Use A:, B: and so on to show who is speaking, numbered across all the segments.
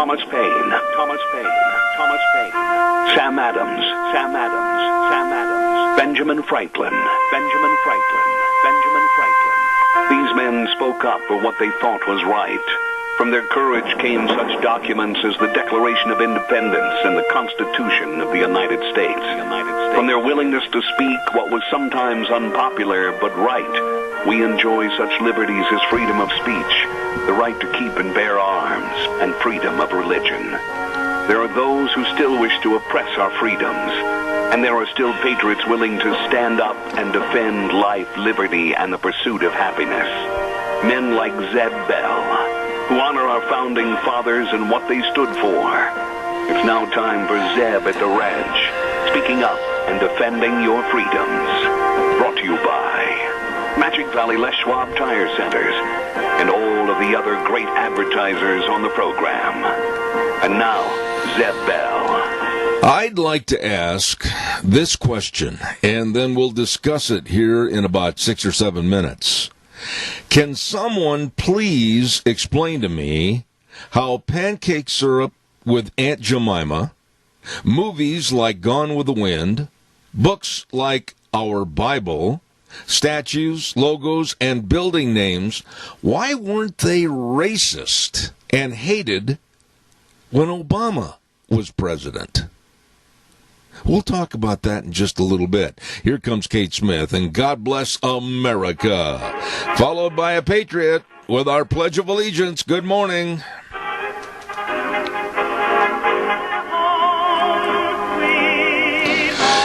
A: Thomas Paine, Thomas Paine, Thomas Paine, Sam Adams, Sam Adams, Sam Adams, Benjamin Franklin, Benjamin Franklin, Benjamin Franklin. These men spoke up for what they thought was right. From their courage came such documents as the Declaration of Independence and the Constitution of the United States. From their willingness to speak what was sometimes unpopular but right, we enjoy such liberties as freedom of speech, the right to keep and bear arms, and freedom of religion. There are those who still wish to oppress our freedoms, and there are still patriots willing to stand up and defend life, liberty, and the pursuit of happiness. Men like Zeb Bell, who honor our founding fathers and what they stood for. It's now time for Zeb at the ranch, speaking up and defending your freedoms. Brought to you by Magic Valley Les Schwab Tire Centers and all of the other great advertisers on the program. And now, Zeb Bell.
B: I'd like to ask this question, and then we'll discuss it here in about 6 or 7 minutes. Can someone please explain to me how pancake syrup with Aunt Jemima, movies like Gone with the Wind, books like our Bible, statues, logos, and building names, why weren't they racist and hated when Obama was president? We'll talk about that in just a little bit. Here comes Kate Smith, and God Bless America, followed by a patriot with our Pledge of Allegiance. Good morning.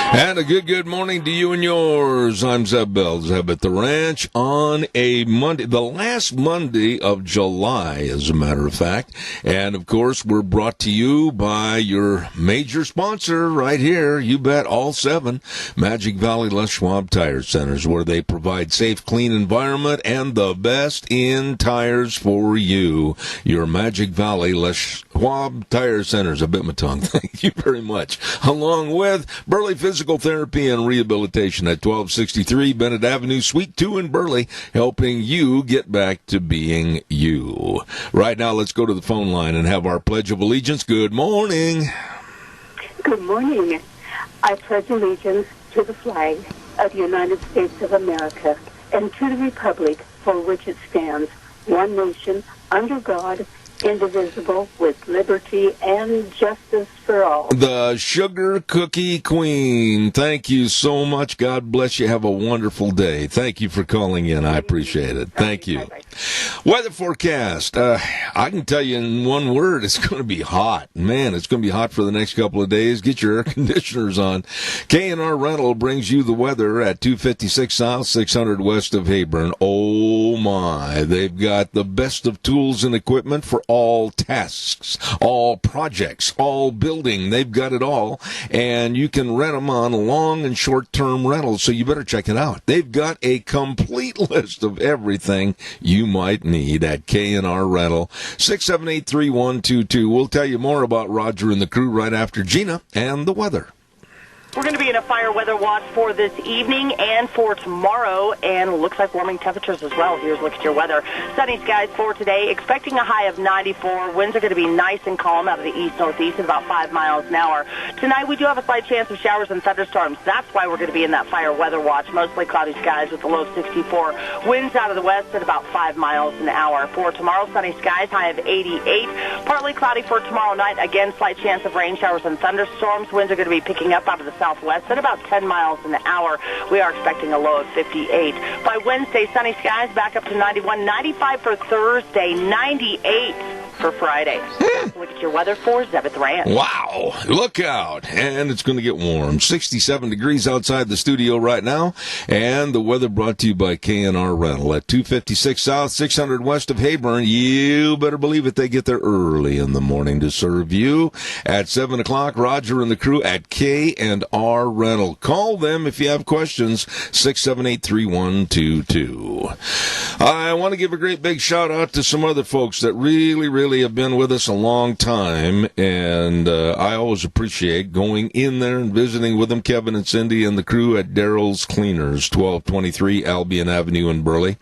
B: And a good morning to you and yours. I'm Zeb Bell, Zeb at the Ranch on a Monday, the last Monday of July, as a matter of fact. And, of course, we're brought to you by your major sponsor right here, you bet, all 7, Magic Valley Les Schwab Tire Centers, where they provide safe, clean environment and the best in tires for you. Your Magic Valley Les Schwab Tire Centers. I bit my tongue. Thank you very much. Along with Burley Physical Therapy and Rehabilitation at 1263 Bennett Avenue, Suite 2 in Burley, helping you get back to being you. Right now, let's go to the phone line and have our Pledge of Allegiance. Good morning.
C: Good morning. I pledge allegiance to the flag of the United States of America and to the republic for which it stands, one nation, under God, indivisible, with liberty and justice for all.
B: The Sugar Cookie Queen. Thank you so much. God bless you. Have a wonderful day. Thank you for calling in. I appreciate it. Thank you.
C: Bye-bye.
B: Weather forecast. I can tell you in one word, it's going to be hot. Man, it's going to be hot for the next couple of days. Get your air conditioners on. K&R Rental brings you the weather at 256 South, 600 west of Hebron. Oh, my. They've got the best of tools and equipment for all tasks, all projects, all building. They've got it all, and you can rent them on long and short-term rentals, so you better check it out. They've got a complete list of everything you might need at K&R Rental. 678-3122. We'll tell you more about Roger and the crew right after Gina and the weather.
D: We're going to be in a fire weather watch for this evening and for tomorrow, and it looks like warming temperatures as well. Here's a look at your weather. Sunny skies for today, expecting a high of 94. Winds are going to be nice and calm out of the east-northeast at about 5 miles an hour. Tonight, we do have a slight chance of showers and thunderstorms. That's why we're going to be in that fire weather watch. Mostly cloudy skies with a low of 64. Winds out of the west at about 5 miles an hour. For tomorrow, sunny skies, high of 88. Partly cloudy for tomorrow night. Again, slight chance of rain showers and thunderstorms. Winds are going to be picking up out of the southwest at about 10 miles an hour. We are expecting a low of 58. By Wednesday, sunny skies back up to 91, 95 for Thursday, 98 for Friday. Look at your weather for Zeb at the Ranch.
B: Wow, look out. And it's going to get warm. 67 degrees outside the studio right now. And the weather brought to you by K&R Rental at 256 South, 600 west of Hebron. You better believe it, they get there early in the morning to serve you. At 7 o'clock, Roger and the crew at K&R Rental. Call them if you have questions, 678-3122. I want to give a great big shout out to some other folks that really really have been with us a long time, and I always appreciate going in there and visiting with them, Kevin and Cindy and the crew at Daryl's Cleaners, 1223 Albion Avenue in Burley.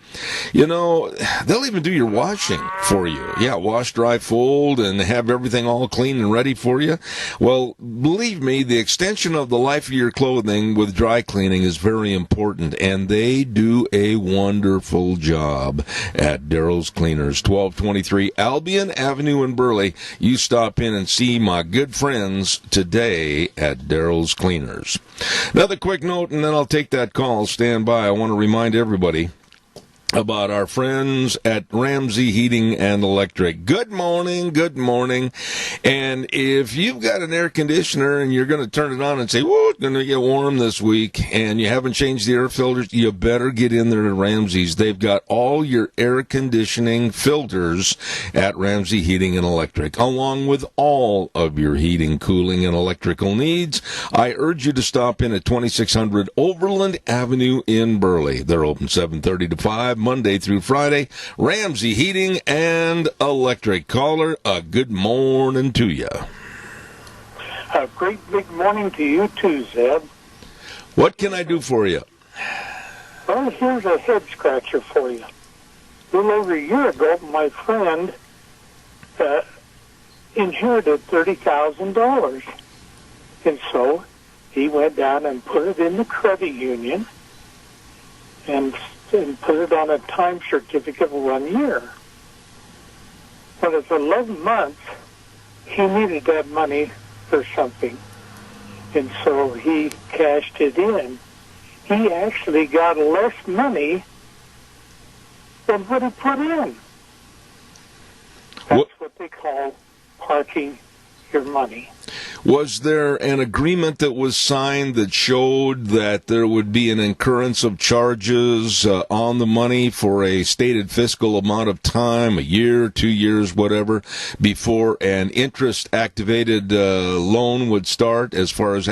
B: You know, they'll even do your washing for you. Yeah, wash, dry, fold, and have everything all clean and ready for you. Well, believe me, the extension of the life of your clothing with dry cleaning is very important, and they do a wonderful job at Daryl's Cleaners, 1223 Albion Avenue in Burley. You stop in and see my good friends today at Daryl's Cleaners. Another quick note, and then I'll take that call. Stand by. I want to remind everybody about our friends at Ramsey Heating and Electric. Good morning, good morning. And if you've got an air conditioner and you're going to turn it on and say, whoa, it's going to get warm this week, and you haven't changed the air filters, you better get in there to Ramsey's. They've got all your air conditioning filters at Ramsey Heating and Electric, along with all of your heating, cooling, and electrical needs. I urge you to stop in at 2600 Overland Avenue in Burley. They're open 7:30 to 5. Monday through Friday. Ramsey Heating and Electric. Caller, a good morning to you.
E: A great big morning to you too, Zeb.
B: What can I do for you?
E: Well, here's a head scratcher for you. A little over a year ago, my friend inherited $30,000. And so he went down and put it in the credit union and put it on a time certificate for 1 year. But it's 11 months, he needed that money for something. And so he cashed it in. He actually got less money than what he put in. That's what they call parking your money.
B: Was there an agreement that was signed that showed that there would be an incurrence of charges on the money for a stated fiscal amount of time, a year, 2 years, whatever, before an interest-activated loan would start, as far as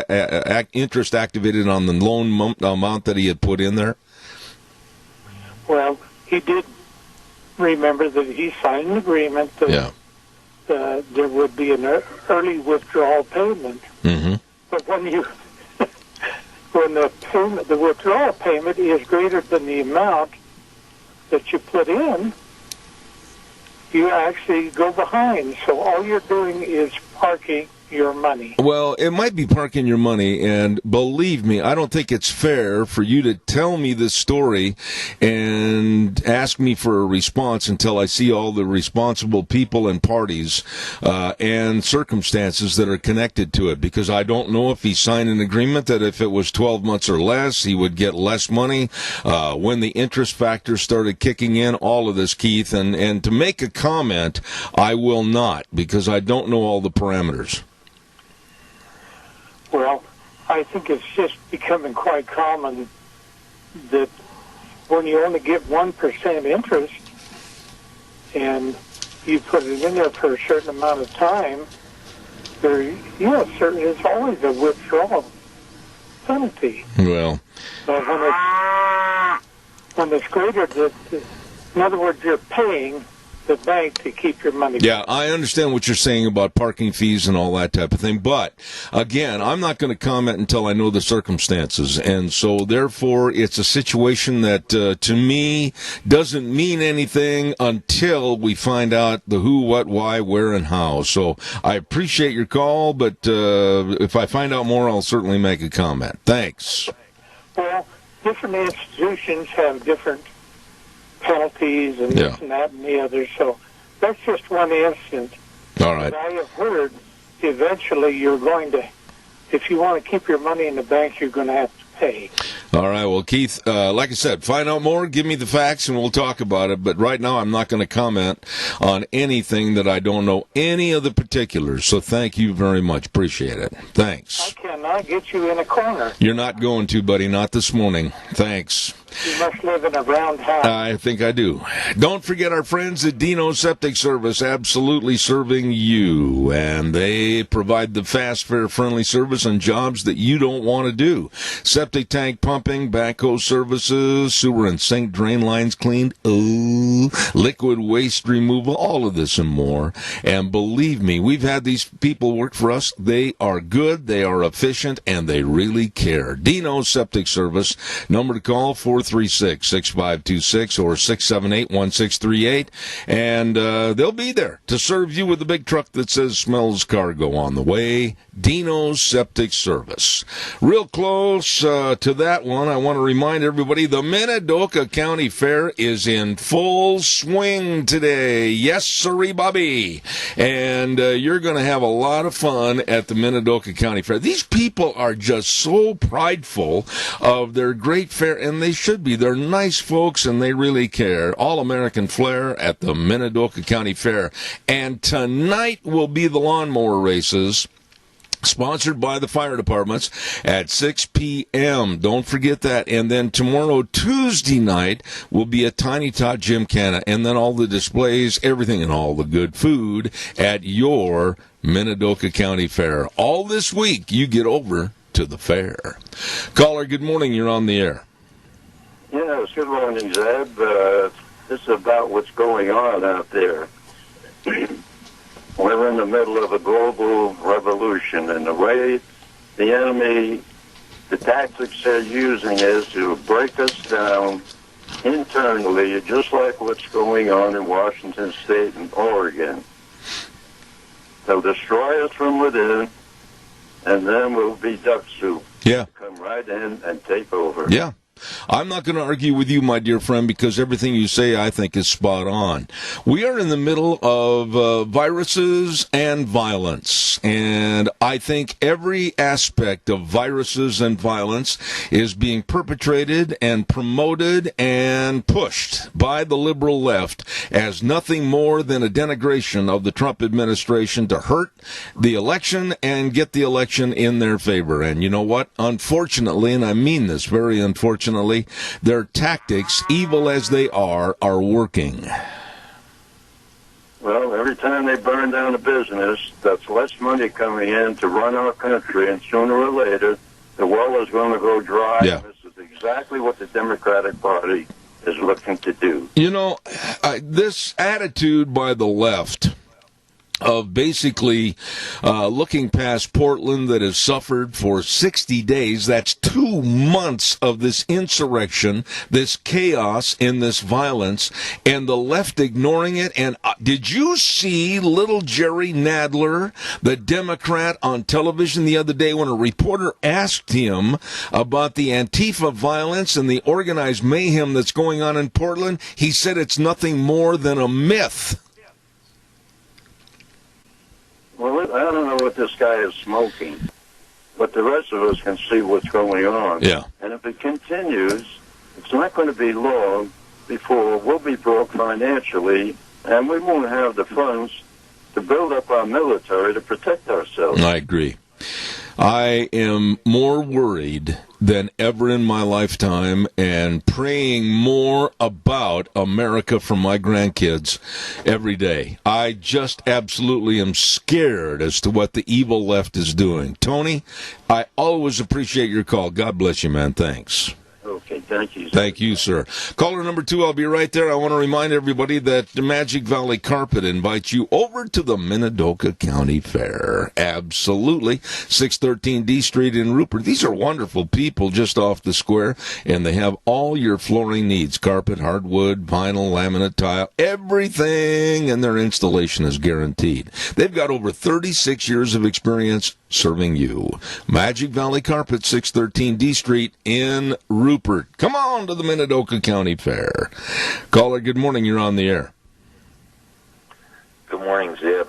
B: interest activated on the loan amount that he had put in there?
E: Well, he did remember that he signed an agreement that there would be an early withdrawal payment.
B: Mm-hmm.
E: But when the withdrawal payment is greater than the amount that you put in, you actually go behind. So all you're doing is parking your money.
B: Well, it might be parking your money, and believe me, I don't think it's fair for you to tell me this story and ask me for a response until I see all the responsible people and parties and circumstances that are connected to it, because I don't know if he signed an agreement that if it was 12 months or less, he would get less money. When the interest factor started kicking in, all of this, Keith, and to make a comment, I will not, because I don't know all the parameters.
E: Well, I think it's just becoming quite common that when you only give 1% interest and you put it in there for a certain amount of time, there's always a withdrawal penalty.
B: Well,
E: but when it's greater, in other words, you're paying the bank to keep your money.
B: Yeah, I understand what you're saying about parking fees and all that type of thing. But, again, I'm not going to comment until I know the circumstances. And so, therefore, it's a situation that, to me, doesn't mean anything until we find out the who, what, why, where, and how. So, I appreciate your call, but if I find out more, I'll certainly make a comment. Thanks.
E: Well, different institutions have different penalties and this and that and the other. So that's just one instance.
B: All right.
E: But I have heard eventually you're going to, if you want to keep your money in the bank, you're going to have to pay.
B: All right. Well, Keith, like I said, find out more, give me the facts, and we'll talk about it. But right now, I'm not going to comment on anything that I don't know any of the particulars. So thank you very much. Appreciate it. Thanks.
E: I cannot get you in a corner.
B: You're not going to, buddy. Not this morning. Thanks.
E: You must live in a round house.
B: I think I do. Don't forget our friends at Dino Septic Service, absolutely serving you. And they provide the fast, fair, friendly service on jobs that you don't want to do. Septic tank, pump, pumping, backhoe services, sewer and sink drain lines cleaned, liquid waste removal, all of this and more. And believe me, we've had these people work for us. They are good, they are efficient, and they really care. Dino's Septic Service, number to call, 436-6526 or 678-1638. And they'll be there to serve you with a big truck that says smells cargo on the way. Dino's Septic Service. Real close to that one, I want to remind everybody the Minidoka County Fair is in full swing today. Yes, sirree, Bobby. And you're going to have a lot of fun at the Minidoka County Fair. These people are just so prideful of their great fair, and they should be. They're nice folks, and they really care. All-American flair at the Minidoka County Fair. And tonight will be the lawnmower races, sponsored by the fire departments at 6 p.m. Don't forget that. And then tomorrow, Tuesday night, will be a Tiny Tot Gymkhana. And then all the displays, everything, and all the good food at your Minidoka County Fair. All this week, you get over to the fair. Caller, good morning. You're on the air.
F: Yes, good morning, Zeb. This is about what's going on out there. We're in the middle of a global revolution, and the way the enemy, the tactics they're using is to break us down internally, just like what's going on in Washington State and Oregon. They'll destroy us from within, and then we'll be duck soup.
B: Yeah.
F: Come right in and take over.
B: Yeah. I'm not going to argue with you, my dear friend, because everything you say I think is spot on. We are in the middle of viruses and violence, and I think every aspect of viruses and violence is being perpetrated and promoted and pushed by the liberal left as nothing more than a denigration of the Trump administration to hurt the election and get the election in their favor. And you know what? Unfortunately, and I mean this very unfortunately, their tactics, evil as they are working.
F: Well, every time they burn down a business, that's less money coming in to run our country, and sooner or later, the well is going to go dry.
B: Yeah.
F: This is exactly what the Democratic Party is looking to do.
B: You know, this attitude by the left of basically looking past Portland that has suffered for 60 days. That's 2 months of this insurrection, this chaos, and this violence, and the left ignoring it. And did you see little Jerry Nadler, the Democrat, on television the other day when a reporter asked him about the Antifa violence and the organized mayhem that's going on in Portland? He said it's nothing more than a myth.
F: Well, I don't know what this guy is smoking, but the rest of us can see what's going on.
B: Yeah.
F: And if it continues, it's not going to be long before we'll be broke financially, and we won't have the funds to build up our military to protect ourselves.
B: I agree. I am more worried than ever in my lifetime and praying more about America for my grandkids every day. I just absolutely am scared as to what the evil left is doing. Tony, I always appreciate your call. God bless you, man. Thanks.
F: Okay, thank you.
B: Thank you, sir. Caller number 2, I'll be right there. I want to remind everybody that the Magic Valley Carpet invites you over to the Minidoka County Fair. Absolutely. 613 D Street in Rupert. These are wonderful people just off the square, and they have all your flooring needs. Carpet, hardwood, vinyl, laminate, tile, everything, and their installation is guaranteed. They've got over 36 years of experience serving you. Magic Valley Carpet, 613 D Street in Rupert. Come on to the Minidoka County Fair. Caller, good morning. You're on the air.
G: Good morning, Zeb.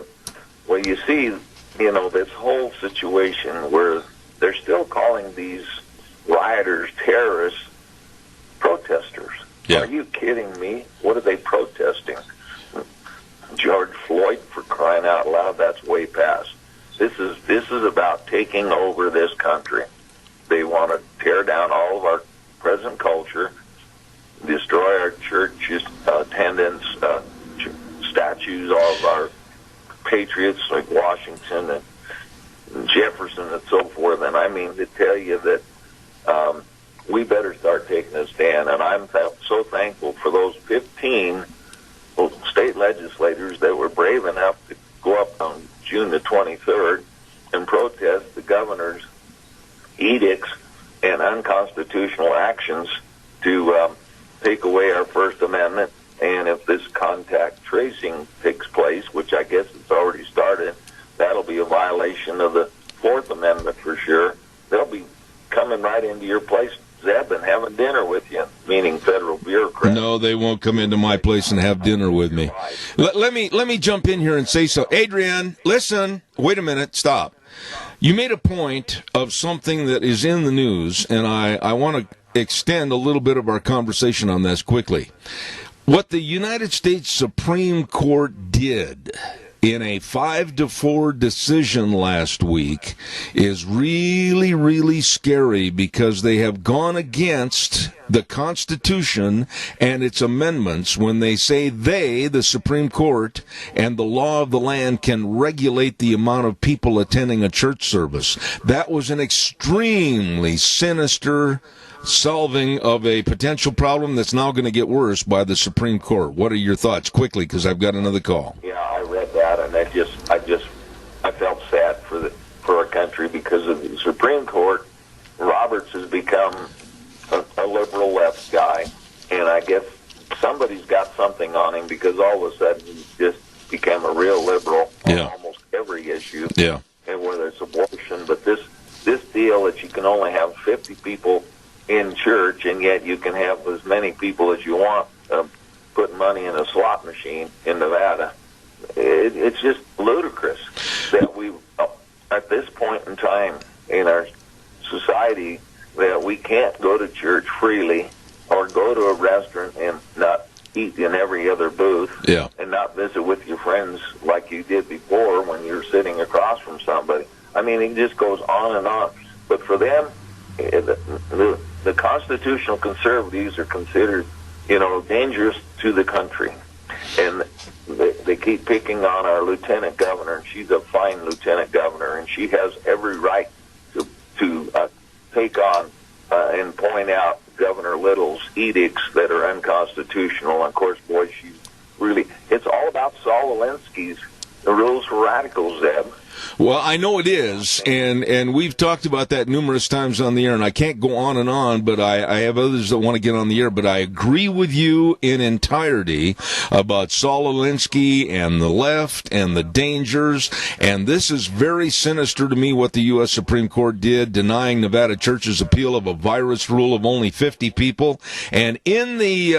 G: Well, you see, this whole situation where they're still calling these rioters terrorists protesters.
B: Yeah.
G: Are you kidding me? What are they protesting? George Floyd, for crying out loud, that's way past. This is about taking over this country. They want to tear down all of our present culture, destroy our church attendance, statues of our patriots like Washington and Jefferson and so forth. And I mean to tell you that we better start taking a stand. And I'm so thankful for those 15 state legislators that were brave enough to go up on June the 23rd and protest the governor's edicts and unconstitutional actions to take away our First Amendment. And if this contact tracing takes place, which I guess it's already started, that'll be a violation of the Fourth Amendment for sure. They'll be coming right into your place, Zeb, and having dinner with you, meaning federal bureaucrats.
B: No, they won't come into my place and have dinner with me. Let me jump in here and say so. Adrian, listen, wait a minute, stop. You made a point of something that is in the news, and I want to extend a little bit of our conversation on this quickly. What the United States Supreme Court did in a 5-4 decision last week is really, really scary, because they have gone against the Constitution and its amendments when they say they, the Supreme Court, and the law of the land can regulate the amount of people attending a church service. That was an extremely sinister solving of a potential problem that's now going to get worse by the Supreme Court. What are your thoughts, quickly, because I've got another call?
G: Yeah, I read that, and I felt sad for our country because of the Supreme Court. Roberts has become a liberal left guy, and I guess somebody's got something on him, because all of a sudden he just became a real liberal on almost every issue.
B: Yeah.
G: And whether it's abortion, but this deal that you can only have 50 people in church, and yet you can have as many people as you want putting money in a slot machine in Nevada. It's just ludicrous that we, at this point in time in our society, that we can't go to church freely or go to a restaurant and not eat in every other booth, and not visit with your friends like you did before when you're sitting across from somebody. I mean, it just goes on and on. But for them, the constitutional conservatives are considered, dangerous to the country. And they keep picking on our lieutenant governor, and she's a fine lieutenant governor, and she has every right to take on and point out Governor Little's edicts that are unconstitutional. And of course, boy, it's all about Saul Alinsky's rules for radicals, Zeb.
B: Well, I know it is, and we've talked about that numerous times on the air, and I can't go on, but I have others that want to get on the air, but I agree with you in entirety about Saul Alinsky and the left and the dangers, and this is very sinister to me what the U.S. Supreme Court did, denying Nevada Church's appeal of a virus rule of only 50 people, and in the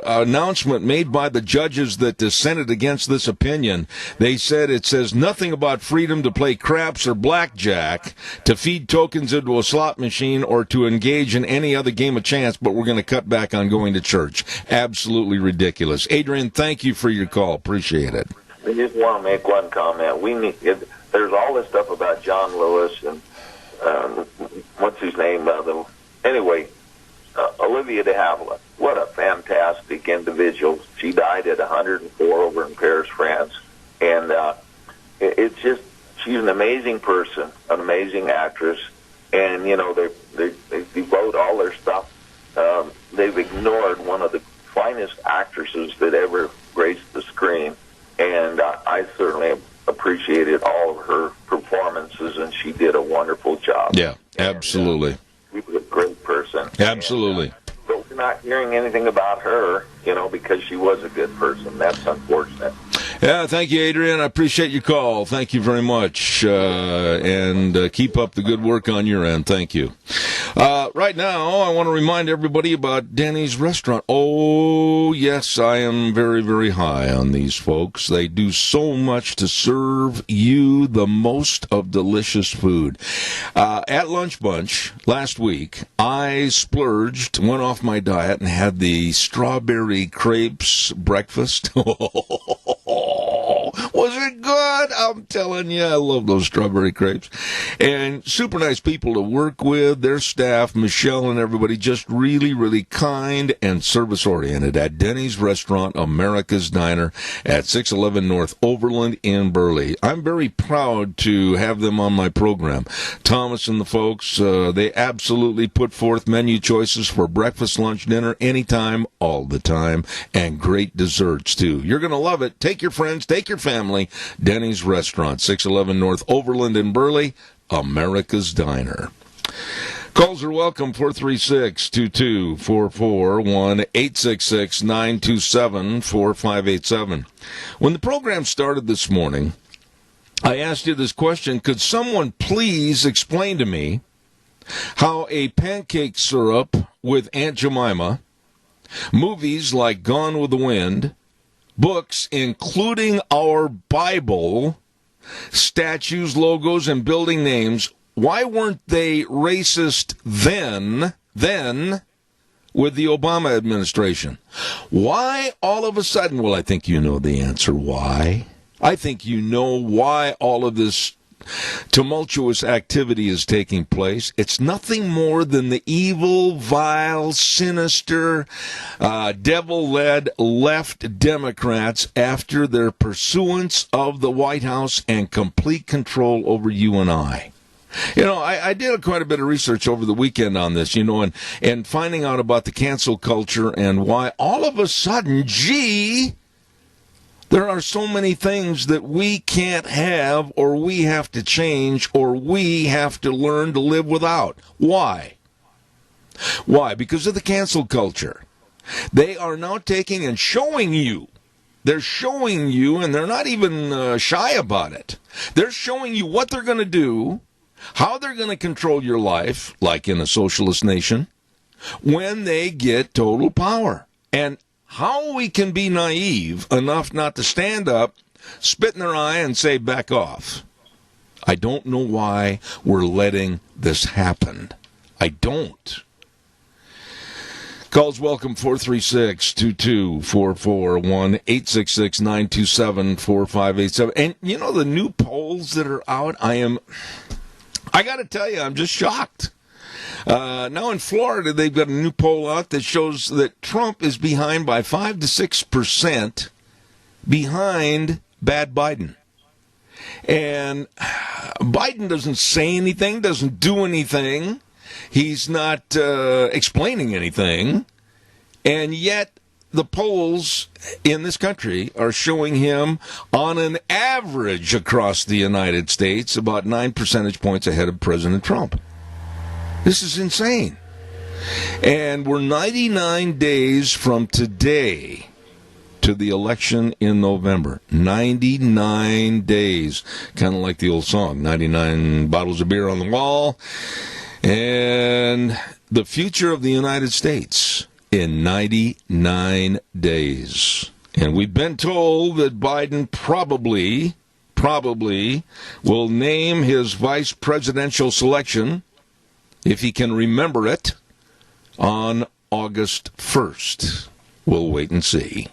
B: announcement made by the judges that dissented against this opinion, they said it says nothing about freedom to play craps or blackjack, to feed tokens into a slot machine, or to engage in any other game of chance, but we're going to cut back on going to church. Absolutely ridiculous. Adrian, thank you for your call. Appreciate it.
G: I just want to make one comment. There's all this stuff about John Lewis and what's his name? Olivia de Havilland. What a fantastic individual. She died at 104 over in Paris, France. And it's just, she's an amazing person, an amazing actress, and they devote all their stuff. They've ignored one of the finest actresses that ever graced the screen, and I certainly appreciated all of her performances, and she did a wonderful job.
B: Yeah, absolutely.
G: She was a great person.
B: Absolutely.
G: But we're not hearing anything about her, because she was a good person. That's unfortunate.
B: Yeah, thank you, Adrian. I appreciate your call. Thank you very much. And keep up the good work on your end. Thank you. Right now, I want to remind everybody about Danny's Restaurant. Oh, yes, I am very, very high on these folks. They do so much to serve you the most of delicious food. At Lunch Bunch last week, I splurged, went off my diet, and had the strawberry crepes breakfast. Was it good? I'm telling you, I love those strawberry crepes. And super nice people to work with. Their staff, Michelle and everybody, just really, really kind and service-oriented at Denny's Restaurant, America's Diner at 611 North Overland in Burley. I'm very proud to have them on my program. Thomas and the folks, they absolutely put forth menu choices for breakfast, lunch, dinner, anytime, all the time, and great desserts, too. You're going to love it. Take your friends, take your family. Denny's Restaurant, 611 North Overland in Burley, America's Diner. Calls are welcome, 436-2244, 1-866-927-4587. When the program started this morning, I asked you this question: could someone please explain to me how a pancake syrup with Aunt Jemima, movies like Gone with the Wind, books including our Bible, statues, logos, and building names, why weren't they racist then with the Obama administration? Why all of a sudden? Well, I think you know the answer why. I think you know why all of this tumultuous activity is taking place. It's nothing more than the evil, vile, sinister, devil-led left Democrats after their pursuance of the White House and complete control over you and I. You know, I did quite a bit of research over the weekend on this, you know, and finding out about the cancel culture and why all of a sudden, there are so many things that we can't have, or we have to change, or we have to learn to live without. Why? Why? Because of the cancel culture. They are now taking and showing you. They're showing you, and they're not even shy about it. They're showing you what they're going to do, how they're going to control your life, like in a socialist nation, when they get total power. And how we can be naive enough not to stand up, spit in their eye, and say, back off. I don't know why we're letting this happen. I don't. Calls welcome, 436-2244, 1-866-927-4587. And, you know, the new polls that are out, I got to tell you, I'm just shocked. Now in Florida, they've got a new poll out that shows that Trump is behind by 5 to 6% behind bad Biden. And Biden doesn't say anything, doesn't do anything. He's not explaining anything. And yet the polls in this country are showing him on an average across the United States about 9 percentage points ahead of President Trump. This is insane. And we're 99 days from today to the election in November. 99 days. Kind of like the old song, 99 bottles of beer on the wall. And the future of the United States in 99 days. And we've been told that Biden probably will name his vice presidential selection, if he can remember it, on August 1st. We'll wait and see.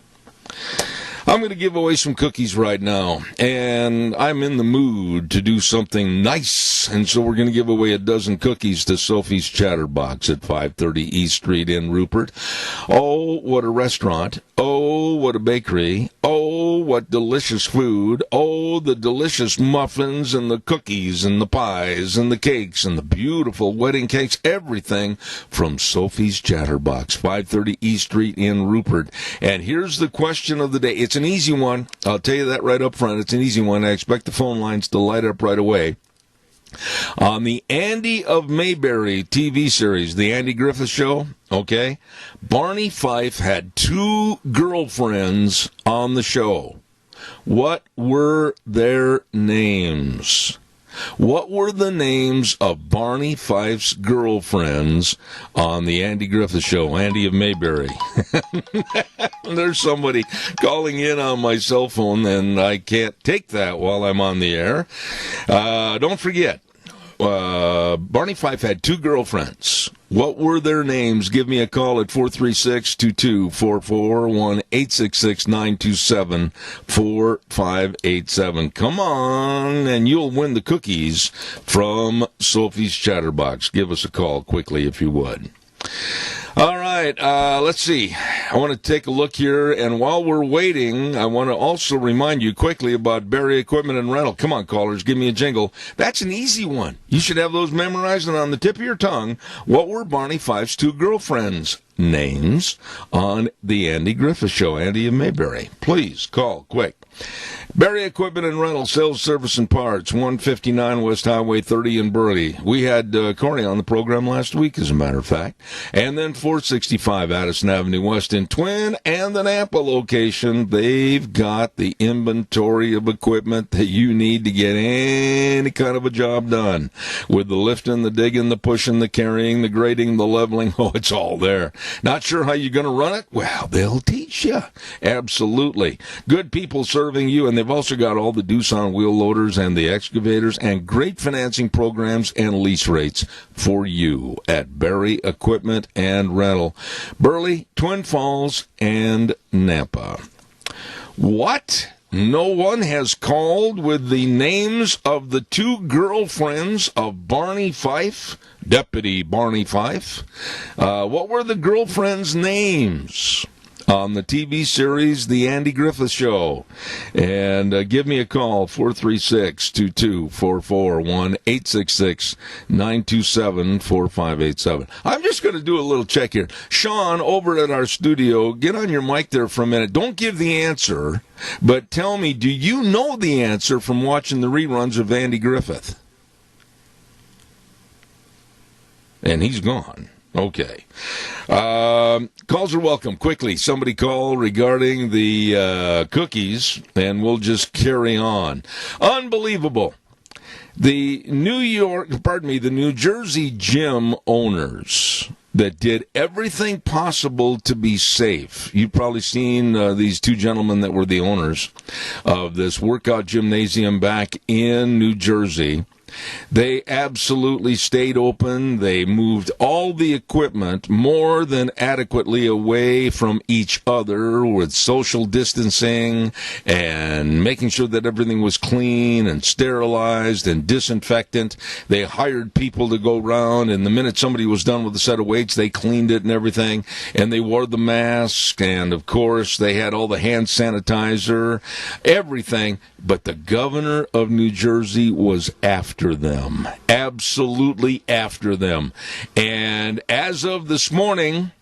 B: I'm going to give away some cookies right now, and I'm in the mood to do something nice, and so we're going to give away a dozen cookies to Sophie's Chatterbox at 530 East Street in Rupert. Oh, what a restaurant. Oh, what a bakery. Oh, what delicious food. Oh, the delicious muffins and the cookies and the pies and the cakes and the beautiful wedding cakes. Everything from Sophie's Chatterbox, 530 East Street in Rupert. And here's the question of the day. It's an easy one. I'll tell you that right up front. It's an easy one. I expect the phone lines to light up right away. On the Andy of Mayberry TV series, The Andy Griffith Show, okay, Barney Fife had 2 girlfriends on the show. What were their names? What were the names of Barney Fife's girlfriends on the Andy Griffith Show, Andy of Mayberry? There's somebody calling in on my cell phone, and I can't take that while I'm on the air. Don't forget, Barney Fife had 2 girlfriends. What were their names? Give me a call at 436-2244, 1-866-927-4587. Come on, and you'll win the cookies from Sophie's Chatterbox. Give us a call quickly if you would. All right, let's see. I want to take a look here, and while we're waiting, I want to also remind you quickly about Berry Equipment and Rental. Come on, callers, give me a jingle. That's an easy one. You should have those memorized and on the tip of your tongue. What were Barney Fife's 2 girlfriends' names on the Andy Griffith Show? Andy and Mayberry, please call quick. Berry Equipment and Rental, sales, service, and parts, 159 West Highway 30 in Burley. We had Corey on the program last week, as a matter of fact. And then 465 Addison Avenue West in Twin and the Nampa location. They've got the inventory of equipment that you need to get any kind of a job done. With the lifting, the digging, the pushing, the carrying, the grading, the leveling. Oh, it's all there. Not sure how you're going to run it? Well, they'll teach you. Absolutely. Good people serving you, and they've also got all the Doosan wheel loaders and the excavators and great financing programs and lease rates for you at Berry Equipment and Rental. Burley, Twin Falls, and Nampa. What? No one has called with the names of the 2 girlfriends of Barney Fife, Deputy Barney Fife. What were the girlfriends' names on the TV series The Andy Griffith Show? And give me a call, 436-2244, 1-866-927-4587. I'm just going to do a little check here. Sean, over at our studio, get on your mic there for a minute. Don't give the answer, but tell me, do you know the answer from watching the reruns of Andy Griffith? And he's gone. Okay. Calls are welcome. Quickly, somebody call regarding the cookies, and we'll just carry on. Unbelievable. The New Jersey gym owners that did everything possible to be safe. You've probably seen these 2 gentlemen that were the owners of this workout gymnasium back in New Jersey. They absolutely stayed open. They moved all the equipment more than adequately away from each other with social distancing and making sure that everything was clean and sterilized and disinfectant. They hired people to go around, and the minute somebody was done with a set of weights, they cleaned it and everything, and they wore the mask, and of course they had all the hand sanitizer, everything. But the governor of New Jersey was after them, absolutely after them. And as of this morning,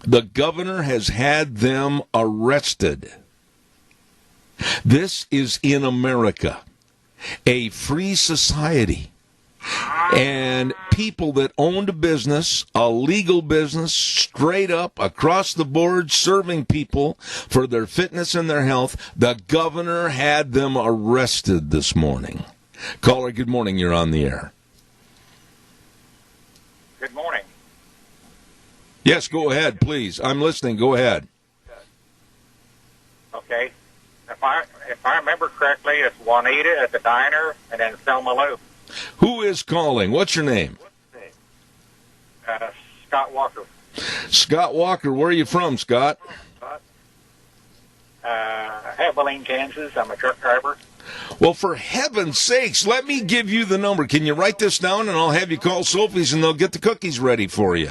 B: the governor has had them arrested. This is in America, a free society. And people that owned a business, a legal business, straight up, across the board, serving people for their fitness and their health, the governor had them arrested this morning. Caller, good morning. You're on the air.
H: Good morning.
B: Yes, go ahead, please. I'm listening. Go ahead.
H: Okay. If I remember correctly, it's Juanita at the diner, and then Thelma Lou.
B: Who is calling? What's your name?
H: Scott Walker.
B: Scott Walker. Where are you from, Scott?
H: Abilene, Kansas. I'm a truck driver.
B: Well, for heaven's sakes, let me give you the number. Can you write this down, and I'll have you call Sophie's, and they'll get the cookies ready for you.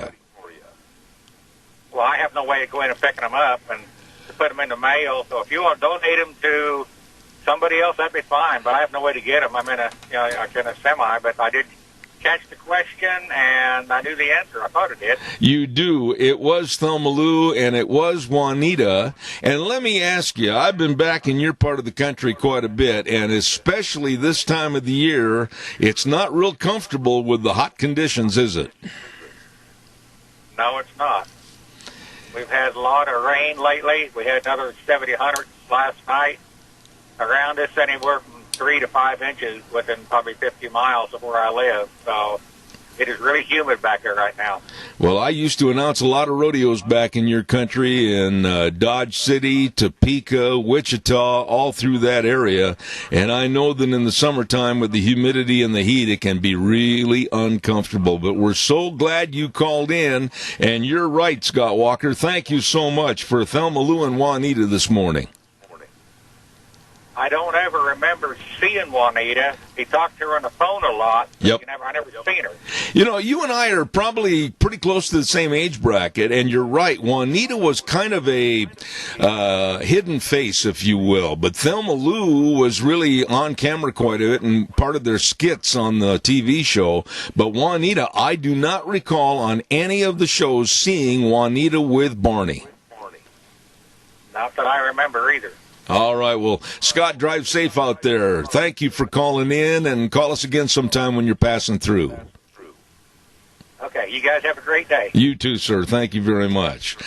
H: Well, I have no way of going and picking them up and to put them in the mail. So if you want to donate them to somebody else, that'd be fine. But I have no way to get them. I'm in a semi, but I did catch the question, and I knew the answer. I thought it did.
B: You do. It was Thelma Lou, and it was Juanita. And let me ask you, I've been back in your part of the country quite a bit, and especially this time of the year, it's not real comfortable with the hot conditions, is it?
H: No, it's not. We've had a lot of rain lately. We had another 70 hundredths last night. Around us, anywhere from 3 to 5 inches within probably 50 miles of where I live. So It is really humid back there right now.
B: Well, I used to announce a lot of rodeos back in your country, in Dodge City, Topeka, Wichita, all through that area. And I know that in the summertime with the humidity and the heat, it can be really uncomfortable. But we're so glad you called in. And you're right, Scott Walker. Thank you so much for Thelma Lou and Juanita this morning.
H: I don't ever remember seeing Juanita. He talked to her on the phone a lot.
B: Yep.
H: I never seen her.
B: You know, you and I are probably pretty close to the same age bracket, and you're right. Juanita was kind of a hidden face, if you will. But Thelma Lou was really on camera quite a bit and part of their skits on the TV show. But Juanita, I do not recall on any of the shows seeing Juanita with Barney.
H: Not that I remember either.
B: All right, well, Scott, drive safe out there. Thank you for calling in, and call us again sometime when you're passing through.
H: Okay, you guys have a great day.
B: You too, sir. Thank you very much.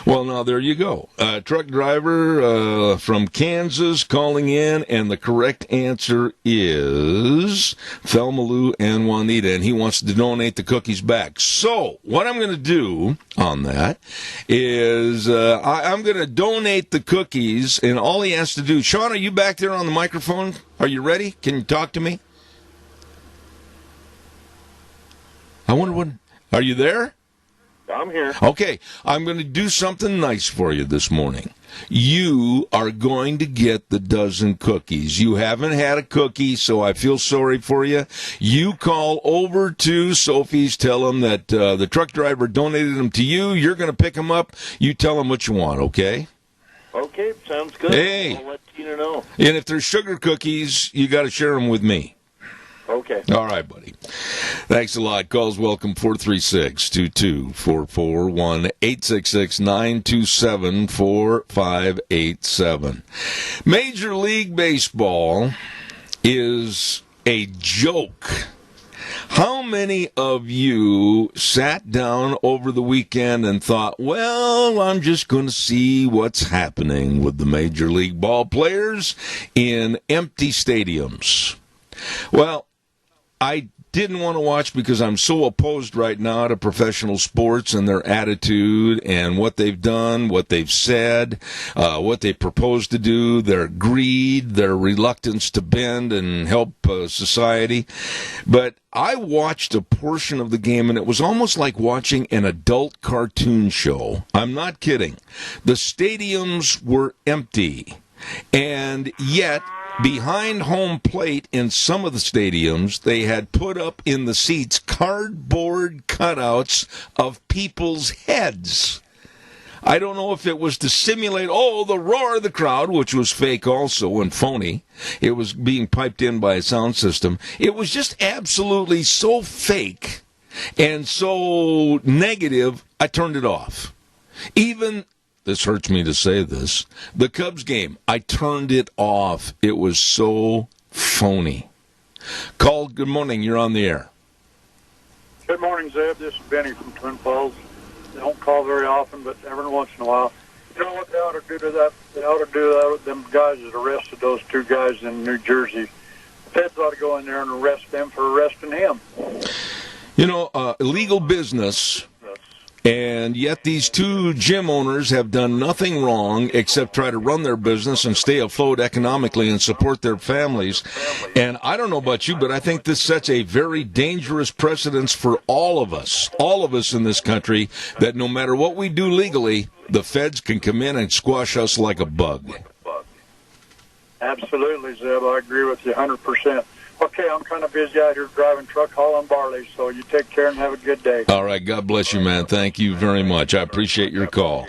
B: Well, now, there you go. Truck driver from Kansas calling in, and the correct answer is Thelma Lou and Juanita, and he wants to donate the cookies back. So, what I'm going to do on that is I'm going to donate the cookies, and all he has to do... Sean, are you back there on the microphone? Are you ready? Can you talk to me? I wonder what... Are you there?
F: I'm here.
B: Okay, I'm going to do something nice for you this morning. You are going to get the dozen cookies. You haven't had a cookie, so I feel sorry for you. You call over to Sophie's, tell them that the truck driver donated them to you. You're going to pick them up. You tell them what you want, okay?
F: Okay, sounds good.
B: Hey.
F: I'll let Tina know.
B: And if there's sugar cookies, you got to share them with me.
F: Okay.
B: All right, buddy. Thanks a lot. Calls welcome 436-2244, 1-866-927-4587. Major League Baseball is a joke. How many of you sat down over the weekend and thought, well, I'm just going to see what's happening with the Major League ball players in empty stadiums? Well, I didn't want to watch because I'm so opposed right now to professional sports and their attitude and what they've done, what they've said, what they propose to do, their greed, their reluctance to bend and help society. But I watched a portion of the game, and it was almost like watching an adult cartoon show. I'm not kidding. The stadiums were empty, and yet... behind home plate in some of the stadiums, they had put up in the seats cardboard cutouts of people's heads. I don't know if it was to simulate, the roar of the crowd, which was fake also and phony. It was being piped in by a sound system. It was just absolutely so fake and so negative, I turned it off. Even... this hurts me to say this. The Cubs game, I turned it off. It was so phony. Call, good morning. You're on the air.
E: Good morning, Zeb. This is Benny from Twin Falls. They don't call very often, but every once in a while. You know what they ought to do to that? They ought to do that with them guys that arrested those two guys in New Jersey. The feds ought to go in there and arrest them for arresting him.
B: You know, illegal business... and yet these two gym owners have done nothing wrong except try to run their business and stay afloat economically and support their families. And I don't know about you, but I think this sets a very dangerous precedence for all of us in this country, that no matter what we do legally, the feds can come in and squash us like a bug.
E: Absolutely, Zeb. I agree with you 100%. Okay, I'm kind of busy out here driving truck hauling barley, so you take care and have a good day.
B: All right, God bless you, man. Thank you very much. I appreciate your call.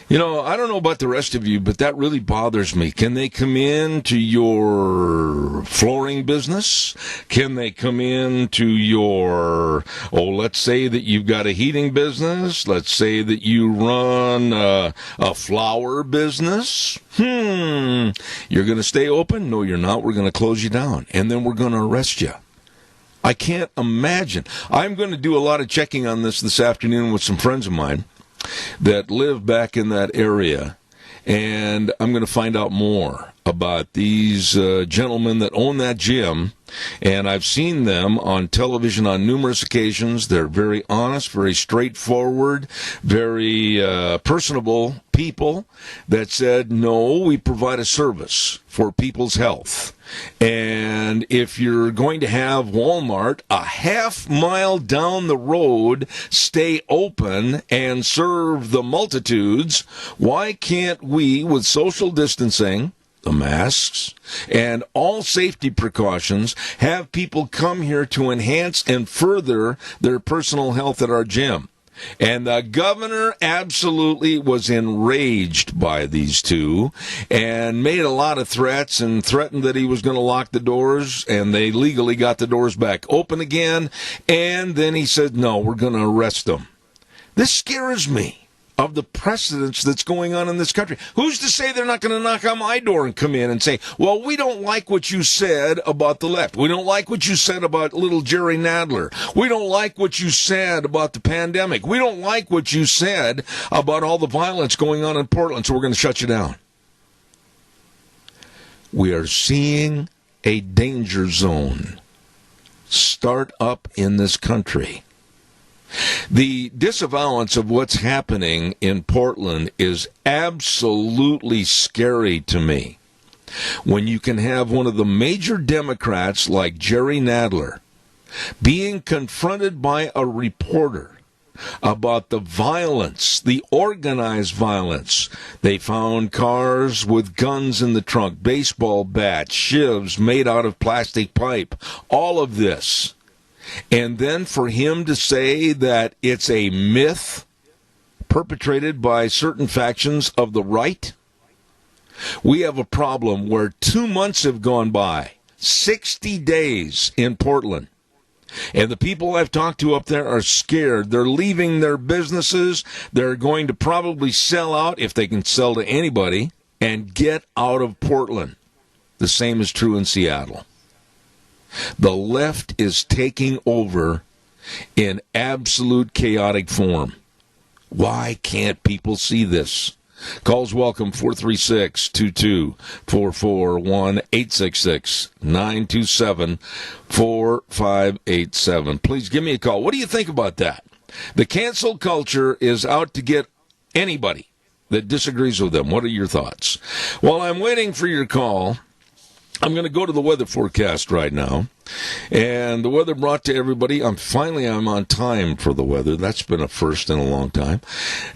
B: You know, I don't know about the rest of you, but that really bothers me. Can they come in to your flooring business? Can they come in to your, let's say that you've got a heating business. Let's say that you run a flower business. You're going to stay open? No, you're not. We're going to close you down, and then we're going to arrest you. I can't imagine. I'm going to do a lot of checking on this afternoon with some friends of mine that live back in that area, and I'm going to find out more about these gentlemen that own that gym And I've seen them on television on numerous occasions. They're very honest, very straightforward, very personable people that said, no, we provide a service for people's health. And if you're going to have Walmart a half-mile down the road stay open and serve the multitudes, why can't we, with social distancing, the masks, and all safety precautions, have people come here to enhance and further their personal health at our gym? And the governor absolutely was enraged by these two and made a lot of threats and threatened that he was going to lock the doors, and they legally got the doors back open again. And then he said, no, we're going to arrest them. This scares me of the precedence that's going on in this country. Who's to say they're not going to knock on my door and come in and say, well, we don't like what you said about the left. We don't like what you said about little Jerry Nadler. We don't like what you said about the pandemic. We don't like what you said about all the violence going on in Portland, so we're going to shut you down. We are seeing a danger zone start up in this country. The disavowance of what's happening in Portland is absolutely scary to me. When you can have one of the major Democrats like Jerry Nadler being confronted by a reporter about the violence, the organized violence. They found cars with guns in the trunk, baseball bats, shivs made out of plastic pipe, all of this. And then for him to say that it's a myth perpetrated by certain factions of the right, we have a problem where 2 months have gone by, 60 days in Portland. And the people I've talked to up there are scared. They're leaving their businesses. They're going to probably sell out, if they can sell to anybody, and get out of Portland. The same is true in Seattle. The left is taking over in absolute chaotic form. Why can't people see this? Calls welcome, 436-2244, 1-866-927-4587. Please give me a call. What do you think about that? The cancel culture is out to get anybody that disagrees with them. What are your thoughts? While I'm waiting for your call, I'm going to go to the weather forecast right now. And the weather brought to everybody. I'm on time for the weather. That's been a first in a long time.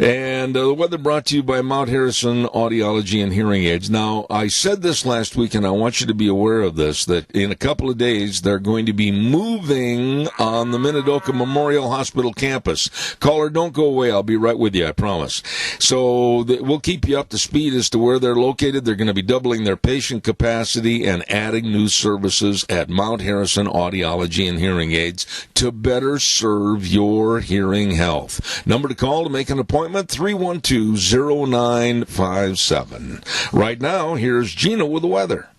B: And the weather brought to you by Mount Harrison Audiology and Hearing Aids. Now, I said this last week, and I want you to be aware of this, that in a couple of days, they're going to be moving on the Minidoka Memorial Hospital campus. Caller, don't go away. I'll be right with you, I promise. So we'll keep you up to speed as to where they're located. They're going to be doubling their patient capacity and adding new services at Mount Harrison Audiology and Hearing Aids to better serve your hearing health. Number to call to make an appointment, 312-0957. Right now, here's Gina with the weather.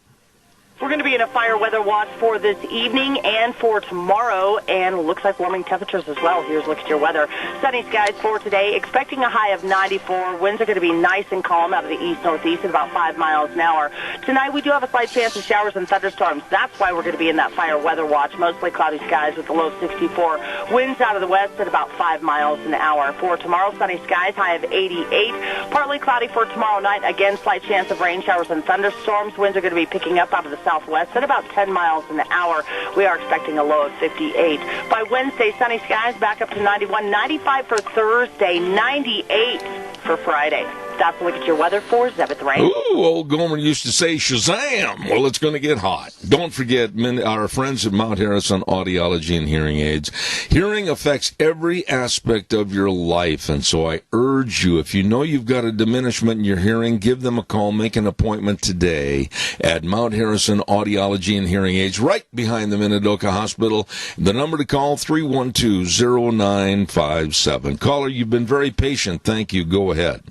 D: We're going to be in a fire weather watch for this evening and for tomorrow, and looks like warming temperatures as well. Here's a look at your weather. Sunny skies for today, expecting a high of 94. Winds are going to be nice and calm out of the east-northeast at about 5 miles an hour. Tonight, we do have a slight chance of showers and thunderstorms. That's why we're going to be in that fire weather watch. Mostly cloudy skies with a low 64. Winds out of the west at about 5 miles an hour. For tomorrow, sunny skies, high of 88. Partly cloudy for tomorrow night. Again, slight chance of rain showers and thunderstorms. Winds are going to be picking up out of the southwest at about 10 miles an hour. We are expecting a low of 58. By Wednesday, sunny skies back up to 91, 95 for Thursday, 98 for Friday. That's a look at your weather for Zebeth Rain.
B: Ooh, old Goldman used to say, Shazam! Well, it's going to get hot. Don't forget our friends at Mount Harrison Audiology and Hearing Aids. Hearing affects every aspect of your life, and so I urge you, if you know you've got a diminishment in your hearing, give them a call. Make an appointment today at Mount Harrison Audiology and Hearing Aids, right behind the Minidoka Hospital. The number to call, 312-0957. Caller, you've been very patient. Thank you. Go ahead.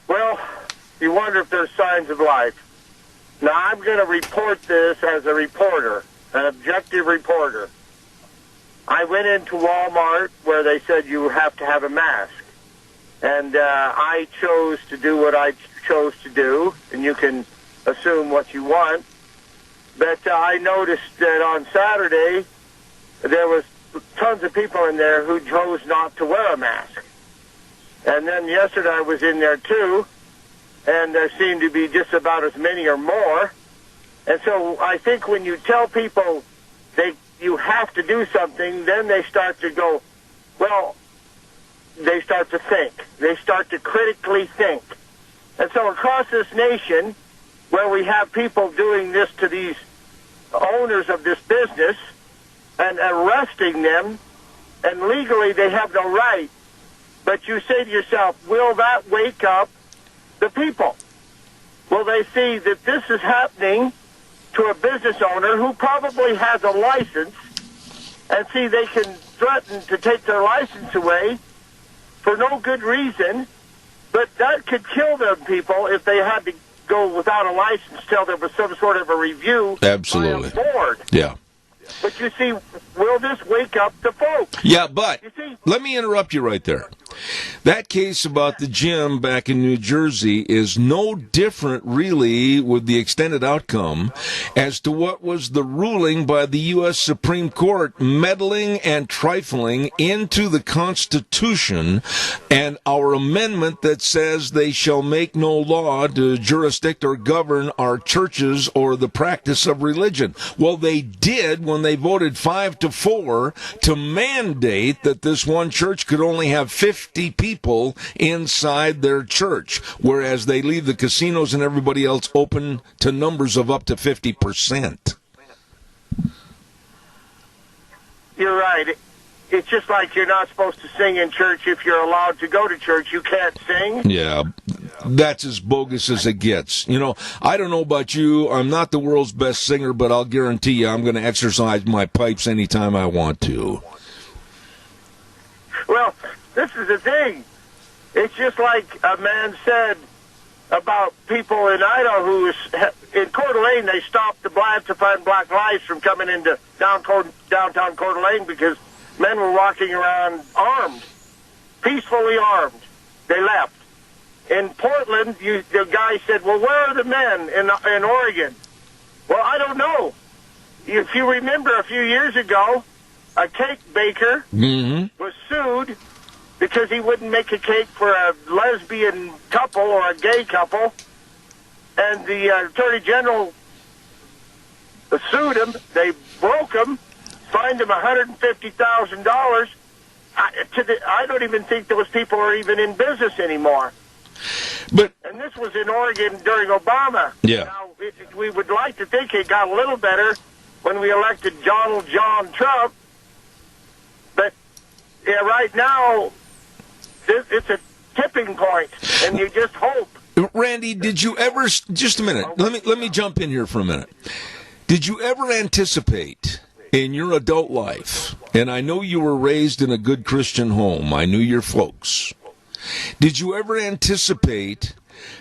I: Well, you wonder if there's signs of life. Now, I'm going to report this as a reporter, an objective reporter. I went into Walmart where they said you have to have a mask. And I chose to do what I chose to do, and you can assume what you want. But I noticed that on Saturday there was tons of people in there who chose not to wear a mask. And then yesterday I was in there too, and there seemed to be just about as many or more. And so I think when you tell people you have to do something, then they start to go, well, they start to think. They start to critically think. And so across this nation, where we have people doing this to these owners of this business and arresting them, and legally they have no right, but you say to yourself, will that wake up the people? Will they see that this is happening to a business owner who probably has a license, and see they can threaten to take their license away for no good reason, but that could kill them people if they had to go without a license till there was some sort of a review.
B: Absolutely.
I: By a board.
B: Yeah.
I: But you see, will this wake up the folks?
B: Yeah, but let me interrupt you right there. That case about the gym back in New Jersey is no different, really, with the extended outcome, as to what was the ruling by the U.S. Supreme Court, meddling and trifling into the Constitution and our amendment that says they shall make no law to jurisdict or govern our churches or the practice of religion. Well, they did when they voted 5-4 to mandate that this one church could only have 50 people inside their church, whereas they leave the casinos and everybody else open to numbers of up to 50%.
I: You're right. It's just like you're not supposed to sing in church. If you're allowed to go to church, you can't sing.
B: Yeah, that's as bogus as it gets. You know, I don't know about you. I'm not the world's best singer, but I'll guarantee you I'm going to exercise my pipes anytime I want to.
I: Well, this is the thing. It's just like a man said about people in Idaho who was in Coeur d'Alene. They stopped the Antifa and Black Lives from coming into downtown Coeur d'Alene because men were walking around armed, peacefully armed. They left. In Portland, the guy said, well, where are the men in Oregon? Well, I don't know. If you remember a few years ago, a cake baker was sued because he wouldn't make a cake for a lesbian couple or a gay couple. And the Attorney General sued him. They broke him, fined him $150,000. I don't even think those people are even in business anymore. And this was in Oregon during Obama.
B: Yeah.
I: Now, we would like to think it got a little better when we elected Donald John Trump. But yeah, right now, it's a tipping point, and you just hope.
B: Randy, did you ever, just a minute, let me jump in here for a minute. Did you ever anticipate in your adult life, and I know you were raised in a good Christian home, I knew your folks, did you ever anticipate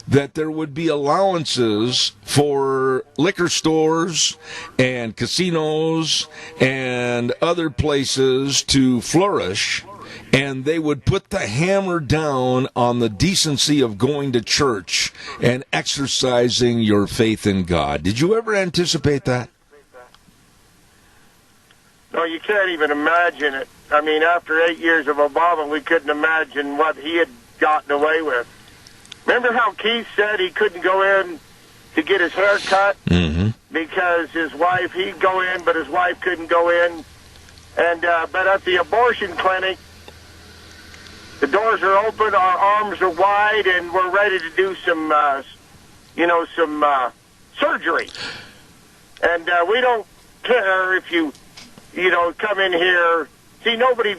B: that there would be allowances for liquor stores and casinos and other places to flourish, and they would put the hammer down on the decency of going to church and exercising your faith in God? Did you ever anticipate that?
I: No, you can't even imagine it. I mean, after 8 years of Obama, we couldn't imagine what he had gotten away with. Remember how Keith said he couldn't go in to get his hair cut because his wife, he'd go in, but his wife couldn't go in. And but at the abortion clinic, the doors are open, our arms are wide, and we're ready to do some surgery. And we don't care if you come in here. See, nobody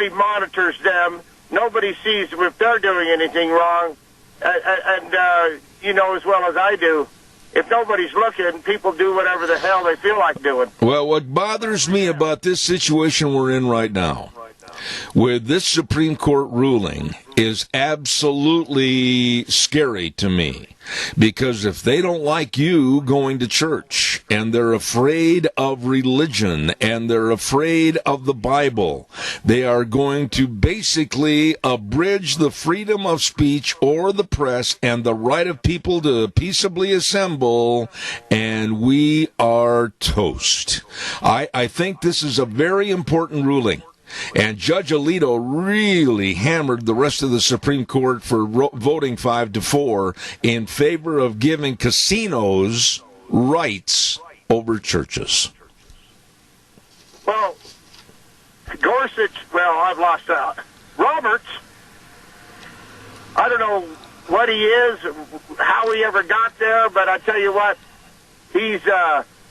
I: monitors them. Nobody sees if they're doing anything wrong. And you know as well as I do, if nobody's looking, people do whatever the hell they feel like doing.
B: Well, what bothers me about this situation we're in right now with this Supreme Court ruling is absolutely scary to me, because if they don't like you going to church, and they're afraid of religion, and they're afraid of the Bible, they are going to basically abridge the freedom of speech or the press and the right of people to peaceably assemble, and we are toast. I think this is a very important ruling. And Judge Alito really hammered the rest of the Supreme Court for voting 5-4 in favor of giving casinos rights over churches.
I: Well, Gorsuch, I've lost Roberts, I don't know what he is, how he ever got there, but I tell you what, he's,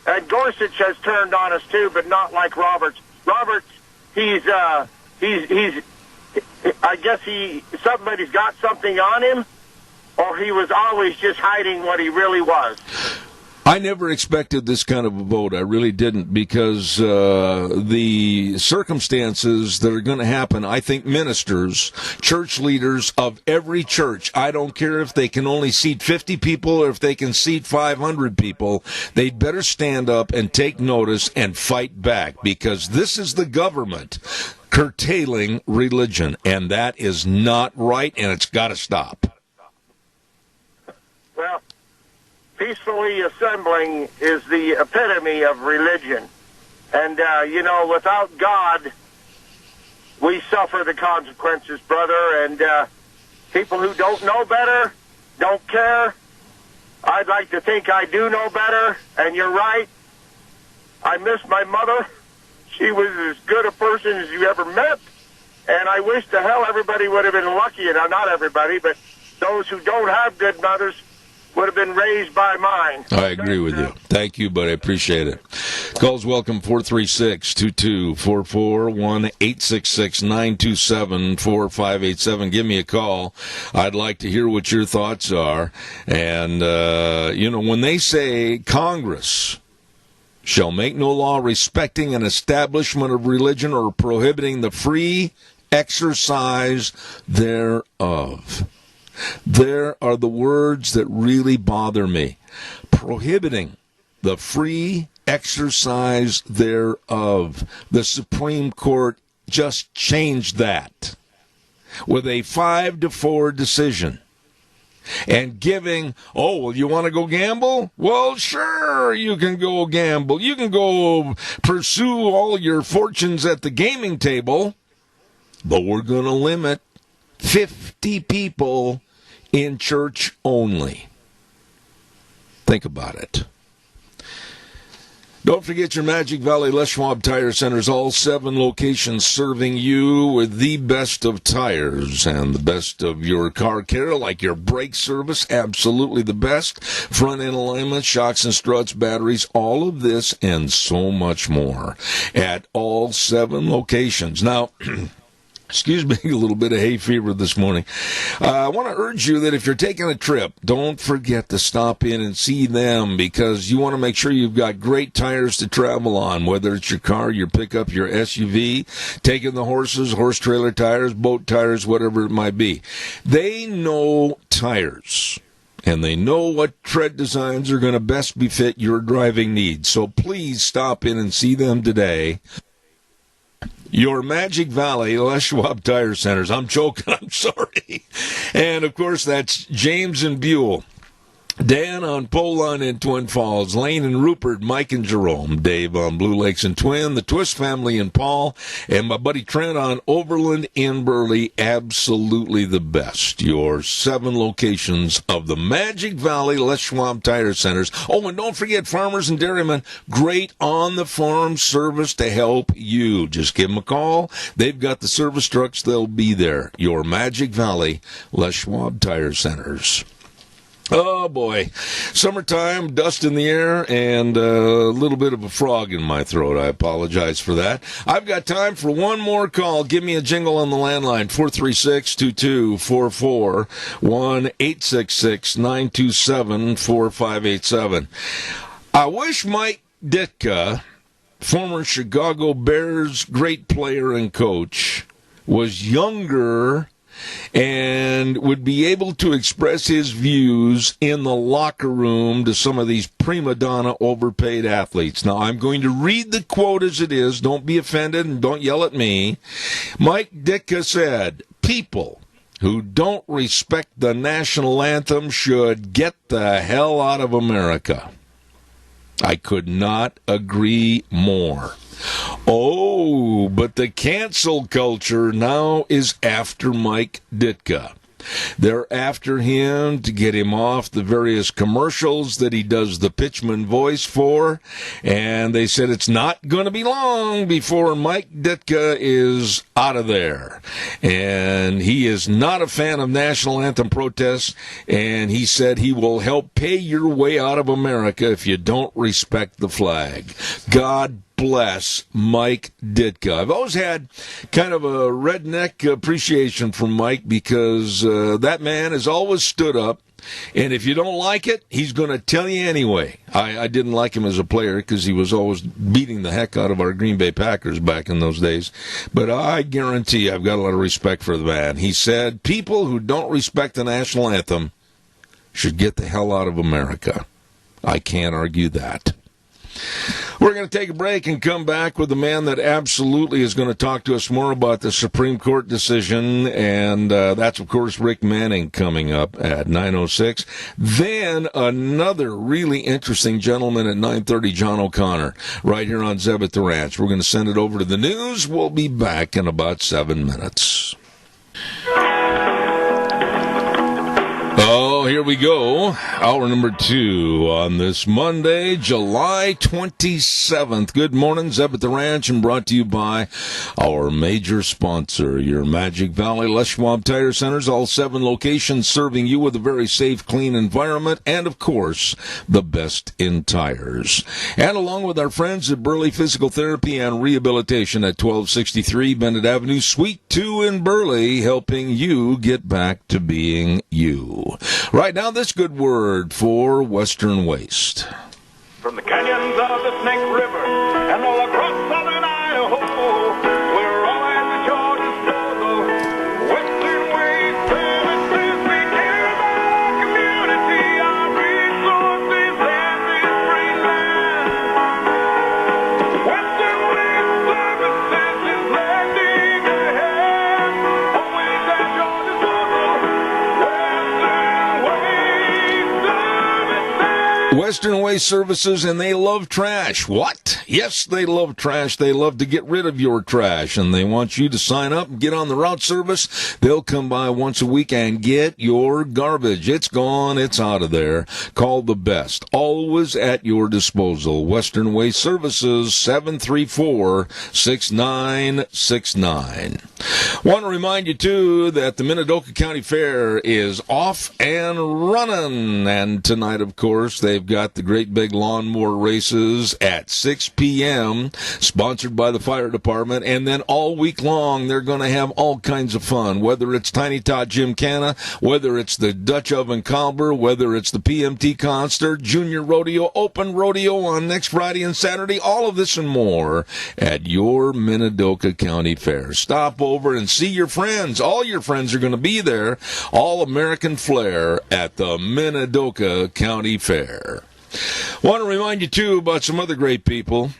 I: and Gorsuch has turned on us too, but not like Roberts. Roberts, he's I guess somebody's got something on him, or he was always just hiding what he really was.
B: I never expected this kind of a vote. I really didn't, because the circumstances that are going to happen, I think ministers, church leaders of every church, I don't care if they can only seat 50 people or if they can seat 500 people, they'd better stand up and take notice and fight back, because this is the government curtailing religion, and that is not right, and it's got to stop.
I: Well, peacefully assembling is the epitome of religion. And, without God, we suffer the consequences, brother. And people who don't know better, don't care. I'd like to think I do know better, and you're right. I miss my mother. She was as good a person as you ever met. And I wish to hell everybody would have been lucky, and not everybody, but those who don't have good mothers would have been raised by mine.
B: I agree with you. Thank you, buddy. I appreciate it. Calls welcome, 436-2244, 1-866-927-4587. Give me a call. I'd like to hear what your thoughts are. And, when they say Congress shall make no law respecting an establishment of religion or prohibiting the free exercise thereof. There are the words that really bother me. Prohibiting the free exercise thereof. The Supreme Court just changed that with a 5-4 decision. And giving, you want to go gamble? Well, sure, you can go gamble. You can go pursue all your fortunes at the gaming table, but we're going to limit 50 people in church only. Think about it. Don't forget your Magic Valley Les Schwab Tire Centers, all 7 locations serving you with the best of tires and the best of your car care, like your brake service, absolutely the best, front end alignment, shocks and struts, batteries, all of this and so much more at all 7 locations. Now, excuse me, a little bit of hay fever this morning. I want to urge you that if you're taking a trip, don't forget to stop in and see them, because you want to make sure you've got great tires to travel on, whether it's your car, your pickup, your SUV, taking the horses, horse trailer tires, boat tires, whatever it might be. They know tires, and they know what tread designs are going to best befit your driving needs. So please stop in and see them today. Your Magic Valley Les Schwab Tire Centers. I'm joking. I'm sorry. And, of course, that's James and Buell. Dan on Pole Line in Twin Falls, Lane and Rupert, Mike and Jerome, Dave on Blue Lakes and Twin, the Twist family in Paul, and my buddy Trent on Overland in Burley. Absolutely the best. Your 7 locations of the Magic Valley Les Schwab Tire Centers. Oh, and don't forget Farmers and Dairymen, great on-the-farm service to help you. Just give them a call. They've got the service trucks. They'll be there. Your Magic Valley Les Schwab Tire Centers. Oh, boy. Summertime, dust in the air, and a little bit of a frog in my throat. I apologize for that. I've got time for one more call. Give me a jingle on the landline, 436-2244, 1-866-927-4587. I wish Mike Ditka, former Chicago Bears great player and coach, was younger and would be able to express his views in the locker room to some of these prima donna overpaid athletes. Now, I'm going to read the quote as it is. Don't be offended and don't yell at me. Mike Ditka said, "People who don't respect the national anthem should get the hell out of America." I could not agree more. Oh, but the cancel culture now is after Mike Ditka. They're after him to get him off the various commercials that he does the pitchman voice for, and they said it's not going to be long before Mike Ditka is out of there. And he is not a fan of national anthem protests, and he said he will help pay your way out of America if you don't respect the flag. God bless Mike Ditka. I've always had kind of a redneck appreciation for Mike because that man has always stood up, and if you don't like it, he's going to tell you anyway. I didn't like him as a player because he was always beating the heck out of our Green Bay Packers back in those days, but I guarantee I've got a lot of respect for the man. He said, people who don't respect the national anthem should get the hell out of America. I can't argue that. We're going to take a break and come back with the man that absolutely is going to talk to us more about the Supreme Court decision, and that's, of course, Rick Manning coming up at 9:06. Then another really interesting gentleman at 9:30, John O'Connor, right here on Zeb at the Ranch. We're going to send it over to the news. We'll be back in about 7 minutes. Oh, here we go. Hour number 2 on this Monday, July 27th. Good morning, Zeb at the Ranch, and brought to you by our major sponsor, your Magic Valley Les Schwab Tire Centers, all 7 locations serving you with a very safe, clean environment, and, of course, the best in tires. And along with our friends at Burley Physical Therapy and Rehabilitation at 1263 Bennett Avenue, Suite 2 in Burley, helping you get back to being you. Right now, this good word for Western Waste.
J: From the canyons of the Snake River and all across southern Idaho, we're all at your disposal. Western Waste Services, we care about our community, our resources, and this great land. Western Waste Services is lending a hand, always at your disposal.
B: Western Waste Services, and they love trash. What? Yes, they love trash. They love to get rid of your trash, and they want you to sign up and get on the route service. They'll come by once a week and get your garbage. It's gone. It's out of there. Call the best. Always at your disposal. Western Waste Services, 734-6969. Want to remind you, too, that the Minidoka County Fair is off and running. And tonight, of course, they've got the great big lawnmower races at 6 p.m., sponsored by the fire department. And then all week long, they're going to have all kinds of fun, whether it's Tiny Tot Gymkhana, whether it's the Dutch Oven Cobbler, whether it's the PMT concert, Junior Rodeo, Open Rodeo on next Friday and Saturday, all of this and more at your Minidoka County Fair. Stop over and see your friends. All your friends are going to be there. All American flair at the Minidoka County Fair. Want to remind you, too, about some other great people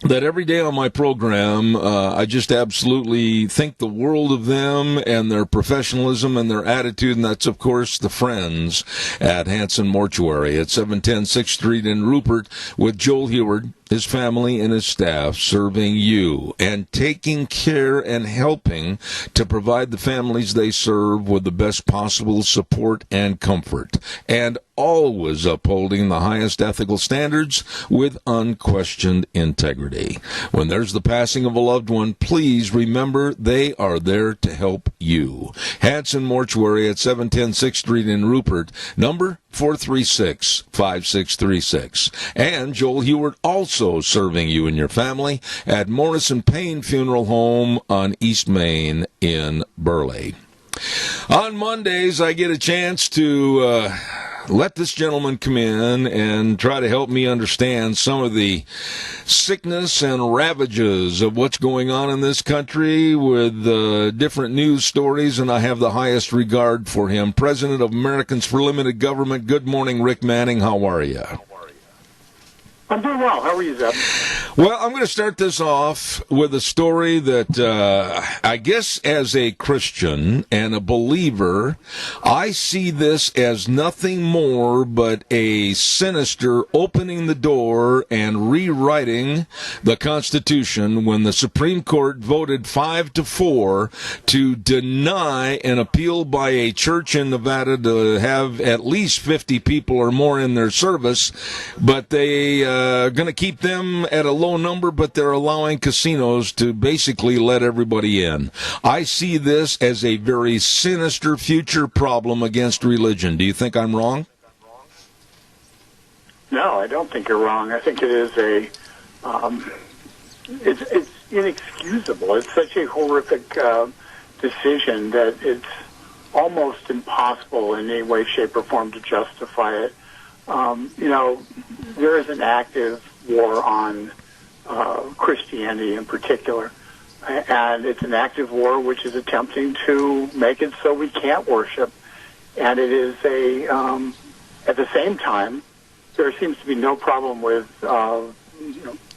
B: that every day on my program, I just absolutely think the world of them and their professionalism and their attitude, and that's, of course, the friends at Hanson Mortuary at 710 6th Street in Rupert with Joel Heward, his family, and his staff serving you and taking care and helping to provide the families they serve with the best possible support and comfort, and always upholding the highest ethical standards with unquestioned integrity. When there's the passing of a loved one, please remember they are there to help you. Hanson Mortuary at 710 6th Street in Rupert, number 436-5636. And Joel Heward also serving you and your family at Morrison Payne Funeral Home on East Main in Burley. On Mondays, I get a chance to let this gentleman come in and try to help me understand some of the sickness and ravages of what's going on in this country with different news stories, and I have the highest regard for him. President of Americans for Limited Government. Good morning, Rick Manning. How are you?
E: I'm doing well. How are you, Zeb?
B: Well, I'm going to start this off with a story that I guess as a Christian and a believer, I see this as nothing more but a sinister opening the door and rewriting the Constitution when the Supreme Court voted 5-4 to deny an appeal by a church in Nevada to have at least 50 people or more in their service, but they going to keep them at a low number, but they're allowing casinos to basically let everybody in. I see this as a very sinister future problem against religion. Do you think I'm wrong?
E: No, I don't think you're wrong. I think it is it's inexcusable. It's such a horrific decision that it's almost impossible in any way, shape, or form to justify it. There is an active war on Christianity in particular, and it's an active war which is attempting to make it so we can't worship. And it is at the same time, there seems to be no problem with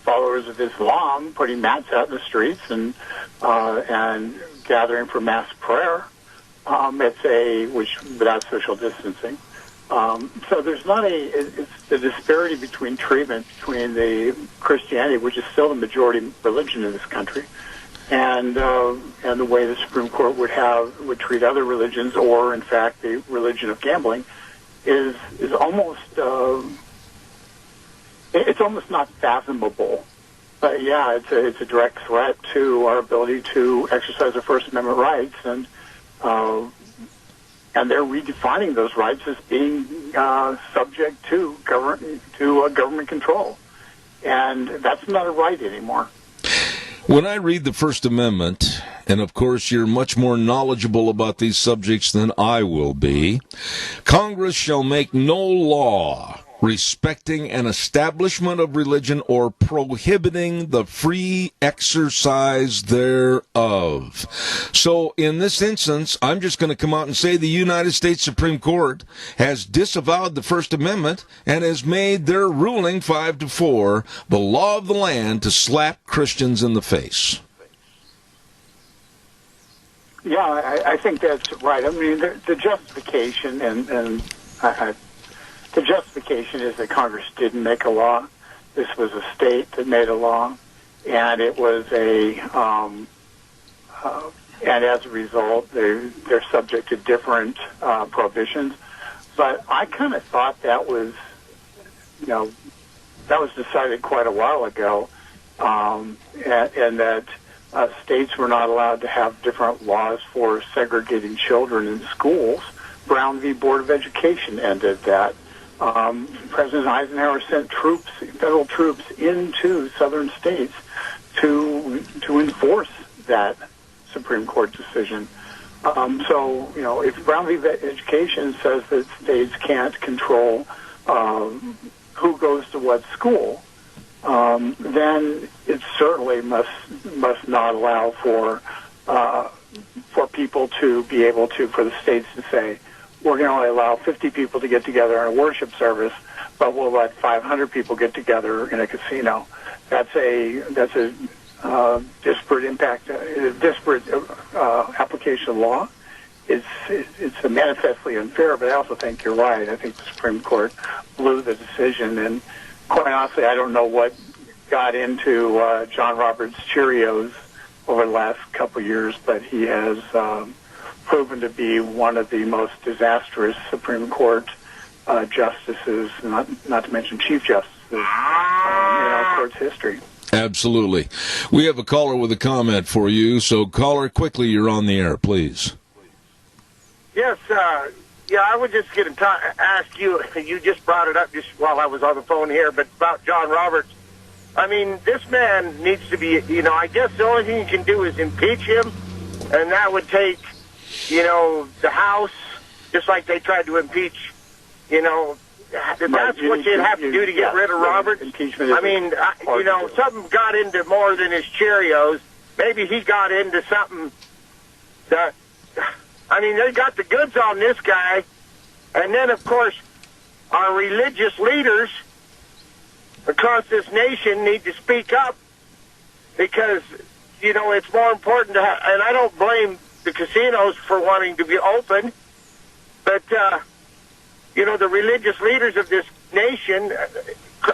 E: followers of Islam putting mats out in the streets and gathering for mass prayer. Which without social distancing. So there's not it's the disparity between treatment between the Christianity, which is still the majority religion in this country, and the way the Supreme Court would treat other religions, or in fact the religion of gambling, is almost it's almost not fathomable. But yeah, it's a direct threat to our ability to exercise our First Amendment rights, and they're redefining those rights as being subject to government control, and that's not a right anymore.
B: When I read the First Amendment, and of course you're much more knowledgeable about these subjects than I will be, Congress shall make no law respecting an establishment of religion or prohibiting the free exercise thereof. So in this instance, I'm just going to come out and say the United States Supreme Court has disavowed the First Amendment and has made their ruling 5-4 the law of the land to slap Christians in the face.
E: Yeah, I think that's right. I mean, the justification the justification is that Congress didn't make a law. This was a state that made a law, and it was and as a result, they're subject to different prohibitions. But I kind of thought that was decided quite a while ago, and that states were not allowed to have different laws for segregating children in schools. Brown v. Board of Education ended that. President Eisenhower sent federal troops into southern states to enforce that Supreme Court decision. So, if Brown v. Education says that states can't control who goes to what school, then it certainly must not allow for people to be able to, for the states to say, we're going to only allow 50 people to get together in a worship service, but we'll let 500 people get together in a casino. That's a disparate application of law. It's a manifestly unfair, but I also think you're right. I think the Supreme Court blew the decision, and quite honestly, I don't know what got into John Roberts' Cheerios over the last couple of years, but he has proven to be one of the most disastrous Supreme Court justices, not to mention Chief Justices, in our court's history.
B: Absolutely. We have a caller with a comment for you, so caller, quickly, you're on the air, please.
I: Yes, I was just going to ask you, you just brought it up just while I was on the phone here, but about John Roberts. I mean, this man needs to be, I guess the only thing you can do is impeach him, and that would take, the House, just like they tried to impeach you know, that's what you'd have to do to get rid of Roberts.
E: Impeachment.
I: I mean, you know, something got into more than his Cheerios. Maybe he got into something that, I mean, they got the goods on this guy. And then, of course, our religious leaders across this nation need to speak up because, you know, it's more important to have, and I don't blame the casinos for wanting to be open, but, you know, the religious leaders of this nation,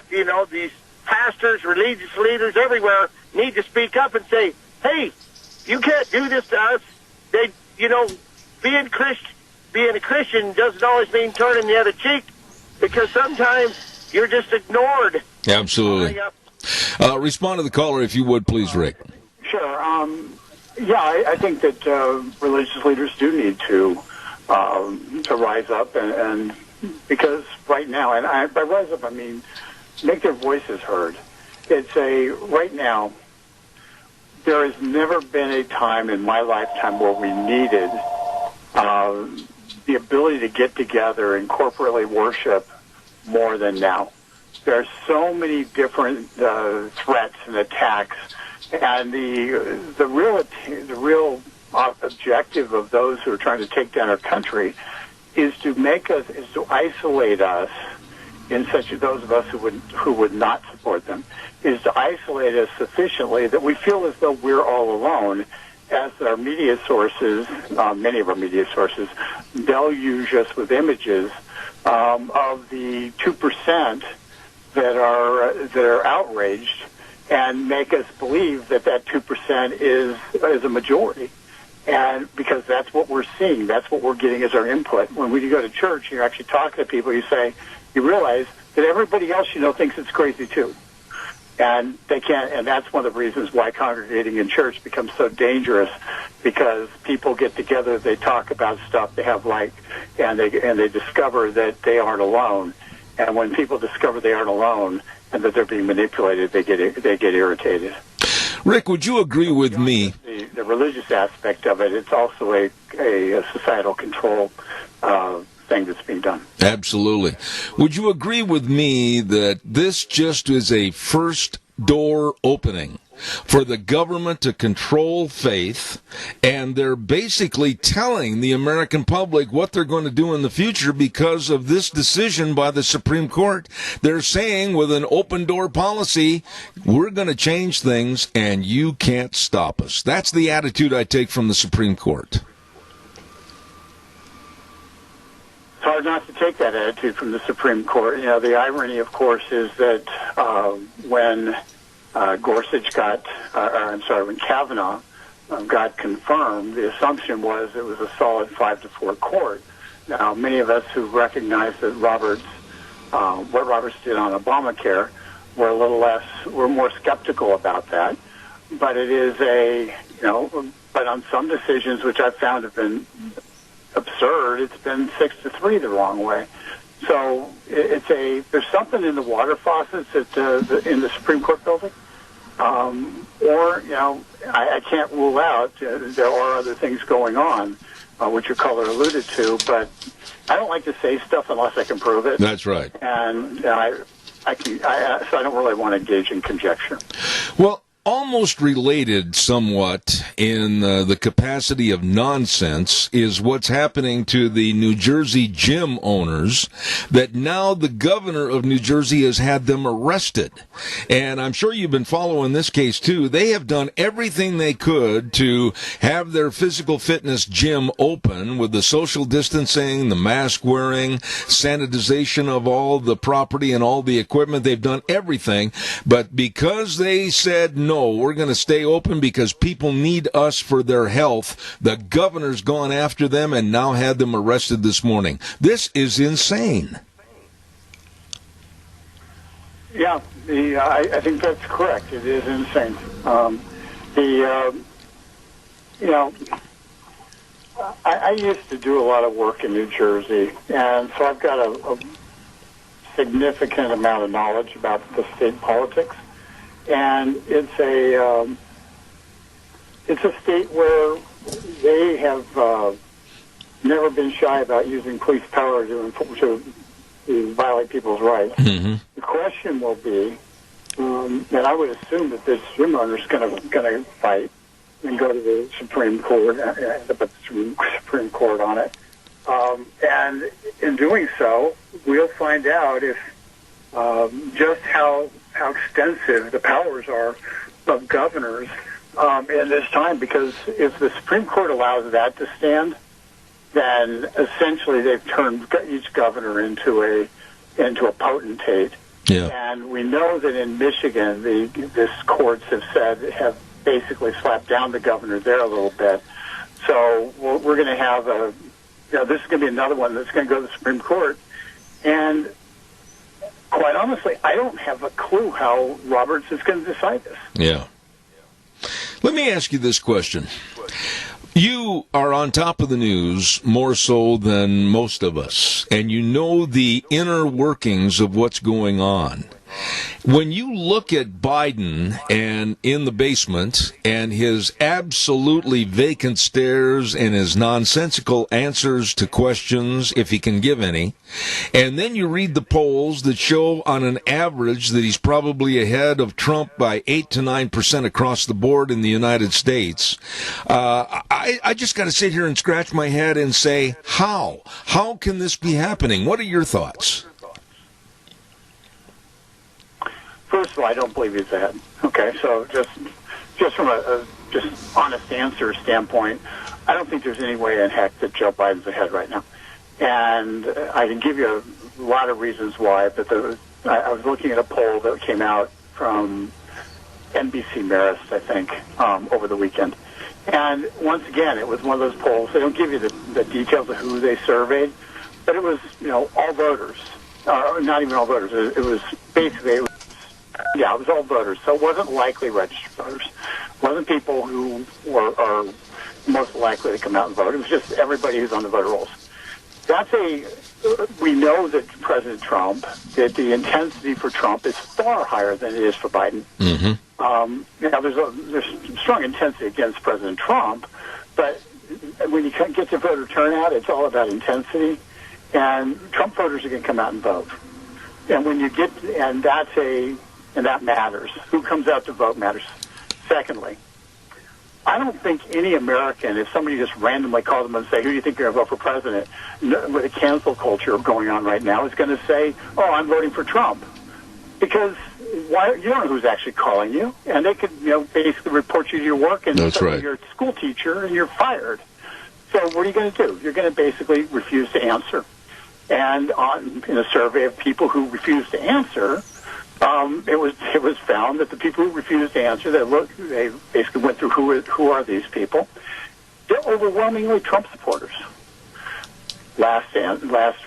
I: you know, these pastors, religious leaders everywhere need to speak up and say, hey, you can't do this to us. They, you know, being a Christian doesn't always mean turning the other cheek because sometimes you're just ignored.
B: Absolutely. Respond to the caller if you would, please, Rick.
E: Sure. I think that religious leaders do need to rise up and because right now, and by rise up I mean make their voices heard. It's right now, there has never been a time in my lifetime where we needed the ability to get together and corporately worship more than now. There are so many different threats and attacks, and the real objective of those who are trying to take down our country is to isolate us in such those of us who would not support them, is to isolate us sufficiently that we feel as though we're all alone, as our media sources, many of our media sources, deluge us with images of the 2% that are outraged and make us believe that 2% is a majority. And because that's what we're seeing, that's what we're getting as our input. When we go to church, you're actually talking to people, you realize that everybody else thinks it's crazy too. And they can't, and that's one of the reasons why congregating in church becomes so dangerous, because people get together, they talk about stuff they have and they discover that they aren't alone. And when people discover they aren't alone and that they're being manipulated, they get irritated.
B: Rick, would you agree with me?
E: The religious aspect of it, it's also a societal control thing that's being done.
B: Absolutely. Would you agree with me that this just is a first door opening for the government to control faith, and they're basically telling the American public what they're going to do in the future because of this decision by the Supreme Court? They're saying with an open door policy, we're going to change things and you can't stop us. That's the attitude I take from the Supreme Court.
E: It's hard not to take that attitude from the Supreme Court. The irony, of course, is that when when Kavanaugh got confirmed, the assumption was it was a solid 5-4 court. Now, many of us who recognize that what Roberts did on Obamacare were more skeptical about that. But it is but on some decisions which I've found have been absurd, it's been 6-3 the wrong way. So there's something in the water faucets in the Supreme Court building, I can't rule out there are other things going on, which your caller alluded to, but I don't like to say stuff unless I can prove it.
B: That's right.
E: And so I don't really want to engage in conjecture.
B: Well, almost related somewhat in the capacity of nonsense is what's happening to the New Jersey gym owners, that now the governor of New Jersey has had them arrested. And I'm sure you've been following this case too. They have done everything they could to have their physical fitness gym open with the social distancing, the mask wearing, sanitization of all the property and all the equipment. They've done everything. But because they said no, we're going to stay open because people need us for their health, the governor's gone after them and now had them arrested this morning. This is insane.
E: Yeah, I think that's correct. It is insane. I used to do a lot of work in New Jersey, and so I've got a significant amount of knowledge about the state politics. And it's a state where they have never been shy about using police power to you violate people's rights.
B: Mm-hmm.
E: The question will be, and I would assume that this gym owner is going to fight and go to the Supreme Court and put the Supreme Court on it. And in doing so, we'll find out if just how extensive the powers are of governors in this time. Because if the Supreme Court allows that to stand, then essentially they've turned each governor into a potentate.
B: Yeah.
E: And we know that in Michigan, this courts have basically slapped down the governor there a little bit. So we're going to have this is going to be another one that's going to go to the Supreme Court. And quite honestly, I don't have a clue how Roberts is going to decide this.
B: Yeah. Let me ask you this question. You are on top of the news more so than most of us, and you know the inner workings of what's going on. When you look at Biden and in the basement and his absolutely vacant stares and his nonsensical answers to questions, if he can give any, and then you read the polls that show on an average that he's probably ahead of Trump by 8 to 9% across the board in the United States, I just got to sit here and scratch my head and say, how? How can this be happening? What are your thoughts?
E: First of all, I don't believe he's ahead. Okay, so just from a just honest answer standpoint, I don't think there's any way in heck that Joe Biden's ahead right now. And I can give you a lot of reasons why, but I was looking at a poll that came out from NBC Marist, I think, over the weekend. And once again, it was one of those polls. They don't give you the details of who they surveyed, but it was, all voters. Not even all voters. It was basically... Yeah, it was all voters, so it wasn't likely registered voters. It wasn't people who are most likely to come out and vote. It was just everybody who's on the voter rolls. We know that President Trump, that the intensity for Trump is far higher than it is for Biden.
B: Mm-hmm.
E: Now, there's strong intensity against President Trump, but when you get to voter turnout, it's all about intensity, and Trump voters are going to come out and vote. And when you get, and that matters. Who comes out to vote matters. Secondly, I don't think any American, if somebody just randomly calls them and say, who do you think you're going to vote for president, with a cancel culture going on right now, is going to say, oh, I'm voting for Trump. Because you don't know who's actually calling you, and they could basically report you to your work, and
B: That's right.
E: You're a school teacher, and you're fired. So what are you going to do? You're going to basically refuse to answer. And in a survey of people who refused to answer, it was found that the people who refused to answer, they basically went through who are these people. They're overwhelmingly Trump supporters. Last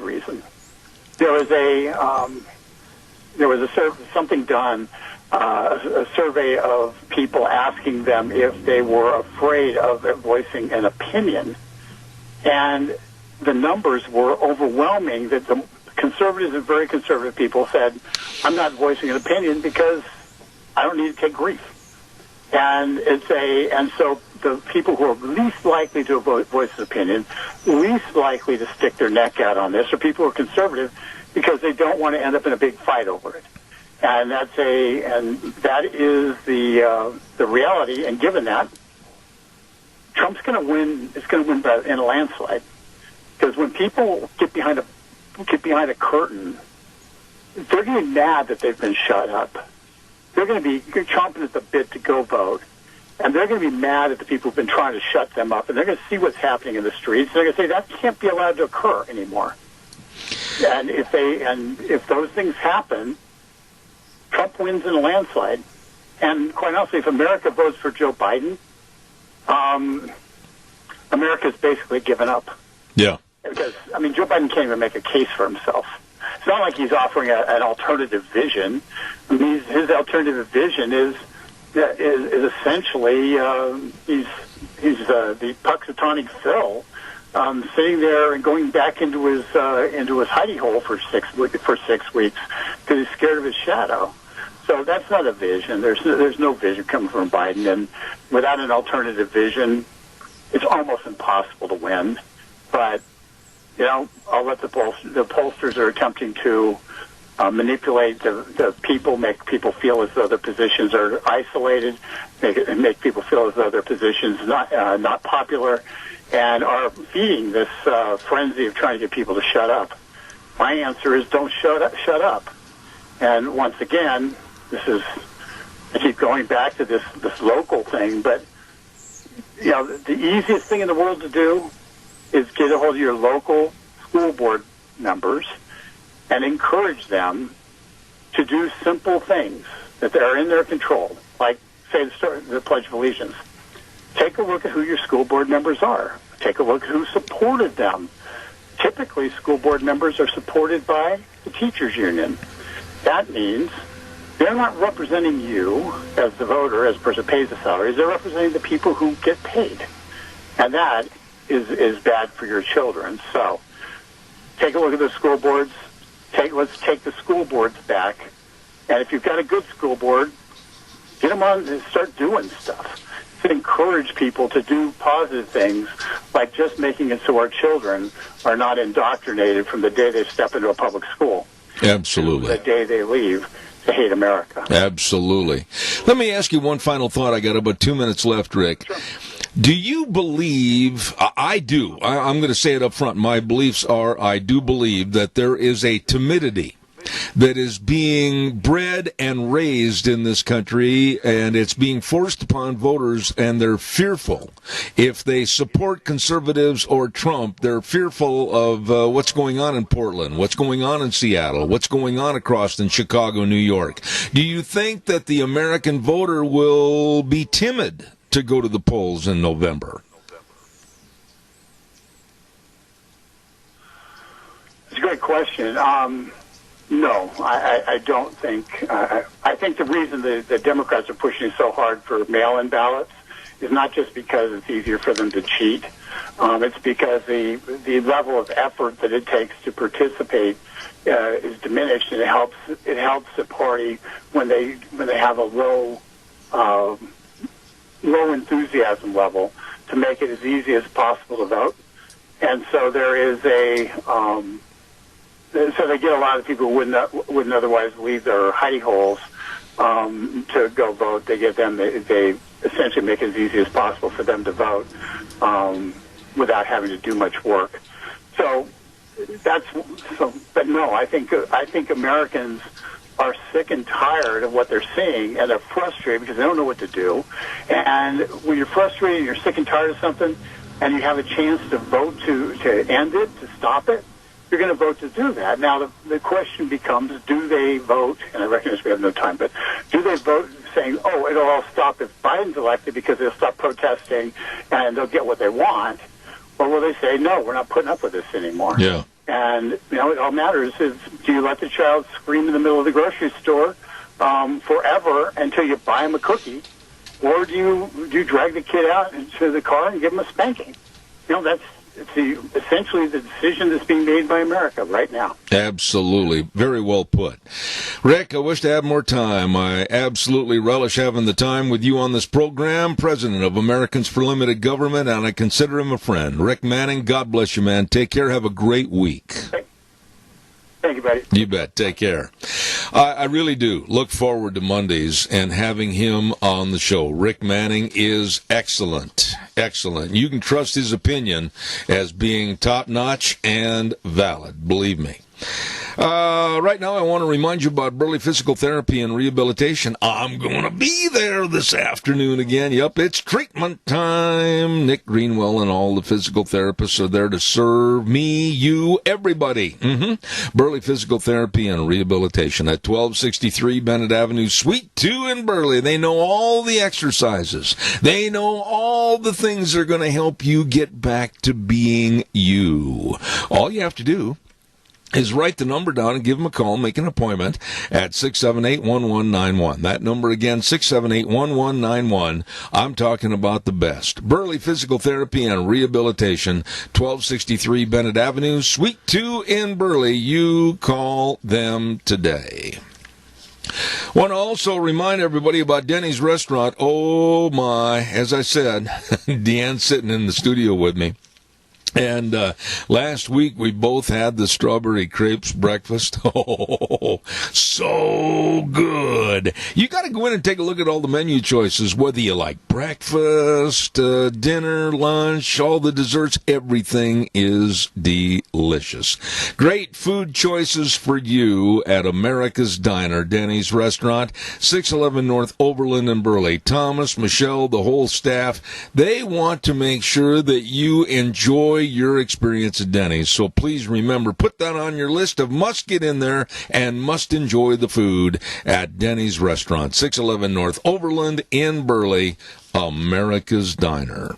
E: reason, there was something done, a survey of people asking them if they were afraid of voicing an opinion, and the numbers were overwhelming that the conservatives and very conservative people said, I'm not voicing an opinion because I don't need to take grief. And so the people who are least likely to voice an opinion, least likely to stick their neck out on this, are people who are conservative because they don't want to end up in a big fight over it. And that is the reality. And given that, Trump's going to win. It's going to win in a landslide. Because when people get behind a curtain, they're going to be mad that they've been shut up. They're going to be chomping at the bit to go vote, and they're going to be mad at the people who've been trying to shut them up. And they're going to see what's happening in the streets. And they're going to say that can't be allowed to occur anymore. And if those things happen, Trump wins in a landslide. And quite honestly, if America votes for Joe Biden, America's basically given up.
B: Yeah.
E: Because, Joe Biden can't even make a case for himself. It's not like he's offering an alternative vision. His alternative vision is essentially he's the Puxatawny Phil, sitting there and going back into his hidey hole for 6 weeks because he's scared of his shadow. So that's not a vision. There's no vision coming from Biden, and without an alternative vision, it's almost impossible to win. But I'll let the pollsters are attempting to manipulate the people, make people feel as though their positions are isolated, make people feel as though their positions not popular, and are feeding this frenzy of trying to get people to shut up. My answer is don't shut up. And once again, I keep going back to this local thing, but the easiest thing in the world to do is get a hold of your local school board members and encourage them to do simple things that are in their control, like, say, the Pledge of Allegiance. Take a look at who your school board members are. Take a look at who supported them. Typically, school board members are supported by the teachers' union. That means they're not representing you as the voter, as the person who pays the salaries. They're representing the people who get paid. And that is bad for your children. So take a look at the school boards. Let's take the school boards back. And if you've got a good school board, get them on and start doing stuff. To encourage people to do positive things, like just making it so our children are not indoctrinated from the day they step into a public school.
B: Absolutely.
E: To the day they leave to hate America.
B: Absolutely. Let me ask you one final thought. I got about 2 minutes left, Rick.
E: Sure.
B: Do you believe, I do, I'm going to say it up front, my beliefs are, I do believe that there is a timidity that is being bred and raised in this country, and it's being forced upon voters, and they're fearful. If they support conservatives or Trump, they're fearful of what's going on in Portland, what's going on in Seattle, what's going on across in Chicago, New York. Do you think that the American voter will be timid to go to the polls in November?
E: It's a great question. No, I don't think. I think the reason the Democrats are pushing so hard for mail-in ballots is not just because it's easier for them to cheat. It's because the level of effort that it takes to participate is diminished, and it helps the party when they have a low enthusiasm level to make it as easy as possible to vote. And so there is so they get a lot of people who wouldn't otherwise leave their hidey holes to go vote. They get them. They essentially make it as easy as possible for them to vote without having to do much work. So But no, I think Americans are sick and tired of what they're seeing, and they're frustrated because they don't know what to do. And when you're frustrated and you're sick and tired of something, and you have a chance to vote to end it, to stop it, you're going to vote to do that. Now, the question becomes, do they vote, and I recognize we have no time, but do they vote saying, oh, it'll all stop if Biden's elected because they'll stop protesting and they'll get what they want? Or will they say, no, we're not putting up with this anymore?
B: Yeah.
E: And, it all matters is, do you let the child scream in the middle of the grocery store forever until you buy him a cookie? Or do you drag the kid out into the car and give him a spanking? It's essentially the decision that's being made by America right now.
B: Absolutely. Very well put. Rick, I wish to have more time. I absolutely relish having the time with you on this program. President of Americans for Limited Government, and I consider him a friend. Rick Manning, God bless you, man. Take care. Have a great week.
E: Thank you, buddy.
B: You bet. Take care. I really do look forward to Mondays and having him on the show. Rick Manning is excellent. Excellent. You can trust his opinion as being top-notch and valid. Believe me. Right now, I want to remind you about Burley Physical Therapy and Rehabilitation. I'm going to be there this afternoon again. Yep, it's treatment time. Nick Greenwell and all the physical therapists are there to serve me, you, everybody. Burley Physical Therapy and Rehabilitation at 1263 Bennett Avenue, Suite 2 in Burley. They know all the exercises. They know all the things that are going to help you get back to being you. All you have to do is write the number down and give them a call, make an appointment at 678-1191. That number again, 678-1191. I'm talking about the best. Burley Physical Therapy and Rehabilitation, 1263 Bennett Avenue, Suite 2 in Burley. You call them today. Want to also remind everybody about Denny's Restaurant. Oh my, as I said, Deanne's sitting in the studio with me. And last week we both had the strawberry crepes breakfast. Oh, so good. You got to go in and take a look at all the menu choices, whether you like breakfast, dinner, lunch, all the desserts. Everything is delicious. Great food choices for you at America's Diner, Denny's Restaurant, 611 North Overland in Burley. Thomas, Michelle, the whole staff, they want to make sure that you enjoy your experience at Denny's. So please remember, put that on your list of must get in there and must enjoy the food at Denny's Restaurant, 611 North Overland in Burley, America's Diner.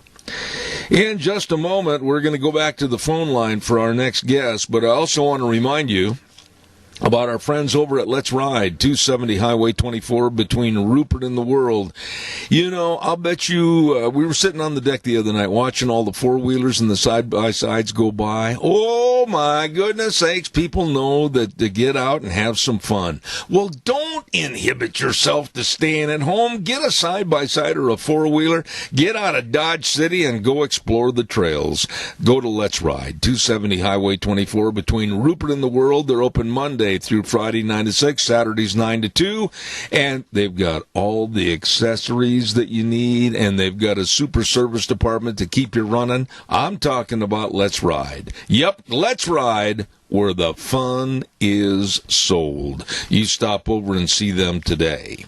B: In just a moment, we're going to go back to the phone line for our next guest, but I also want to remind you about our friends over at Let's Ride, 270 Highway 24 between Rupert and the World. You know, I'll bet you, we were sitting on the deck the other night watching all the four-wheelers and the side-by-sides go by. Oh, my goodness sakes, people know that to get out and have some fun. Well, don't inhibit yourself to staying at home. Get a side-by-side or a four-wheeler. Get out of Dodge City and go explore the trails. Go to Let's Ride, 270 Highway 24 between Rupert and the World. They're open Monday through Friday 9 to 6, Saturdays 9 to 2, and they've got all the accessories that you need, and they've got a super service department to keep you running. I'm talking about Let's Ride. Yep, Let's Ride, where the fun is sold. You stop over and see them today.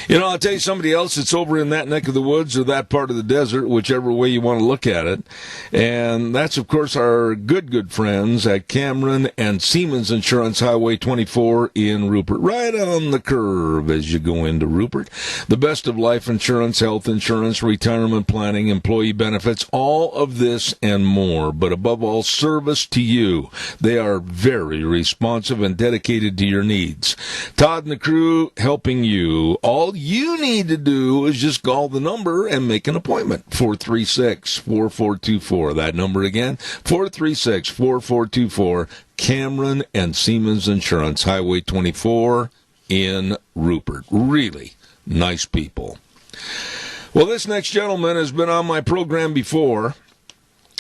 B: You know, I'll tell you somebody else that's over in that neck of the woods or that part of the desert, whichever way you want to look at it. And that's, of course, our good friends at Cameron and Siemens Insurance, Highway 24 in Rupert. Right on the curve as you go into Rupert. The best of life insurance, health insurance, retirement planning, employee benefits, all of this and more. But above all, service to you. They are very responsive and dedicated to your needs. Todd and the crew helping you. All you need to do is just call the number and make an appointment. 436-4424. That number again, 436-4424. Cameron and Siemens Insurance, Highway 24 in Rupert. Really nice people. Well, this next gentleman has been on my program before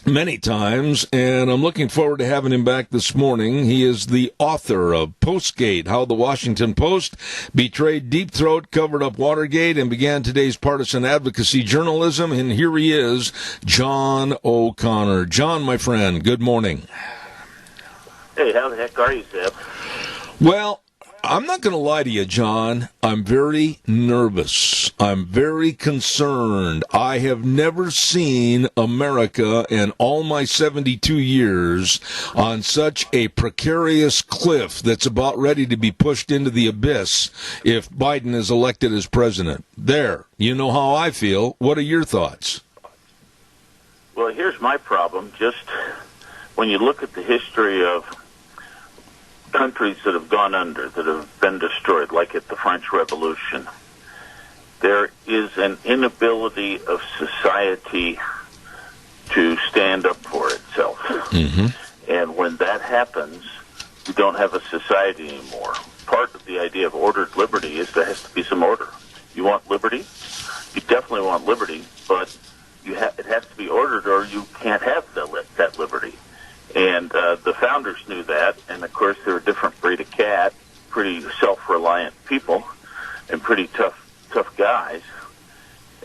B: many times, and I'm looking forward to having him back this morning. He is the author of Postgate, How the Washington Post Betrayed Deep Throat, Covered Up Watergate, and began today's partisan advocacy journalism. And here he is, John O'Connor. John, my friend, good morning.
K: Hey, how the heck are you, Zeb?
B: Well, I'm not going to lie to you, John. I'm very nervous. I'm very concerned. I have never seen America in all my 72 years on such a precarious cliff that's about ready to be pushed into the abyss if Biden is elected as president. There, you know how I feel. What are your thoughts?
K: Well, here's my problem. Just when you look at the history of countries that have gone under, that have been destroyed, like at the French Revolution, there is an inability of society to stand up for itself. Mm-hmm. And when that happens, you don't have a society anymore. Part of the idea of ordered liberty is there has to be some order. You want liberty? You definitely want liberty, but it has to be ordered or you can't have that liberty. And the founders knew that, and of course they're a different breed of cat, pretty self-reliant people, and pretty tough guys.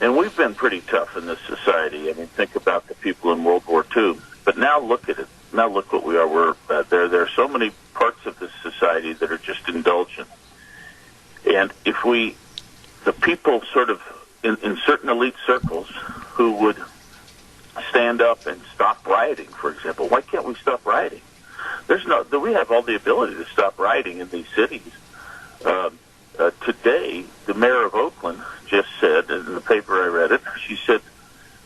K: And we've been pretty tough in this society. I mean, think about the people in World War II. But now look at it. Now look what we are. There are so many parts of this society that are just indulgent. And if the people sort of in certain elite circles who would stand up and stop rioting, for example. Why can't we stop rioting? We have all the ability to stop rioting in these cities. Today, the mayor of Oakland just said, in the paper I read it, she said,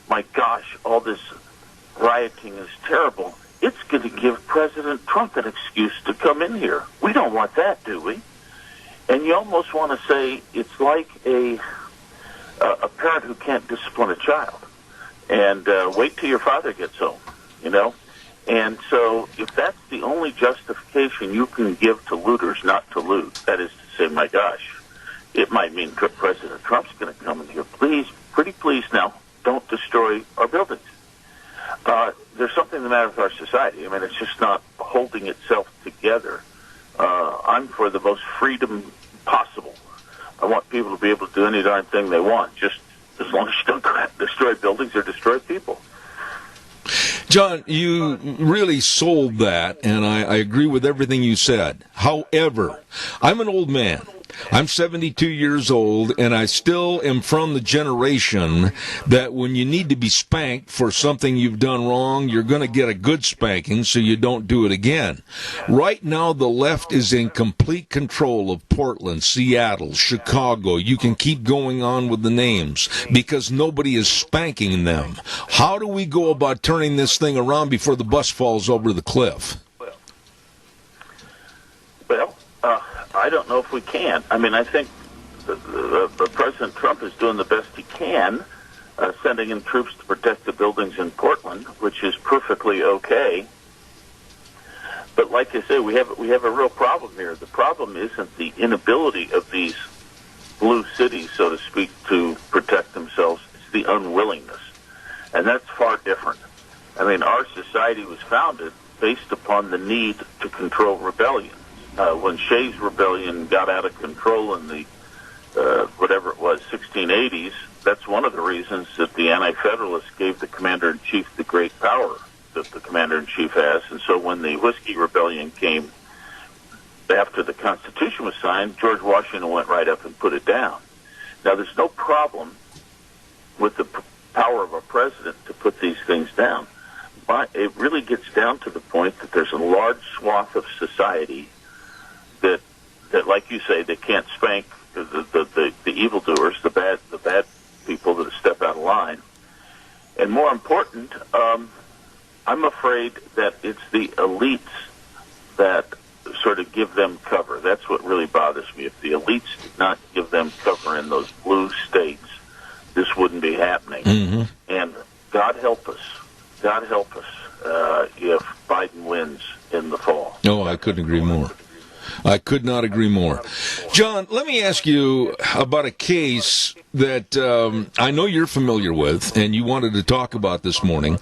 K: my gosh, all this rioting is terrible. It's going to give President Trump an excuse to come in here. We don't want that, do we? And you almost want to say it's like a parent who can't discipline a child. And wait till your father gets home, you know? And so if that's the only justification you can give to looters not to loot, that is to say, my gosh, it might mean President Trump's going to come in here. Please, pretty please now, don't destroy our buildings. There's something the matter with our society. I mean, it's just not holding itself together. I'm for the most freedom possible. I want people to be able to do any darn thing they want, just as long as you don't destroy buildings or destroy people.
B: John, you really sold that, and I agree with everything you said. However, I'm an old man. I'm 72 years old, and I still am from the generation that when you need to be spanked for something you've done wrong, you're going to get a good spanking so you don't do it again. Right now, the left is in complete control of Portland, Seattle, Chicago. You can keep going on with the names because nobody is spanking them. How do we go about turning this thing around before the bus falls over the cliff?
K: Well, I don't know if we can. I mean, I think President Trump is doing the best he can, sending in troops to protect the buildings in Portland, which is perfectly okay. But like I say, we have a real problem here. The problem isn't the inability of these blue cities, so to speak, to protect themselves. It's the unwillingness. And that's far different. I mean, our society was founded based upon the need to control rebellion. When Shays' rebellion got out of control in the, whatever it was, 1680s, that's one of the reasons that the Anti-Federalists gave the Commander-in-Chief the great power that the Commander-in-Chief has. And so when the Whiskey Rebellion came after the Constitution was signed, George Washington went right up and put it down. Now, there's no problem with the power of a president to put these things down. But it really gets down to the point that there's a large swath of society that, like you say, they can't spank the evildoers, the bad people that step out of line. And more important, I'm afraid that it's the elites that sort of give them cover. That's what really bothers me. If the elites did not give them cover in those blue states, this wouldn't be happening. Mm-hmm. And God help us if Biden wins in the fall.
B: Oh, I couldn't agree more. I could not agree more. John, let me ask you about a case that I know you're familiar with and you wanted to talk about this morning,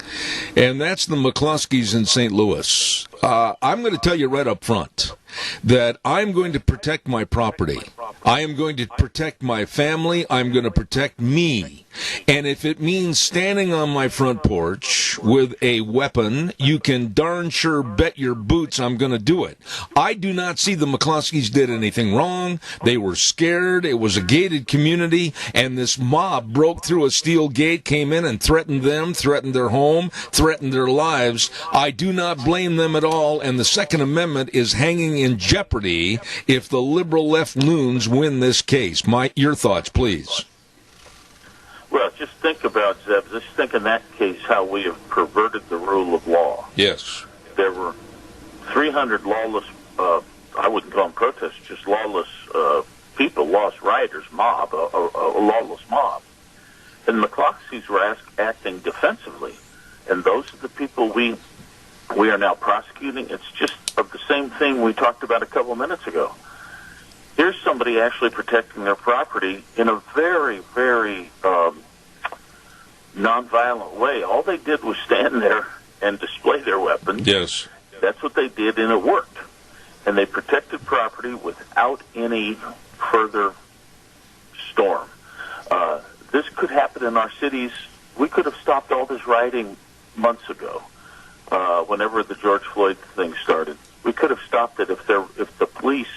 B: and that's the McCloskeys in St. Louis. I'm going to tell you right up front that I'm going to protect my property. I am going to protect my family. I'm going to protect me. And if it means standing on my front porch with a weapon, you can darn sure bet your boots I'm going to do it. I do not see the McCloskeys did anything wrong. They were scared. It was a gated community, and this mob broke through a steel gate, came in and threatened them, threatened their home, threatened their lives. I do not blame them at all, and the Second Amendment is hanging in jeopardy if the liberal left loons win this case. Your thoughts, please.
K: Well, just think about, Zeb, just think in that case how we have perverted the rule of law.
B: Yes.
K: There were 300 lawless, I wouldn't call them protesters, just lawless people, lawless rioters, mob, a lawless mob. And the McCloskeys were acting defensively. And those are the people we are now prosecuting. It's just of the same thing we talked about a couple of minutes ago. Here's somebody actually protecting their property in a very, very nonviolent way. All they did was stand there and display their weapons.
B: Yes.
K: That's what they did, and it worked. And they protected property without any further storm. This could happen in our cities. We could have stopped all this rioting months ago, whenever the George Floyd thing started. We could have stopped it if the police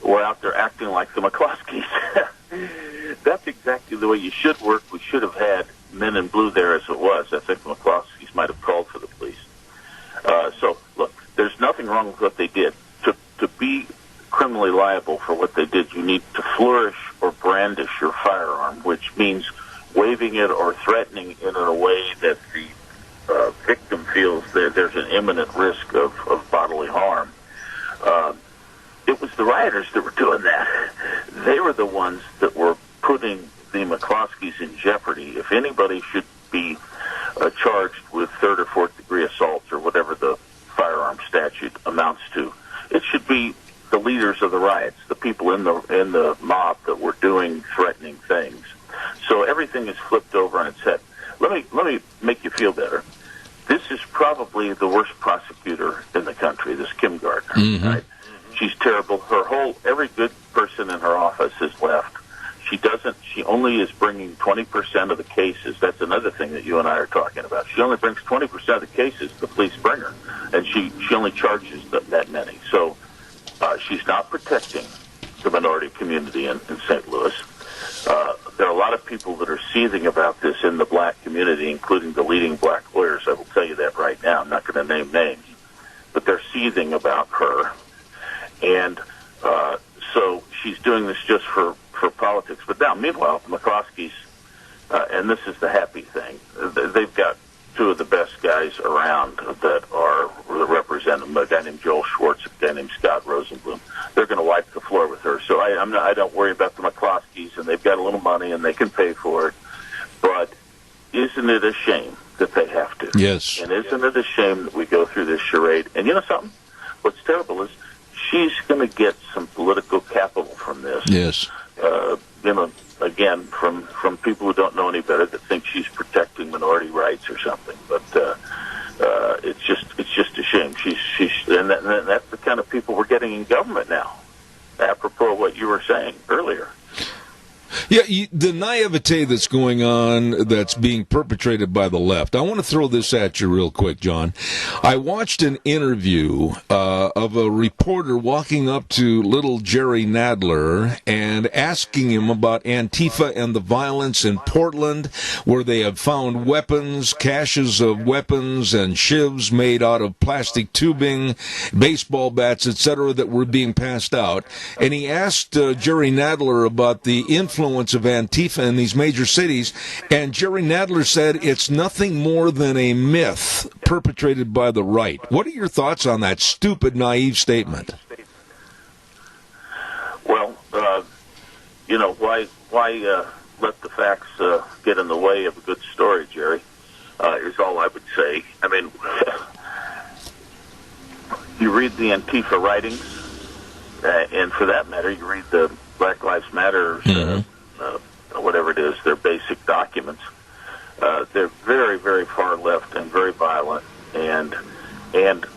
K: were out there acting like the McCloskeys. That's exactly the way you should work. We should have had men in blue there as it was. I think the McCloskeys might have called for the police. So, look, there's nothing wrong with what they did. To be criminally liable for what they did, you need to flourish or brandish your firearm, which means waving it or threatening it in a way that the victim feels that there's an imminent risk of bodily harm. It was the rioters that were doing that. They were the ones that were putting the McCloskeys in jeopardy. If anybody should be charged with third or fourth degree assault or whatever the firearm statute amounts to, it should be the leaders of the riots, the people in the mob that were doing threatening things. So everything is flipped over on its head. Let me make you feel better. the worst prosecutor in the country, this Kim Gardner,
B: Mm-hmm.
K: right? She's terrible. Every good person in her office is left. She only is bringing 20% of the cases. That's another thing that you and I are talking about. She only brings 20% of the cases the police bring her, and she only charges that many. So she's not protecting the minority community in St. Louis. There are a lot of people that are seething about this in the black community, including the leading black lawyers. I will tell you that right now. I'm not going to name names, but they're seething about her. And so she's doing this just for politics. But now, meanwhile, McCloskey's, and this is the happy thing, they've got two of the best guys around that represent them, a guy named Joel Schwartz, a guy named Scott Rosenblum. They're going to wipe the floor with her. So I don't worry about the McCloskeys, and they've got a little money, and they can pay for it. But isn't it a shame that they have to?
B: Yes.
K: And isn't it a shame that we go through this charade? And you know something? What's terrible is she's going to get some political capital from this.
B: Yes.
K: Again, from people who don't know any better that think she's protecting minority rights or something. But it's just a shame. And that's the kind of people we're getting in government now. Apropos of what you were saying earlier.
B: Yeah, the naivete that's going on, that's being perpetrated by the left. I want to throw this at you real quick, John. I watched an interview of a reporter walking up to little Jerry Nadler and asking him about Antifa and the violence in Portland, where they have found weapons, caches of weapons and shivs made out of plastic tubing, baseball bats, etc., that were being passed out. And he asked Jerry Nadler about the influence of Antifa in these major cities, and Jerry Nadler said it's nothing more than a myth perpetrated by the right. What are your thoughts on that stupid, naive statement?
K: Well, why let the facts get in the way of a good story, Jerry, is all I would say. I mean, you read the Antifa writings, and for that matter, you read the Black Lives Matter, whatever it is, their basic documents. They're very, very far left and very violent, and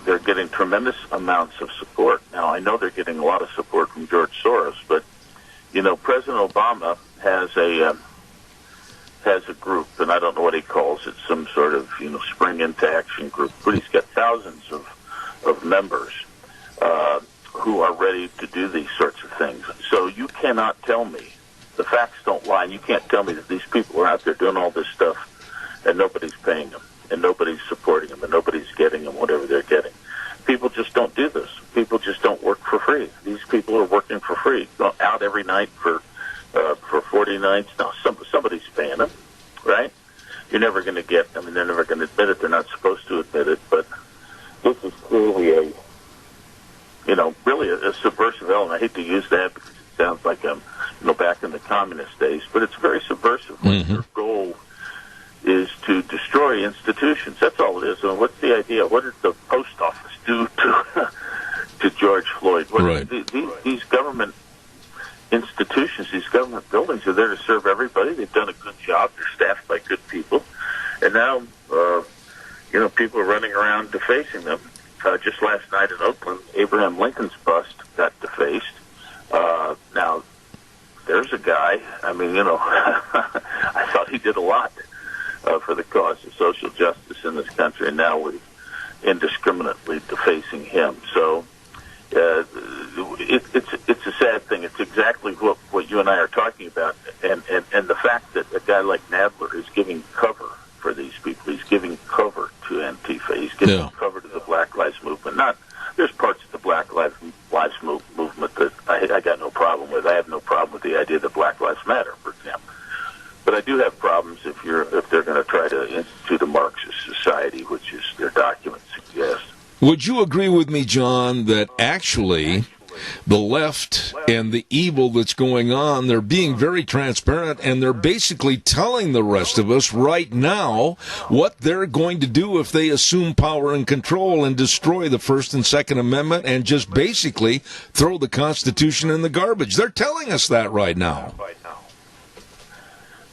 K: they're getting tremendous amounts of support. Now, I know they're getting a lot of support from George Soros, but President Obama has a group, and I don't know what he calls it, some sort of Spring into Action group, but he's got thousands of members who are ready to do these sorts of things. So you cannot tell me, the facts don't lie, and you can't tell me that these people are out there doing all this stuff and nobody's paying them, and nobody's supporting them, and nobody's getting them whatever they're getting. People just don't do this. People just don't work for free. These people are working for free, out every night for 40 nights. Now, somebody's paying them, right? You're never going to get, they're never going to admit it. They're not supposed to admit it, but this is clearly really a subversive element. I hate to use that because it sounds like I'm, back in the communist days, but it's very subversive. When your goal is to destroy institutions, that's all it is. And what's the idea? What did the post office do to George Floyd? These government institutions, these government buildings are there to serve everybody. They've done a good job. They're staffed by good people. And now, people are running around defacing them. Just last night in Oakland, Abraham Lincoln's bust got defaced. Now, there's a guy, I thought he did a lot for the cause of social justice in this country, and now we're indiscriminately defacing him. So it's a sad thing. It's exactly what you and I are talking about, and the fact that a guy like Nadler is giving cover for these people. He's giving cover to Antifa. He's giving cover to the Black Lives Movement. There's parts of the Black Lives movement that I got no problem with. I have no problem with the idea that Black Lives Matter, for example. But I do have problems if they're going to try to institute a Marxist society, which is their documents suggest.
B: Would you agree with me, John, that actually the left and the evil that's going on, they're being very transparent, and they're basically telling the rest of us right now what they're going to do if they assume power and control and destroy the First and Second Amendment and just basically throw the Constitution in the garbage? They're telling us that right now.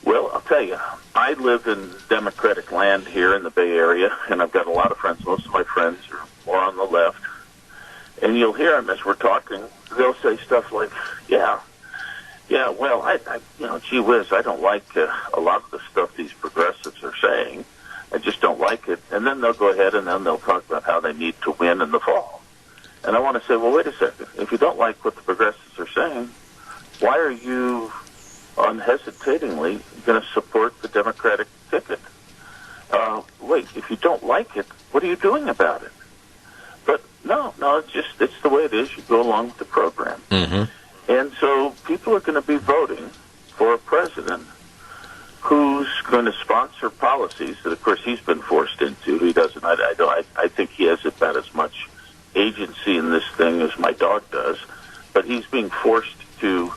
K: Well, tell you, I live in Democratic land here in the Bay Area, and I've got a lot of friends. Most of my friends are more on the left. And you'll hear them as we're talking. They'll say stuff like, yeah, well, I gee whiz, I don't like a lot of the stuff these progressives are saying. I just don't like it. And then they'll go ahead and then they'll talk about how they need to win in the fall. And I want to say, well, wait a second. If you don't like what the progressives are saying, why are you unhesitatingly going to support the Democratic ticket? Wait, if you don't like it, what are you doing about it? But no, it's the way it is. You go along with the program. Mm-hmm. And so people are going to be voting for a president who's going to sponsor policies that, of course, he's been forced into. He doesn't. I think he has about as much agency in this thing as my dog does. But he's being forced to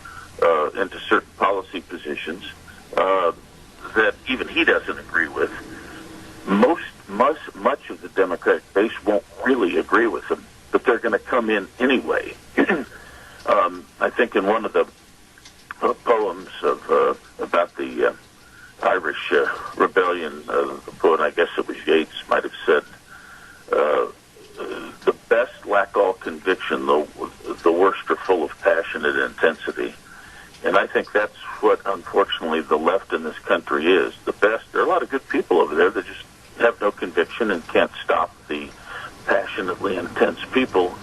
K: into certain policy positions that even he doesn't agree with. Much of the Democratic base won't really agree with him, but they're going to come in anyway. I think in one of the poems about the Irish rebellion, the poet, I guess it was Yeats, might have said, the best lack all conviction, the worst are full of passionate intensity. And I think that's what, unfortunately, the left in this country is. The best, there are a lot of good people over there that just have no conviction and can't stop the passionately intense people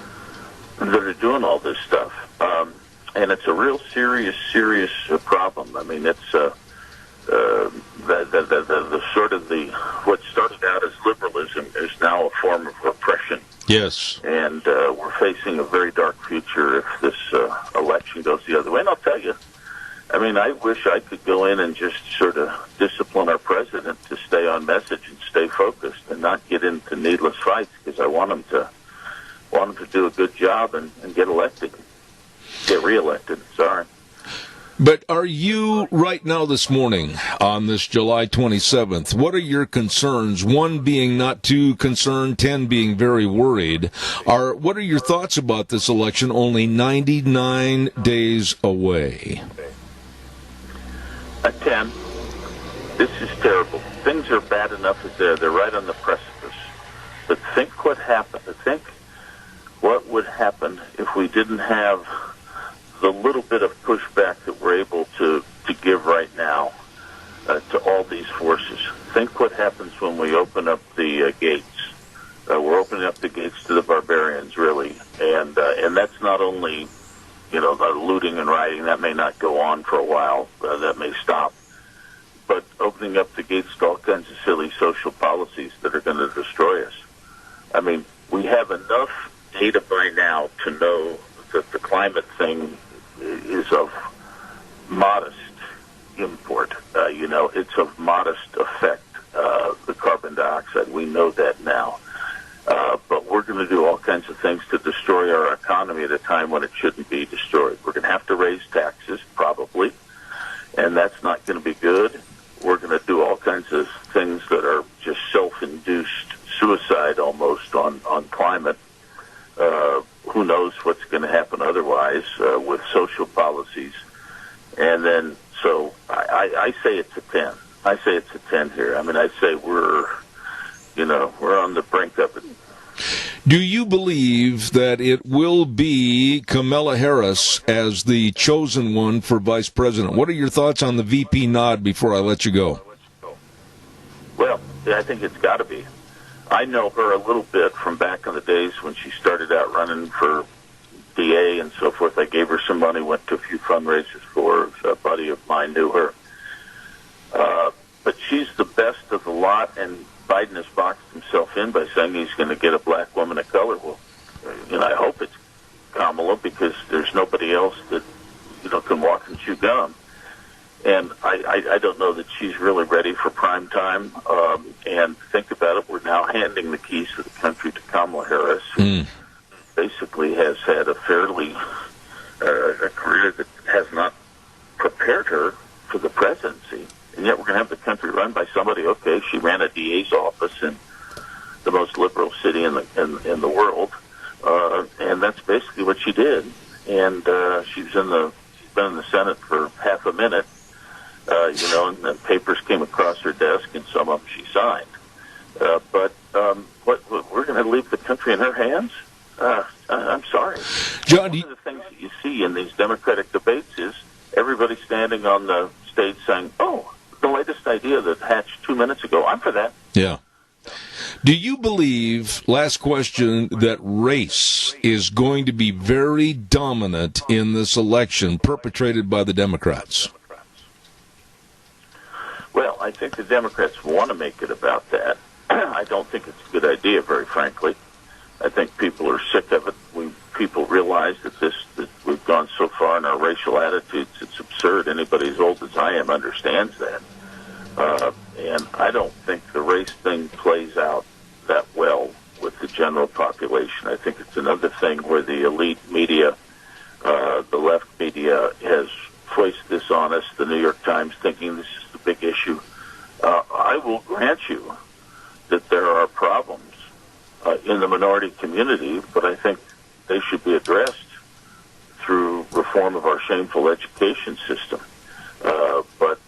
K: that are doing all this stuff. And it's a real serious problem. I mean, it's the sort of what started out as liberalism is now a form of repression.
B: Yes.
K: And we're facing a very dark future if this election goes the other way. And I'll tell you, I mean, I wish I could go in and just sort of discipline our president to stay on message and stay focused and not get into needless fights, because I want him to do a good job and get reelected. Sorry.
B: But are you, right now this morning, on this July 27th, what are your concerns? 1 being not too concerned, 10 being very worried. What are your thoughts about this election only 99 days away?
K: 10. This is terrible. Things are bad enough as they're right on the precipice. But think what happened. Think what would happen if we didn't have the little bit of pushback that we're able to give right now to all these forces. Think what happens when we open up the gates. We're opening up the gates to the barbarians, really, and that's not only the looting and rioting. That may not go on for a while. That may stop. But opening up the gates to all kinds of silly social policies that are going to destroy us. I mean, we have enough data by now to know that the climate thing is of modest import. It's of modest effect, the carbon dioxide. We know that now. But we're going to do all kinds of things to destroy our economy at a time when it shouldn't be destroyed. We're going to have to raise taxes, probably, and that's not going to be good. We're going to do all kinds of things that are just self-induced suicide almost on climate. Who knows what's going to happen otherwise with social policies. And then, so I say it's a 10. I say it's a 10 here. I mean, I say we're on the brink of it.
B: Do you believe that it will be Kamala Harris as the chosen one for vice president? What are your thoughts on the VP nod before I let you go?
K: Well, I think it's got to be. I know her a little bit from back in the days when she started out running for DA and so forth. I gave her some money, went to a few fundraisers for her. A buddy of mine knew her. But she's the best of the lot, and Biden has boxed himself in by saying he's going to get a black woman of color. Well, I hope it's Kamala, because there's nobody else that, can walk and chew gum. And I don't know that she's really ready for prime time. And think about it, we're now handing the keys to the country to Kamala Harris, who basically has had a fairly a career that has not prepared her for the presidency. And yet we're going to have the country run by somebody. Okay, she ran a DA's office in the most liberal city in the world, and that's basically what she did. And she's been in the Senate for half a minute. and the papers came across her desk, and some of them she signed. But we're going to leave the country in her hands? I'm sorry.
B: John,
K: one of the things that you see in these Democratic debates is everybody standing on the stage saying, "Oh, the latest idea that hatched 2 minutes ago, I'm for that."
B: Yeah. Do you believe, last question, that race is going to be very dominant in this election perpetrated by the Democrats?
K: Well, I think the Democrats want to make it about that. I don't think it's a good idea, very frankly. I think people are sick of it. People realize that we've gone so far in our racial attitudes, it's absurd. Anybody as old as I am understands that. And I don't think the race thing plays out that well with the general population. I think it's another thing where the elite media, the left media, has foisted this on us, the New York Times, thinking this is the big issue. I will grant you that there are problems in the minority community, but I think they should be addressed through reform of our shameful education system. But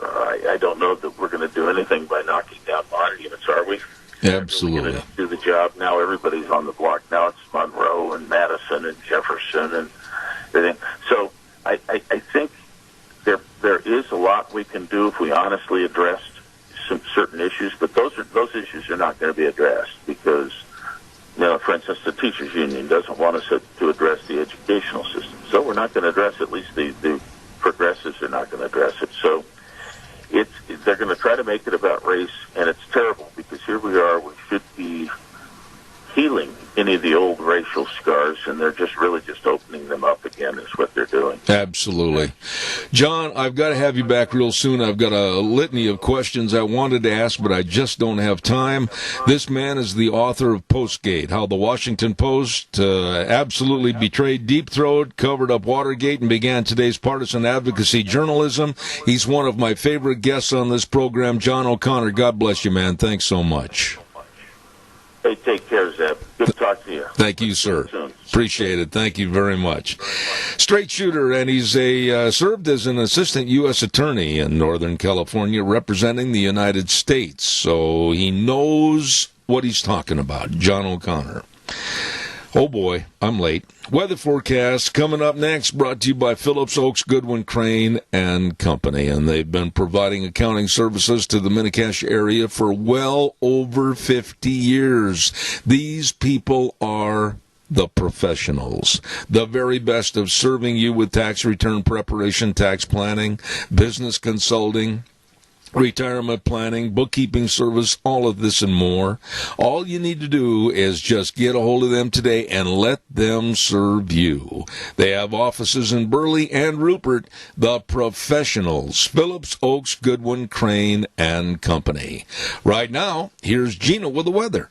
K: I don't know that we're going to do anything by knocking down monuments, are we?
B: Absolutely.
K: We're going to do the job. Now everybody's on the block. Now it's Monroe and Madison and Jefferson and everything. So I think there is a lot we can do if we honestly address some certain issues, but those issues are not going to be addressed because, for instance, the teachers union doesn't want us to address the educational system. So we're not going to address it. At least the progressives are not going to address it. So they're going to try to make it about race, and it's terrible because here we are. We should be healing any of the old racial scars, and they're just opening them up again is what they're doing.
B: Absolutely. John, I've got to have you back real soon. I've got a litany of questions I wanted to ask, but I just don't have time. This man is the author of Postgate, how the Washington Post absolutely betrayed Deep Throat, covered up Watergate, and began today's partisan advocacy journalism. He's one of my favorite guests on this program, John O'Connor. God bless you, man. Thanks so much.
K: Hey, take care, Zeb. Good to talk to you.
B: Thank you, sir. Appreciate it. Thank you very much. Straight shooter, and he's served as an assistant U.S. attorney in Northern California representing the United States, so he knows what he's talking about. John O'Connor. Oh, boy, I'm late. Weather forecast coming up next, brought to you by Phillips Oaks, Goodwin, Crane, and Company. And they've been providing accounting services to the Mini-Cash area for well over 50 years. These people are the professionals, the very best of serving you with tax return preparation, tax planning, business consulting, retirement planning, bookkeeping service, all of this and more. All you need to do is just get a hold of them today and let them serve you. They have offices in Burley and Rupert. The professionals, Phillips Oaks, Goodwin, Crane, and Company. Right now, here's Gina with the weather.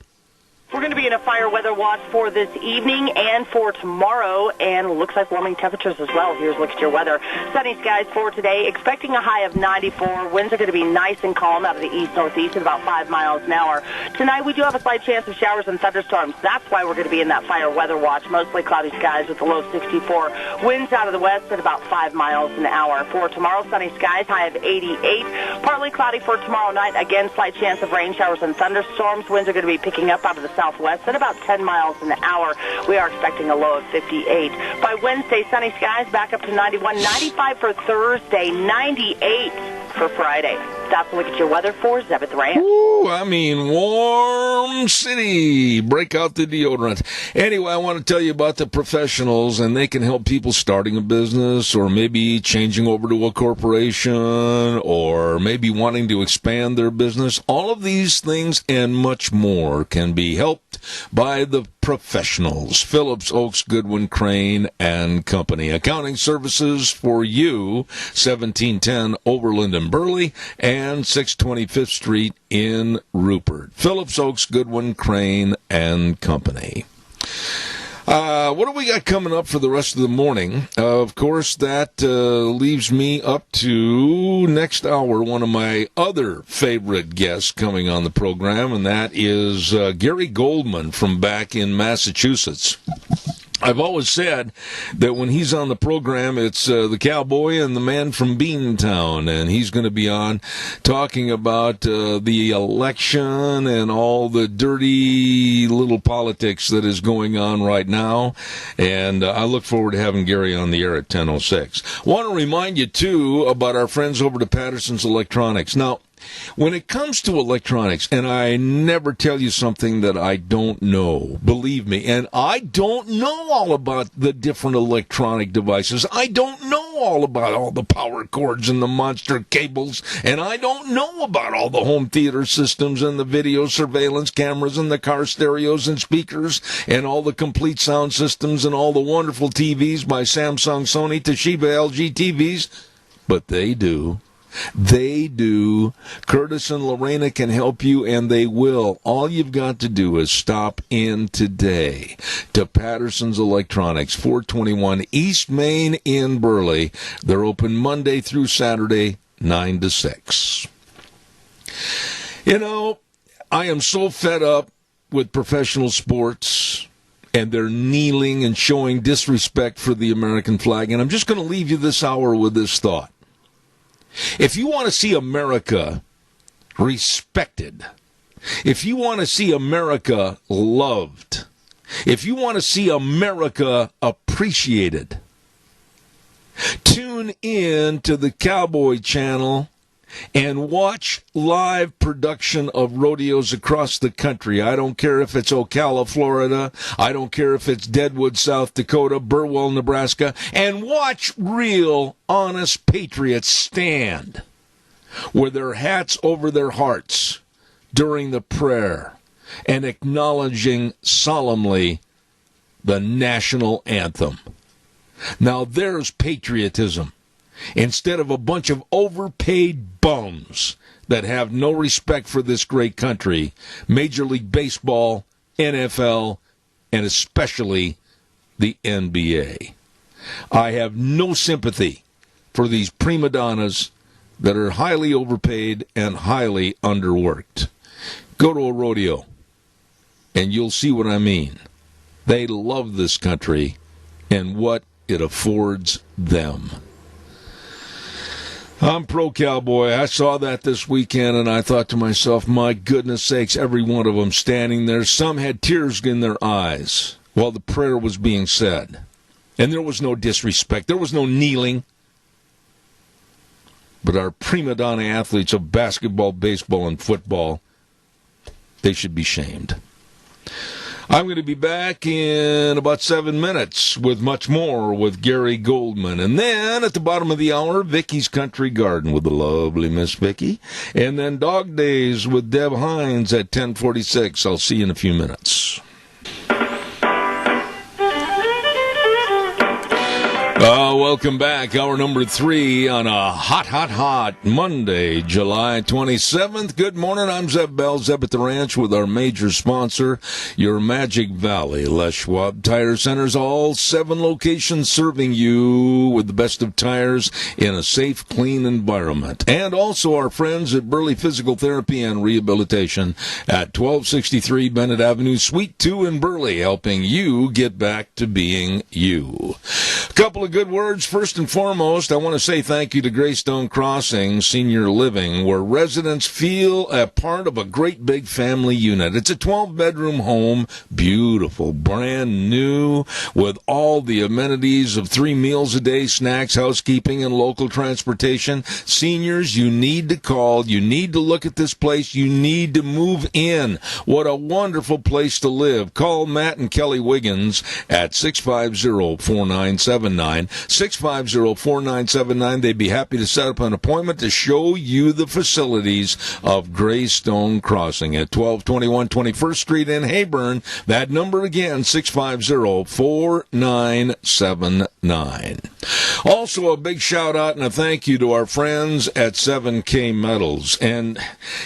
D: We're going to be in a fire weather watch for this evening and for tomorrow, and looks like warming temperatures as well. Here's a look at your weather. Sunny skies for today, expecting a high of 94. Winds are going to be nice and calm out of the east-northeast at about 5 miles an hour. Tonight, we do have a slight chance of showers and thunderstorms. That's why we're going to be in that fire weather watch. Mostly cloudy skies with a low 64. Winds out of the west at about 5 miles an hour. For tomorrow, sunny skies, high of 88. Partly cloudy for tomorrow night. Again, slight chance of rain showers and thunderstorms. Winds are going to be picking up out of the southwest at about 10 miles an hour. We are expecting a low of 58. By Wednesday, sunny skies back up to 91, 95 for Thursday, 98 for Friday. That's a look at your weather for Zeb at the Ranch.
B: Ooh, I mean, warm city. Break out the deodorant. Anyway, I want to tell you about the professionals, and they can help people starting a business or maybe changing over to a corporation or maybe wanting to expand their business. All of these things and much more can be helped by the professionals. Phillips Oaks, Goodwin, Crane, and Company. Accounting services for you, 1710 Overland and Burley, and 625th Street in Rupert. Phillips Oaks, Goodwin, Crane, and Company. What do we got coming up for the rest of the morning? Of course, that leaves me up to next hour, one of my other favorite guests coming on the program, and that is Gary Goldman from back in Massachusetts. I've always said that when he's on the program, it's the cowboy and the man from Beantown, and he's going to be on talking about the election and all the dirty little politics that is going on right now. And I look forward to having Gary on the air at 10:06. Want to remind you, too, about our friends over to Patterson's Electronics. Now, when it comes to electronics, and I never tell you something that I don't know, believe me, and I don't know all about the different electronic devices. I don't know all about all the power cords and the monster cables, and I don't know about all the home theater systems and the video surveillance cameras and the car stereos and speakers and all the complete sound systems and all the wonderful TVs by Samsung, Sony, Toshiba, LG TVs, but they do. They do. Curtis and Lorena can help you, and they will. All you've got to do is stop in today to Patterson's Electronics, 421 East Main in Burley. They're open Monday through Saturday, 9 to 6. You know, I am so fed up with professional sports and they're kneeling and showing disrespect for the American flag, and I'm just going to leave you this hour with this thought. If you want to see America respected, if you want to see America loved, if you want to see America appreciated, tune in to the Cowboy Channel and watch live production of rodeos across the country. I don't care if it's Ocala, Florida. I don't care if it's Deadwood, South Dakota, Burwell, Nebraska. And watch real, honest patriots stand with their hats over their hearts during the prayer and acknowledging solemnly the national anthem. Now there's patriotism. Instead of a bunch of overpaid bums that have no respect for this great country, Major League Baseball, NFL, and especially the NBA. I have no sympathy for these prima donnas that are highly overpaid and highly underworked. Go to a rodeo, and you'll see what I mean. They love this country and what it affords them. I'm pro-cowboy. I saw that this weekend, and I thought to myself, my goodness sakes, every one of them standing there. Some had tears in their eyes while the prayer was being said. And there was no disrespect. There was no kneeling. But our prima donna athletes of basketball, baseball, and football, they should be shamed. I'm going to be back in about 7 minutes with much more with Gary Goldman. And then at the bottom of the hour, Vicky's Country Garden with the lovely Miss Vicky. And then Dog Days with Deb Hines at 10:46. I'll see you in a few minutes. Welcome back. Hour number 3 on a hot Monday, July 27th. Good morning. I'm Zeb Bell, Zeb at the Ranch, with our major sponsor, your Magic Valley Les Schwab Tire Centers. All 7 locations serving you with the best of tires in a safe, clean environment. And also our friends at Burley Physical Therapy and Rehabilitation at 1263 Bennett Avenue, Suite 2 in Burley, helping you get back to being you. A couple of good words. First and foremost, I want to say thank you to Greystone Crossing Senior Living, where residents feel a part of a great big family unit. It's a 12-bedroom home, beautiful, brand new, with all the amenities of 3 meals a day, snacks, housekeeping, and local transportation. Seniors, you need to call. You need to look at this place. You need to move in. What a wonderful place to live. Call Matt and Kelly Wiggins at 650-4979. 650-4979. They'd be happy to set up an appointment to show you the facilities of Greystone Crossing at 1221 21st Street in Hayburn. That number again, 650-4979. Also, a big shout out and a thank you to our friends at 7K Metals. And,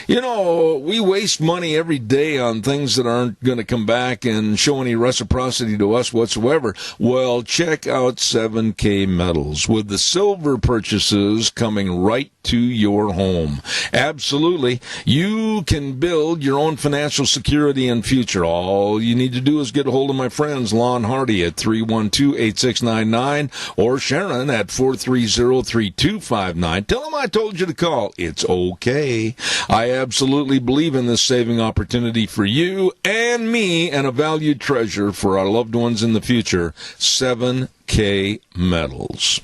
B: you know, we waste money every day on things that aren't going to come back and show any reciprocity to us whatsoever. Well, check out 7 7K Metals, with the silver purchases coming right to your home. Absolutely. You can build your own financial security and future. All you need to do is get a hold of my friends, Lon Hardy at 312-8699 or Sharon at 430-3259. Tell them I told you to call. It's okay. I absolutely believe in this saving opportunity for you and me, and a valued treasure for our loved ones in the future. 7K Metals.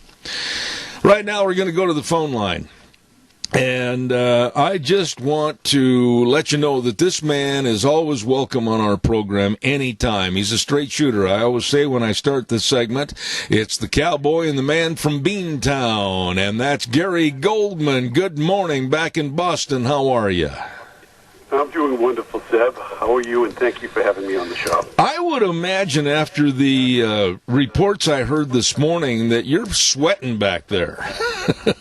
B: Right now, we're going to go to the phone line. And I just want to let you know that this man is always welcome on our program anytime. He's a straight shooter. I always say when I start this segment, it's the cowboy and the man from Beantown, and that's Gary Goldman. Good morning, back in Boston. How are you?
L: I'm doing wonderful, Seb. How are you? And thank you for having me on the show.
B: I would imagine after the reports I heard this morning that you're sweating back there.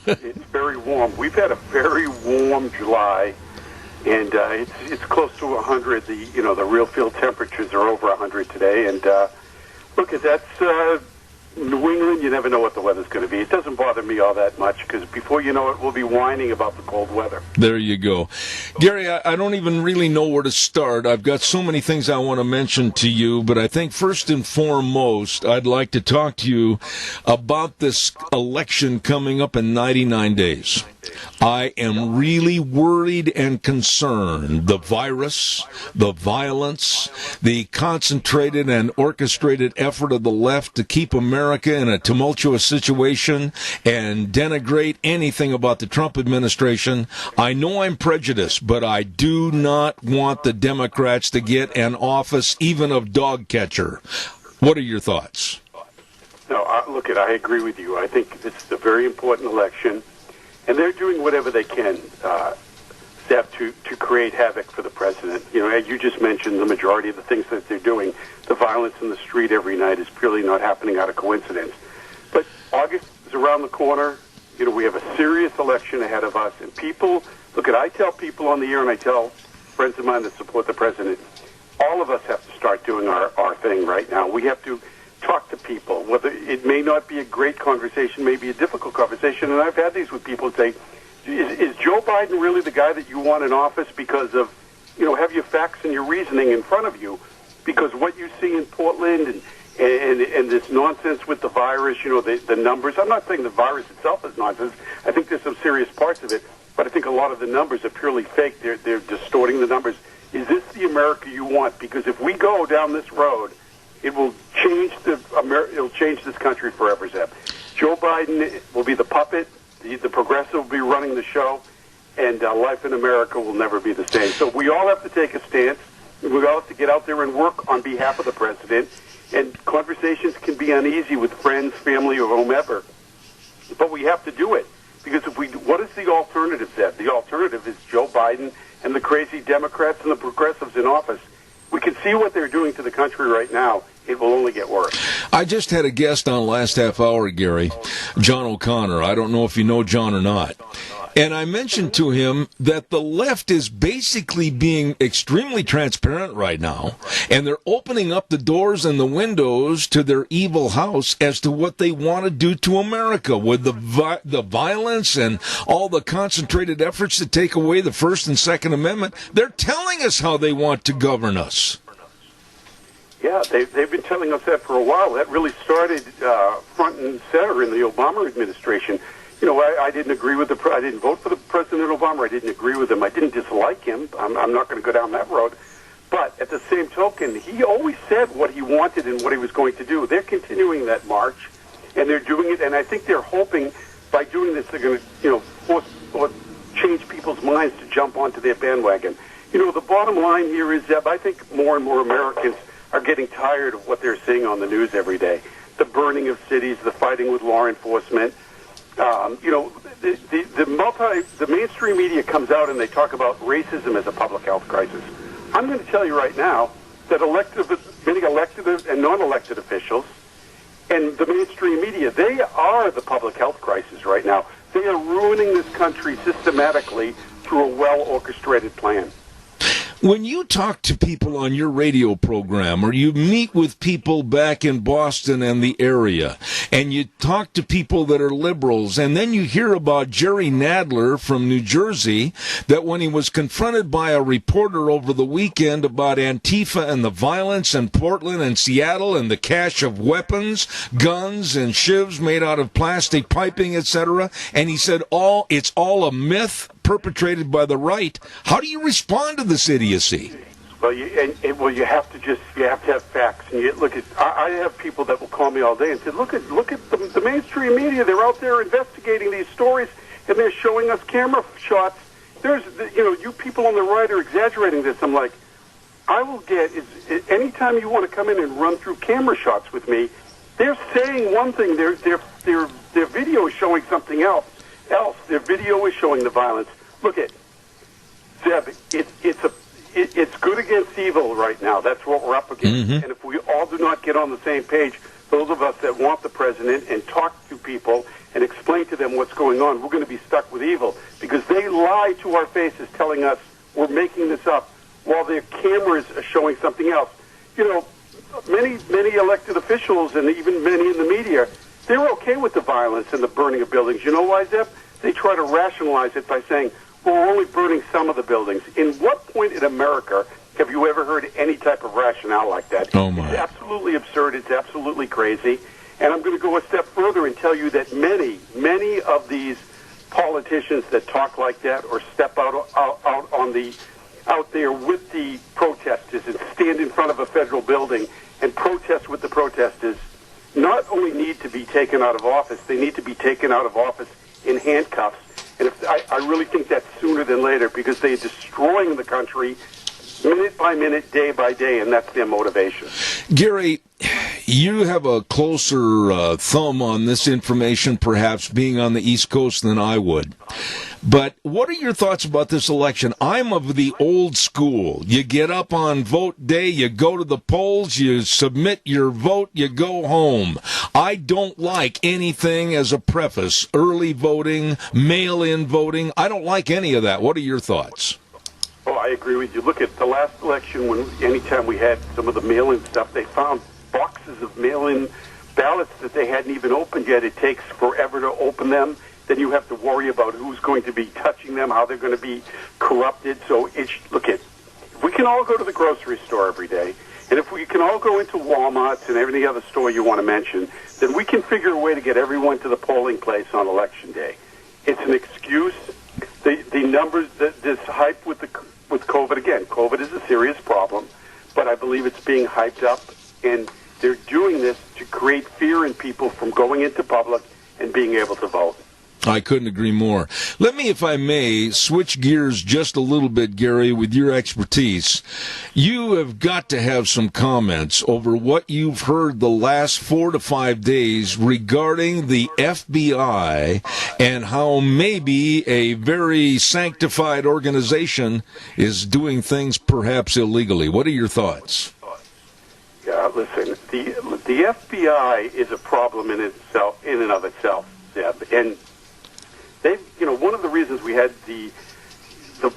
L: It's very warm. We've had a very warm July, and it's close to 100. The real field temperatures are over 100 today. And look, that's New England. You never know what the weather's going to be. It doesn't bother me all that much because before you know it, we'll be whining about the cold weather.
B: There you go. Gary, I don't even really know where to start. I've got so many things I want to mention to you, but I think first and foremost, I'd like to talk to you about this election coming up in 99 days. I am really worried and concerned. The virus, the violence, the concentrated and orchestrated effort of the left to keep America in a tumultuous situation and denigrate anything about the Trump administration. I know I'm prejudiced, but I do not want the Democrats to get an office even of dog catcher. What are your thoughts?
L: No, I agree with you. I think this is a very important election. And they're doing whatever they can, Steph, to create havoc for the president. As you just mentioned, the majority of the things that they're doing, the violence in the street every night is purely not happening out of coincidence. But August is around the corner. We have a serious election ahead of us. And I tell people on the air, and I tell friends of mine that support the president, all of us have to start doing our thing right now. We have to talk to people. Whether it may not be a great conversation, may be a difficult conversation, and I've had these with people say, is Joe Biden really the guy that you want in office because of, have your facts and your reasoning in front of you? Because what you see in Portland and this nonsense with the virus, the numbers, I'm not saying the virus itself is nonsense. I think there's some serious parts of it, but I think a lot of the numbers are purely fake. They're distorting the numbers. Is this the America you want? Because if we go down this road, it will change it'll change this country forever, Zeb. Joe Biden will be the puppet. The progressive will be running the show, and life in America will never be the same. So we all have to take a stance. We all have to get out there and work on behalf of the president. And conversations can be uneasy with friends, family, or whomever, but we have to do it because what is the alternative, Zeb? The alternative is Joe Biden and the crazy Democrats and the progressives in office. We can see what they're doing to the country right now. It will only get worse.
B: I just had a guest on last half hour, Gary, John O'Connor. I don't know if you know John or not. And I mentioned to him that the left is basically being extremely transparent right now, and they're opening up the doors and the windows to their evil house as to what they want to do to America with the violence and all the concentrated efforts to take away the First and Second Amendment. They're telling us how they want to govern us.
L: Yeah, they've been telling us that for a while. That really started front and center in the Obama administration. I didn't agree with I didn't vote for the President Obama. I didn't agree with him. I didn't dislike him. I'm not going to go down that road. But at the same token, he always said what he wanted and what he was going to do. They're continuing that march, and they're doing it. And I think they're hoping by doing this, they're going to, force or change people's minds to jump onto their bandwagon. The bottom line here is that I think more and more Americans are getting tired of what they're seeing on the news every day. The burning of cities, the fighting with law enforcement. The mainstream media comes out and they talk about racism as a public health crisis. I'm going to tell you right now that many elected and non-elected officials and the mainstream media, they are the public health crisis right now. They are ruining this country systematically through a well-orchestrated plan.
B: When you talk to people on your radio program, or you meet with people back in Boston and the area, and you talk to people that are liberals, and then you hear about Jerry Nadler from New Jersey, that when he was confronted by a reporter over the weekend about Antifa and the violence in Portland and Seattle and the cache of weapons, guns, and shivs made out of plastic piping, etc., and he said it's all a myth perpetrated by the right. How do you respond to this idiocy?
L: Well, you have to have facts. And you look at, I have people that will call me all day and say, look at the mainstream media. They're out there investigating these stories, and they're showing us camera shots. You people on the right are exaggerating this. I'm like, I will get anytime you want to come in and run through camera shots with me, they're saying one thing. Their video is showing something else. Their video is showing the violence. Look at Zeb. It's good against evil right now. That's what we're up against. Mm-hmm. And if we all do not get on the same page, those of us that want the president and talk to people and explain to them what's going on, we're going to be stuck with evil because they lie to our faces, telling us we're making this up while their cameras are showing something else. Many elected officials and even many in the media, they're okay with the violence and the burning of buildings. You know why, Zeb? They try to rationalize it by saying, well, we're only burning some of the buildings. In what point in America have you ever heard any type of rationale like that?
B: Oh, my.
L: It's absolutely absurd. It's absolutely crazy. And I'm going to go a step further and tell you that many of these politicians that talk like that or step out there with the protesters and stand in front of a federal building and protest with the protesters not only need to be taken out of office, they need to be taken out of office in handcuffs. And I really think that's sooner than later because they're destroying the country minute by minute, day by day, and that's their motivation.
B: Gary, you have a closer thumb on this information, perhaps being on the East Coast, than I would. But what are your thoughts about this election? I'm of the old school. You get up on vote day, you go to the polls, you submit your vote, you go home. I don't like anything as a preface, early voting, mail-in voting. I don't like any of that. What are your thoughts?
L: Oh, I agree with you. Look at the last election anytime we had some of the mail-in stuff, they found boxes of mail-in ballots that they hadn't even opened yet. It takes forever to open them. Then you have to worry about who's going to be touching them, how they're going to be corrupted. So if we can all go to the grocery store every day, and if we can all go into Walmart's and every other store you want to mention, then we can figure a way to get everyone to the polling place on Election Day. It's an excuse. The numbers, this hype with COVID, again, COVID is a serious problem, but I believe it's being hyped up, and they're doing this to create fear in people from going into public and being able to vote.
B: I couldn't agree more. Let me, if I may, switch gears just a little bit, Gary, with your expertise. You have got to have some comments over what you've heard the last 4 to 5 days regarding the FBI and how maybe a very sanctified organization is doing things perhaps illegally. What are your thoughts?
L: Yeah, listen, the FBI is a problem in and of itself, Zeb, and one of the reasons we had the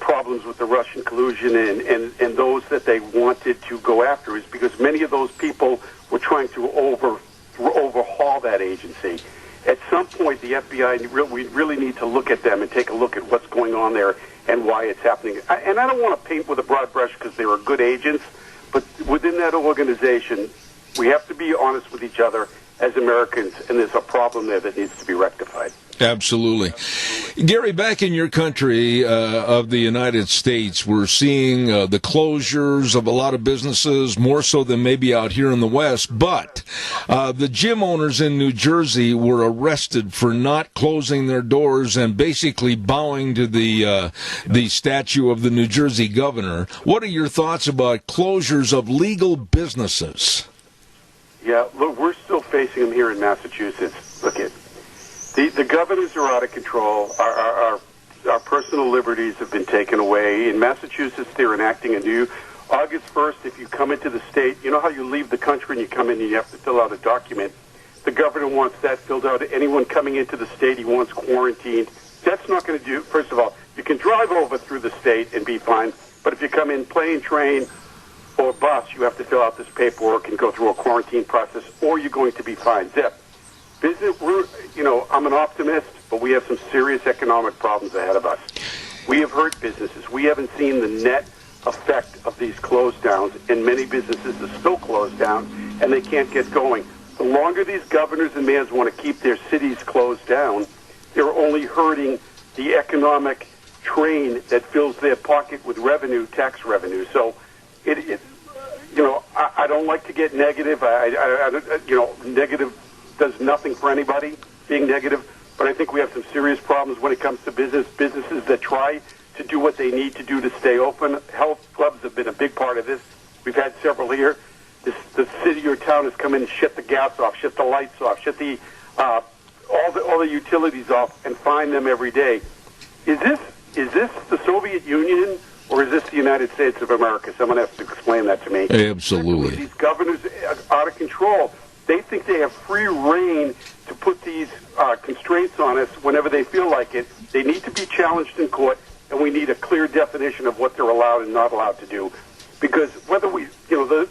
L: problems with the Russian collusion and those that they wanted to go after is because many of those people were trying to overhaul that agency. At some point, the FBI, we really need to look at them and take a look at what's going on there and why it's happening. And I don't want to paint with a broad brush because they were good agents, but within that organization, we have to be honest with each other as Americans, and there's a problem there that needs to be rectified.
B: Absolutely. Gary, back in your country of the United States, we're seeing the closures of a lot of businesses, more so than maybe out here in the West. But the gym owners in New Jersey were arrested for not closing their doors and basically bowing to the statue of the New Jersey governor. What are your thoughts about closures of legal businesses?
L: Yeah, look, we're still facing them here in Massachusetts. Look at the governors are out of control. Our personal liberties have been taken away. In Massachusetts, they're enacting a new August 1st. If you come into the state, you know how you leave the country and you come in and you have to fill out a document. The governor wants that filled out. Anyone coming into the state, he wants quarantined. That's not going to do. First of all, you can drive over through the state and be fine. But if you come in plane, train, or bus, you have to fill out this paperwork and go through a quarantine process, or you're going to be fined. Zeb, I'm an optimist, but we have some serious economic problems ahead of us. We have hurt businesses. We haven't seen the net effect of these close downs, and many businesses are still closed down, and they can't get going. The longer these governors and mayors want to keep their cities closed down, they're only hurting the economic train that fills their pocket with revenue, tax revenue. So, I don't like to get negative. Negative does nothing for anybody, being negative. But I think we have some serious problems when it comes to businesses that try to do what they need to do to stay open. Health clubs have been a big part of this. We've had several here. The city or town has come in and shut the gas off, shut the lights off, shut the all the utilities off, and fine them every day. Is this the Soviet Union, or is this the United States of America? Someone has to explain that to me.
B: Absolutely.
L: These governors are out of control. They think they have free reign to put these constraints on us whenever they feel like it. They need to be challenged in court, and we need a clear definition of what they're allowed and not allowed to do. Because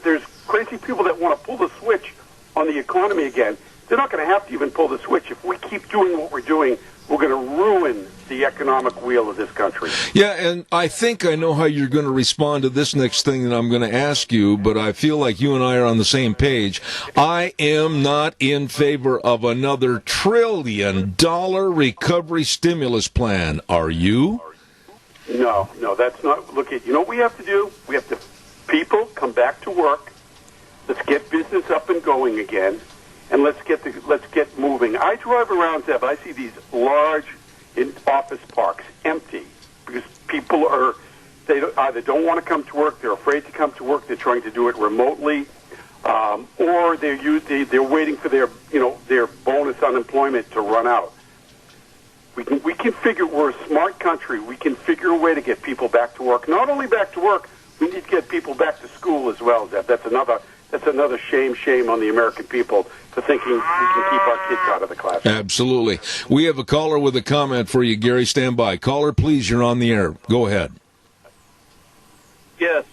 L: there's crazy people that want to pull the switch on the economy again. They're not going to have to even pull the switch. If we keep doing what we're doing, we're going to ruin the economic wheel of this country.
B: Yeah, and I think I know how you're going to respond to this next thing that I'm going to ask you, but I feel like you and I are on the same page. I am not in favor of another $1 trillion recovery stimulus plan. Are you?
L: No, that's not. Look, you know what we have to do? We have to, people, come back to work. Let's get business up and going again, and let's get moving. I drive around, Zeb. I see these large office parks empty because people they either don't want to come to work, they're afraid to come to work, they're trying to do it remotely, or they're waiting for their bonus unemployment to run out. We can figure, we're a smart country. We can figure a way to get people back to work. Not only back to work, we need to get people back to school as well, Zeb. That's another shame on the American people for thinking we can keep our kids out of the classroom.
B: Absolutely. We have a caller with a comment for you, Gary. Stand by. Caller, please, you're on the air. Go ahead.
M: Yes,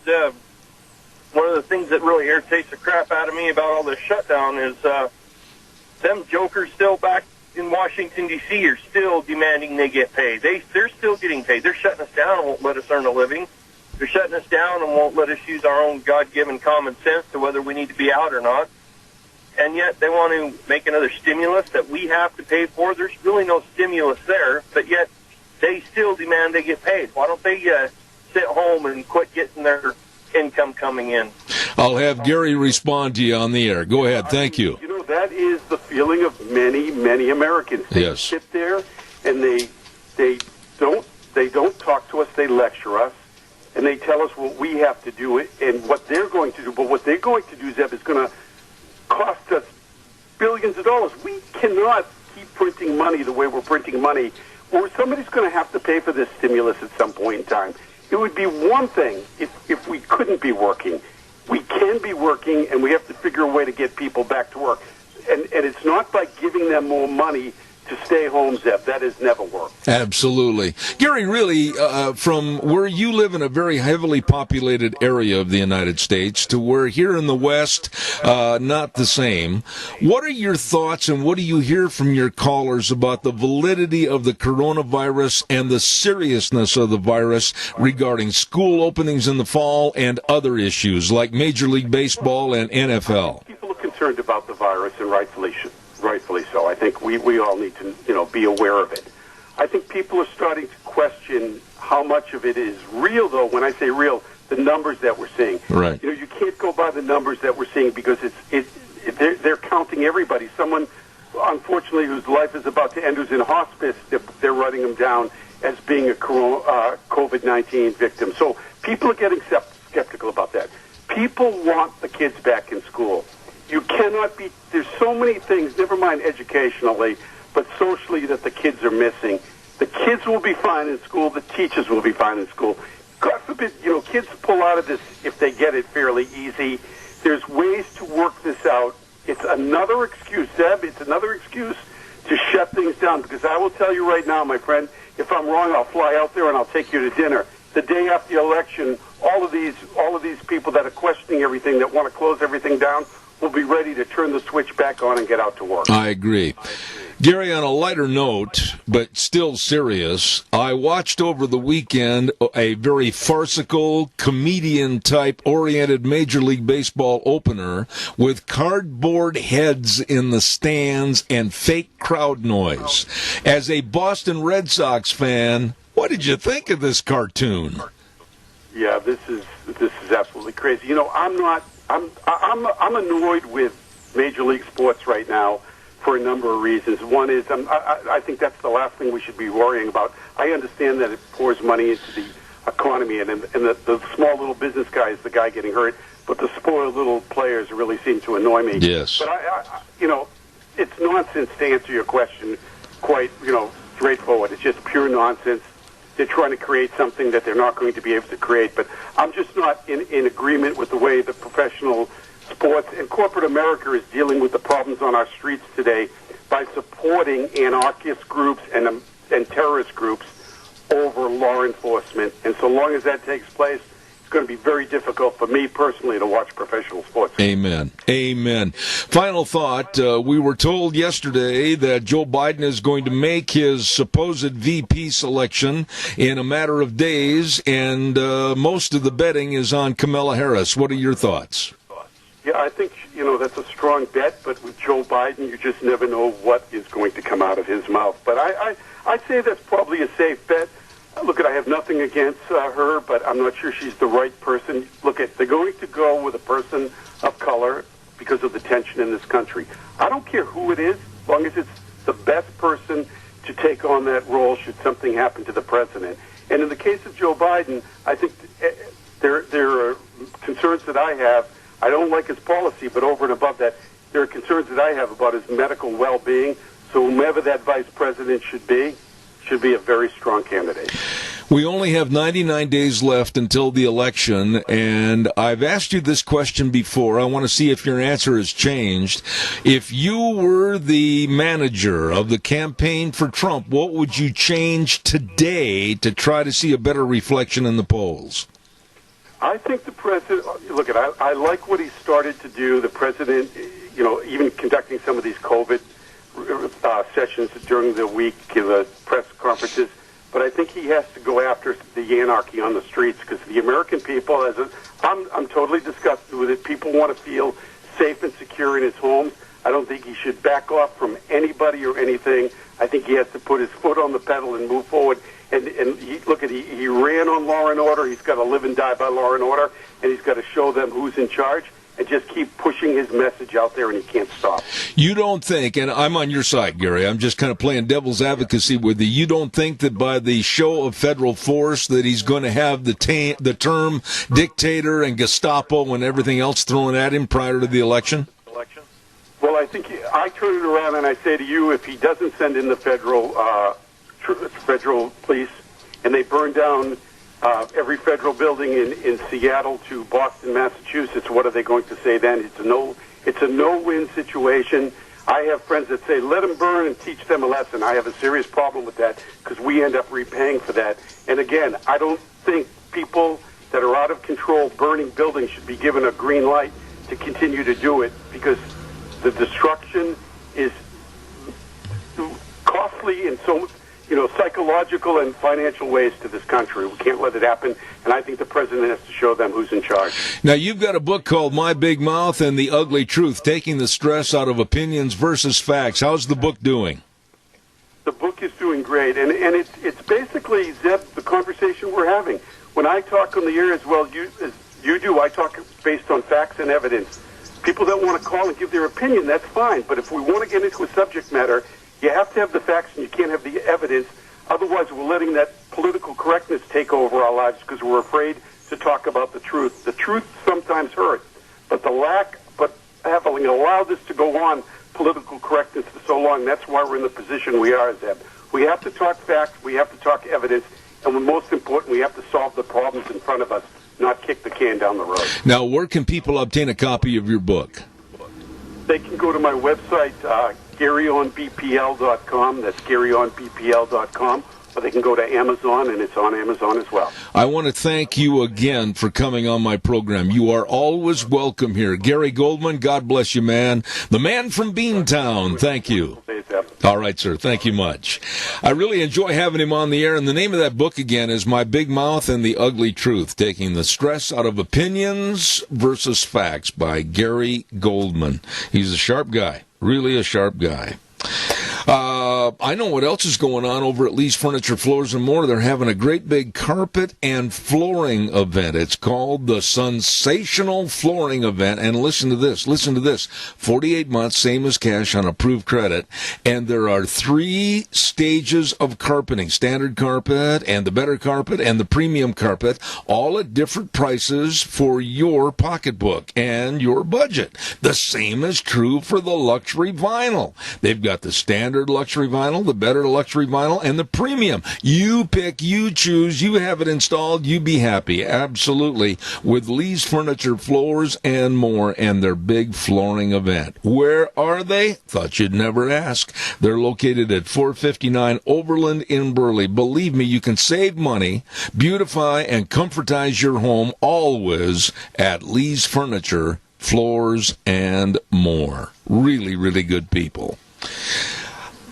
M: one of the things that really irritates the crap out of me about all this shutdown is them jokers still back in Washington, D.C. are still demanding they get paid. They're still getting paid. They're shutting us down and won't let us earn a living. They're shutting us down and won't let us use our own God-given common sense to whether we need to be out or not. And yet they want to make another stimulus that we have to pay for. There's really no stimulus there, but yet they still demand they get paid. Why don't they sit home and quit getting their income coming in?
B: I'll have Gary respond to you on the air. Go ahead. Thank you.
L: That is the feeling of many Americans. They sit there and they don't talk to us. They lecture us. And they tell us what we have to do and what they're going to do. But what they're going to do, Zeb, is going to cost us billions of dollars. We cannot keep printing money the way we're printing money, or somebody's going to have to pay for this stimulus at some point in time. It would be one thing if we couldn't be working. We can be working, and we have to figure a way to get people back to work. And it's not by giving them more money to stay home, Zeb. That has never worked.
B: Absolutely. Gary, really, from where you live in a very heavily populated area of the United States to where here in the West, not the same, what are your thoughts and what do you hear from your callers about the validity of the coronavirus and the seriousness of the virus regarding school openings in the fall and other issues like Major League Baseball and NFL?
L: People are concerned about the virus, and rightfully so. I think we all need to be aware of it. I think people are starting to question how much of it is real, though. When I say real, the numbers that we're seeing.
B: Right.
L: You can't go by the numbers that we're seeing because they're counting everybody. Someone, unfortunately, whose life is about to end, who's in hospice, they're writing them down as being a COVID-19 victim. So people are getting skeptical about that. People want the kids back in school. You cannot be, there's so many things, never mind educationally, but socially that the kids are missing. The kids will be fine in school. The teachers will be fine in school. God forbid, kids pull out of this if they get it fairly easy. There's ways to work this out. It's another excuse, Zeb. It's another excuse to shut things down because I will tell you right now, my friend, if I'm wrong, I'll fly out there and I'll take you to dinner. The day after the election, all of these people that are questioning everything, that want to close everything down, will be ready to turn the switch back on and get out to work.
B: I agree. Gary, on a lighter note, but still serious, I watched over the weekend a very farcical, comedian-type oriented Major League Baseball opener with cardboard heads in the stands and fake crowd noise. As a Boston Red Sox fan, what did you think of this cartoon?
L: Yeah, this is absolutely crazy. You know, I'm annoyed with Major League Sports right now for a number of reasons. One is I think that's the last thing we should be worrying about. I understand that it pours money into the economy, and the small little business guy is the guy getting hurt, but the spoiled little players really seem to annoy me.
B: Yes.
L: But you know, it's nonsense to answer your question quite, straightforward. It's just pure nonsense. They're trying to create something that they're not going to be able to create. But I'm just not in agreement with the way the professional sports and corporate America is dealing with the problems on our streets today by supporting anarchist groups and terrorist groups over law enforcement. And so long as that takes place, it's going to be very difficult for me personally to watch professional sports.
B: Amen. Amen. Final thought. We were told yesterday that Joe Biden is going to make his supposed VP selection in a matter of days, and most of the betting is on Kamala Harris. What are your thoughts?
L: Yeah, I think, that's a strong bet, but with Joe Biden, you just never know what is going to come out of his mouth. But I'd say that's probably a safe bet. Look, I have nothing against her, but I'm not sure she's the right person. Look, they're going to go with a person of color because of the tension in this country. I don't care who it is, as long as it's the best person to take on that role should something happen to the president. And in the case of Joe Biden, I think there are concerns that I have. I don't like his policy, but over and above that, there are concerns that I have about his medical well-being. So whomever that vice president should be a very strong candidate.
B: We only have 99 days left until the election, and I've asked you this question before. I want to see if your answer has changed. If you were the manager of the campaign for Trump, what would you change today to try to see a better reflection in the polls?
L: I think the president, look, I like what he started to do. The president, even conducting some of these COVID sessions during the week, the press conferences, but I think he has to go after the anarchy on the streets because the American people, I'm totally disgusted with it. People want to feel safe and secure in his homes. I don't think he should back off from anybody or anything. I think he has to put his foot on the pedal and move forward. And he ran on Law and Order. He's got to live and die by Law and Order, and he's got to show them who's in charge and just keep pushing his message out there, and he can't stop.
B: You don't think, and I'm on your side, Gary, I'm just kind of playing devil's advocacy with you, you don't think that by the show of federal force that he's going to have the term dictator and Gestapo and everything else thrown at him prior to the election?
L: Well, I think I turn it around and I say to you, if he doesn't send in the federal police and they burn down every federal building in Seattle to Boston, Massachusetts, what are they going to say then? It's a no-win situation. I have friends that say, let them burn and teach them a lesson. I have a serious problem with that because we end up repaying for that. And again, I don't think people that are out of control burning buildings should be given a green light to continue to do it because the destruction is costly in so psychological and financial ways to this country. We can't let it happen, and I think the president has to show them who's in charge.
B: Now, you've got a book called My Big Mouth and the Ugly Truth, Taking the Stress Out of Opinions versus Facts. How's the book doing?
L: The book is doing great, and it's basically, Zeb, the conversation we're having. When I talk on the air as well as you do, I talk based on facts and evidence. People that want to call and give their opinion, that's fine, but if we want to get into a subject matter, you have to have the facts and you can't have the evidence. Otherwise, we're letting that political correctness take over our lives because we're afraid to talk about the truth. The truth sometimes hurts, but having allowed this to go on, political correctness for so long, that's why we're in the position we are, Zeb. We have to talk facts, we have to talk evidence, and most important, we have to solve the problems in front of us, not kick the can down the road.
B: Now, where can people obtain a copy of your book?
L: They can go to my website, GaryOnBPL.com. That's GaryOnBPL.com. or they can go to Amazon, and it's on Amazon as well.
B: I want to thank you again for coming on my program. You are always welcome here. Gary Goldman, God bless you, man. The man from Beantown, thank you. All right, sir. Thank you much. I really enjoy having him on the air, and the name of that book, again, is My Big Mouth and the Ugly Truth, Taking the Stress Out of Opinions versus Facts by Gary Goldman. He's a sharp guy, really a sharp guy. I know what else is going on over at Lee's Furniture, Floors, and More. They're having a great big carpet and flooring event. It's called the Sensational Flooring Event. And listen to this. 48 months, same as cash on approved credit. And there are 3 stages of carpeting. Standard carpet and the better carpet and the premium carpet, all at different prices for your pocketbook and your budget. The same is true for the luxury vinyl. They've got the standard luxury vinyl, the better luxury vinyl, and the premium. You pick, you choose, you have it installed, you be happy. Absolutely. With Lee's Furniture, Floors, and More and their big flooring event. Where are they? Thought you'd never ask. They're located at 459 Overland in Burley. Believe me, you can save money, beautify, and comfortize your home always at Lee's Furniture, Floors, and More. Really, really good people.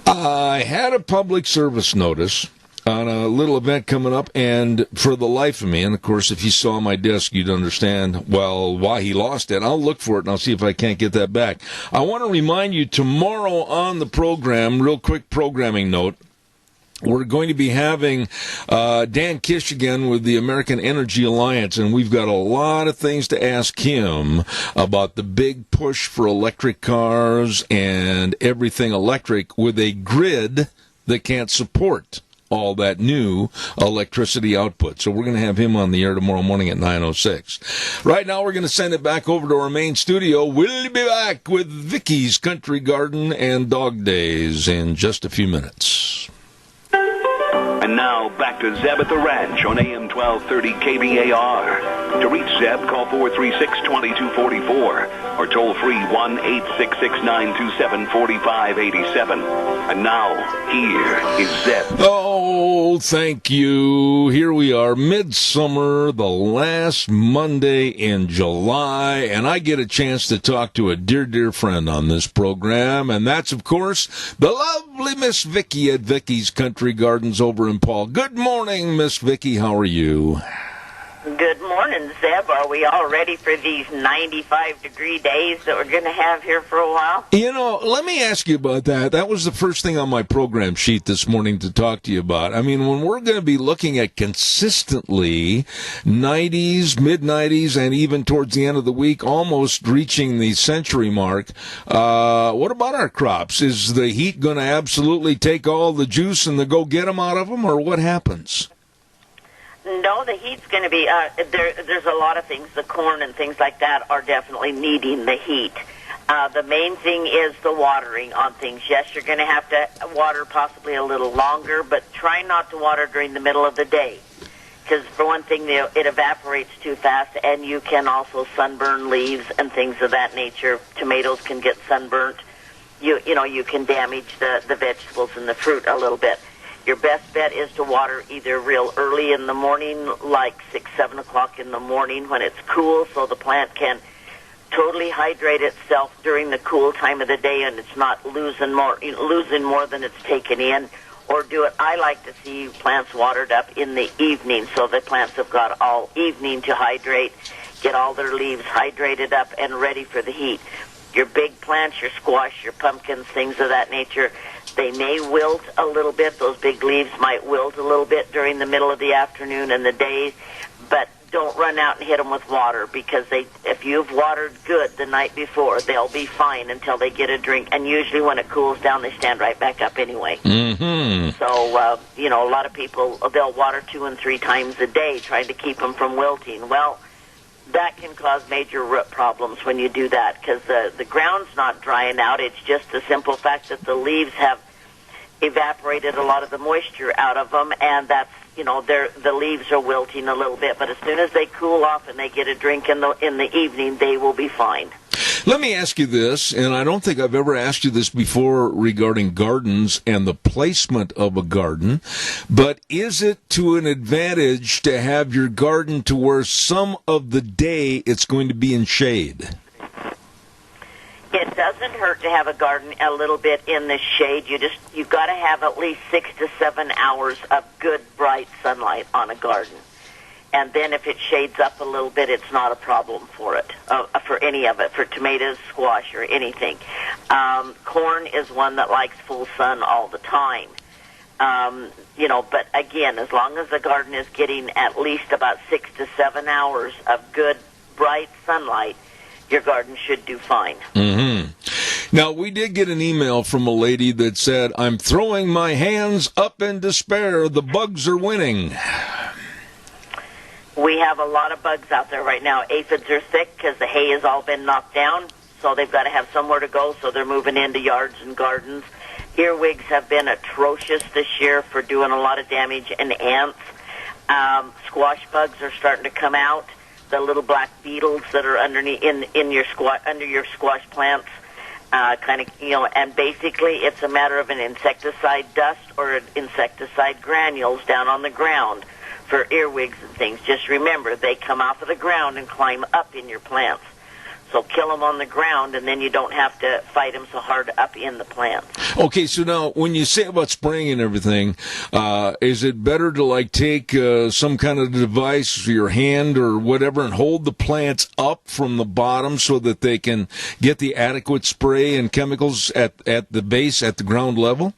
B: I had a public service notice on a little event coming up, and for the life of me, and of course if you saw my desk you'd understand, well, why he lost it. I'll look for it and I'll see if I can't get that back. I want to remind you, tomorrow on the program, real quick programming note, we're going to be having Dan Kish again with the American Energy Alliance, and we've got a lot of things to ask him about the big push for electric cars and everything electric with a grid that can't support all that new electricity output. So we're going to have him on the air tomorrow morning at 9:06. Right now we're going to send it back over to our main studio. We'll be back with Vicky's Country Garden and Dog Days in just a few minutes.
A: And now, back to Zeb at the Ranch on AM 1230 KBAR. To reach Zeb, call 436-2244 or toll free 1-866-927-4587. And now, here is Zeb.
B: Oh, thank you. Here we are, midsummer, the last Monday in July, and I get a chance to talk to a dear, dear friend on this program, and that's, of course, the lovely Miss Vicky at Vicky's Country Gardens over in Paul. Good morning, Miss Vicky. How are you?
N: Good morning, Zeb. Are we all ready for these 95-degree days that we're going to have here for a while?
B: You know, let me ask you about that. That was the first thing on my program sheet this morning to talk to you about. I mean, when we're going to be looking at consistently 90s, mid-90s, and even towards the end of the week, almost reaching the century mark, what about our crops? Is the heat going to absolutely take all the juice and the go-get-em out of them, or what happens?
N: No, the heat's going to be, there's a lot of things. The corn and things like that are definitely needing the heat. The main thing is the watering on things. Yes, you're going to have to water possibly a little longer, but try not to water during the middle of the day. Because for one thing, it evaporates too fast, and you can also sunburn leaves and things of that nature. Tomatoes can get sunburnt. You can damage the vegetables and the fruit a little bit. Your best bet is to water either real early in the morning, like 6, 7 o'clock in the morning when it's cool, so the plant can totally hydrate itself during the cool time of the day and it's not losing more than it's taken in. Or do it, I like to see plants watered up in the evening, so the plants have got all evening to hydrate, get all their leaves hydrated up and ready for the heat. Your big plants, your squash, your pumpkins, things of that nature, they may wilt a little bit. Those big leaves might wilt a little bit during the middle of the afternoon and the day, but don't run out and hit them with water, because if you've watered good the night before, they'll be fine until they get a drink, and usually when it cools down, they stand right back up anyway.
B: Mm-hmm.
N: So, a lot of people, they'll water 2 and 3 times a day trying to keep them from wilting. Well, that can cause major root problems when you do that, because the ground's not drying out. It's just the simple fact that the leaves have evaporated a lot of the moisture out of them, and that's, the leaves are wilting a little bit. But as soon as they cool off and they get a drink in the evening, they will be fine.
B: Let me ask you this, and I don't think I've ever asked you this before regarding gardens and the placement of a garden, but is it to an advantage to have your garden to where some of the day it's going to be in shade?
N: It doesn't hurt to have a garden a little bit in the shade. You've got to have at least 6 to 7 hours of good, bright sunlight on a garden. And then if it shades up a little bit, it's not a problem for it, for any of it, for tomatoes, squash, or anything. Corn is one that likes full sun all the time. But again, as long as the garden is getting at least about 6 to 7 hours of good, bright sunlight, your garden should do fine.
B: Mm-hmm. Now, we did get an email from a lady that said, I'm throwing my hands up in despair. The bugs are winning.
N: We have a lot of bugs out there right now. Aphids are thick because the hay has all been knocked down, so they've got to have somewhere to go, so they're moving into yards and gardens. Earwigs have been atrocious this year for doing a lot of damage, and ants. Squash bugs are starting to come out. The little black beetles that are underneath in your under your squash plants, and basically it's a matter of an insecticide dust or an insecticide granules down on the ground for earwigs and things. Just remember, they come off of the ground and climb up in your plants. So kill them on the ground, and then you don't have to fight them so hard up in the plants.
B: Okay, so now when you say about spraying and everything, is it better to take some kind of device, your hand or whatever, and hold the plants up from the bottom so that they can get the adequate spray and chemicals at the base, at the ground level?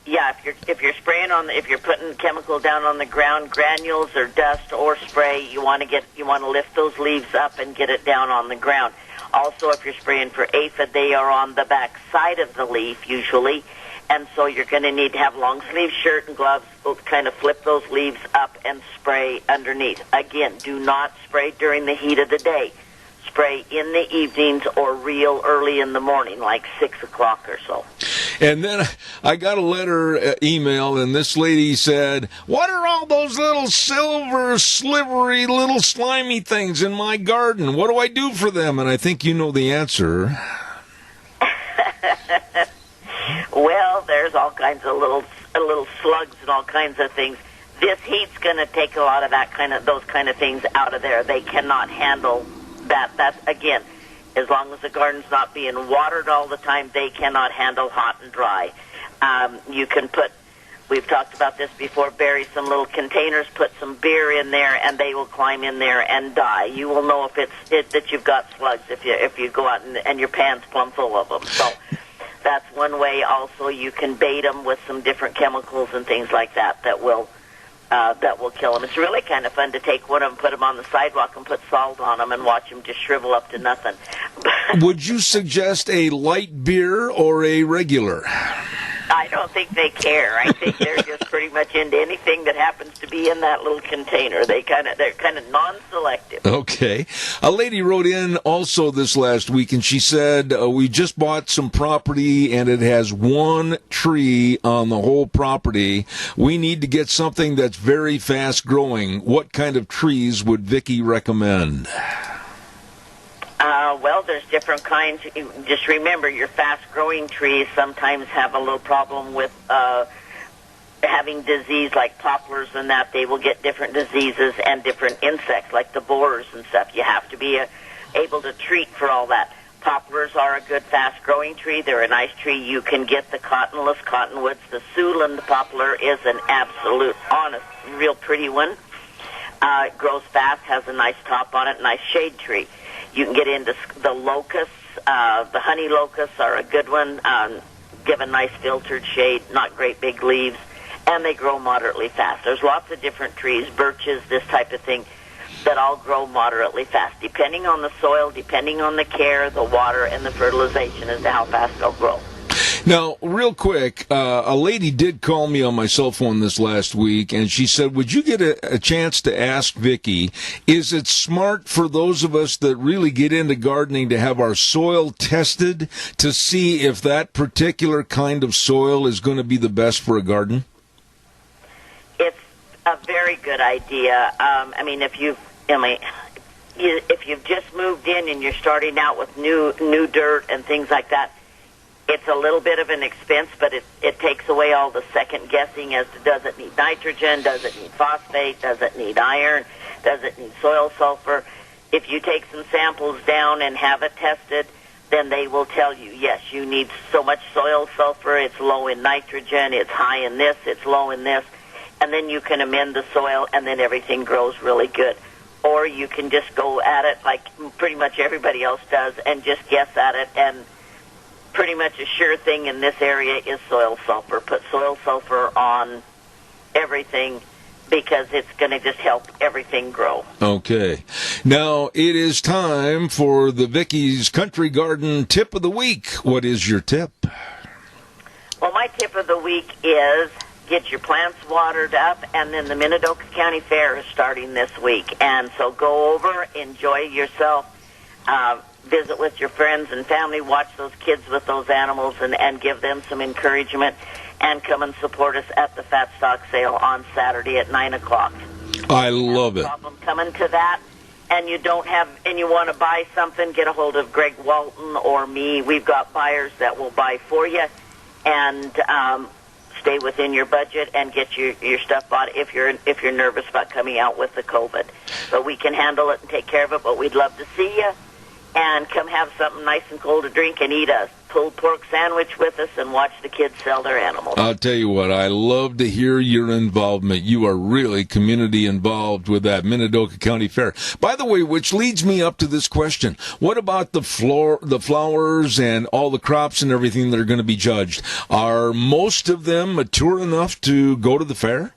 N: Yeah, if you're spraying if you're putting chemical down on the ground, granules or dust or spray, you want to lift those leaves up and get it down on the ground. Also, if you're spraying for aphid, they are on the back side of the leaf usually, and so you're going to need to have long sleeve shirt and gloves. Kind of flip those leaves up and spray underneath. Again, do not spray during the heat of the day. Spray in the evenings or real early in the morning, like 6 o'clock or so.
B: And then I got a letter email, and this lady said, what are all those little silver, slivery, little slimy things in my garden? What do I do for them? And I think you know the answer.
N: Well, there's all kinds of little slugs and all kinds of things. This heat's going to take a lot of those kind of things out of there. They cannot handle that. That's, again, as long as the garden's not being watered all the time, they cannot handle hot and dry. You can we've talked about this before, bury some little containers, put some beer in there, and they will climb in there and die. You will know if that you've got slugs if you go out and your pan's plumb full of them. So that's one way. Also, you can bait them with some different chemicals and things like that will kill them. It's really kind of fun to take one of them, put them on the sidewalk, and put salt on them and watch them just shrivel up to nothing.
B: Would you suggest a light beer or a regular?
N: I don't think they care. I think they're just pretty much into anything that happens to be in that little container. They're kind of non-selective.
B: Okay. A lady wrote in also this last week, and she said, we just bought some property, and it has one tree on the whole property. We need to get something that's very fast-growing. What kind of trees would Vicki recommend?
N: Well, there's different kinds. Just remember, your fast-growing trees sometimes have a little problem with having disease, like poplars and that. They will get different diseases and different insects, like the borers and stuff. You have to be able to treat for all that. Poplars are a good fast-growing tree. They're a nice tree. You can get the cottonless cottonwoods. The Siouxland poplar is an absolute, honest, real pretty one. It grows fast, has a nice top on it, nice shade tree. You can get into the locusts. The honey locusts are a good one. Give a nice filtered shade, not great big leaves, and they grow moderately fast. There's lots of different trees, birches, this type of thing, that all grow moderately fast, depending on the soil, depending on the care, the water, and the fertilization as to how fast they'll grow.
B: Now, real quick, a lady did call me on my cell phone this last week, and she said, would you get a chance to ask Vicki, is it smart for those of us that really get into gardening to have our soil tested to see if that particular kind of soil is going to be the best for a garden?
N: It's a very good idea. if you've just moved in and you're starting out with new dirt and things like that, it's a little bit of an expense, but it takes away all the second guessing as to does it need nitrogen, does it need phosphate, does it need iron, does it need soil sulfur. If you take some samples down and have it tested, then they will tell you, yes, you need so much soil sulfur, it's low in nitrogen, it's high in this, it's low in this, and then you can amend the soil and then everything grows really good. Or you can just go at it like pretty much everybody else does and just guess at it, and pretty much a sure thing in this area is soil sulfur. Put soil sulfur on everything because it's going to just help everything grow.
B: Okay. Now, it is time for the Vicky's Country Garden Tip of the Week. What is your tip?
N: Well, my tip of the week is get your plants watered up, and then the Minidoka County Fair is starting this week. And so go over, enjoy yourself, visit with your friends and family, watch those kids with those animals, and give them some encouragement, and come and support us at the Fat Stock Sale on Saturday at 9 o'clock.
B: I love it.
N: No problem coming to that, and you want to buy something, get a hold of Greg Walton or me. We've got buyers that will buy for you, and stay within your budget and get your stuff bought if you're nervous about coming out with the COVID. But we can handle it and take care of it, but we'd love to see you. And come have something nice and cold to drink and eat a pulled pork sandwich with us and watch the kids sell their animals.
B: I'll tell you what, I love to hear your involvement. You are really community involved with that Minidoka County Fair. By the way, which leads me up to this question. What about the flowers and all the crops and everything that are going to be judged? Are most of them mature enough to go to the fair?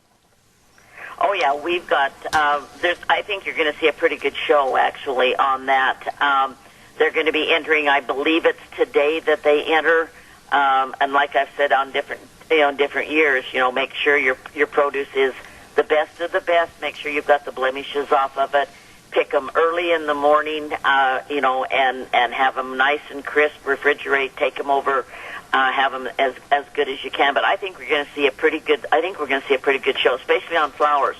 N: Oh, yeah, we've got, I think you're going to see a pretty good show, actually, on that. They're going to be entering, I believe it's today that they enter, and like I've said on different years, make sure your produce is the best of the best, make sure you've got the blemishes off of it, pick them early in the morning, and have them nice and crisp, refrigerate, take them over, have them as good as you can. But I think we're going to see a pretty good show, especially on flowers.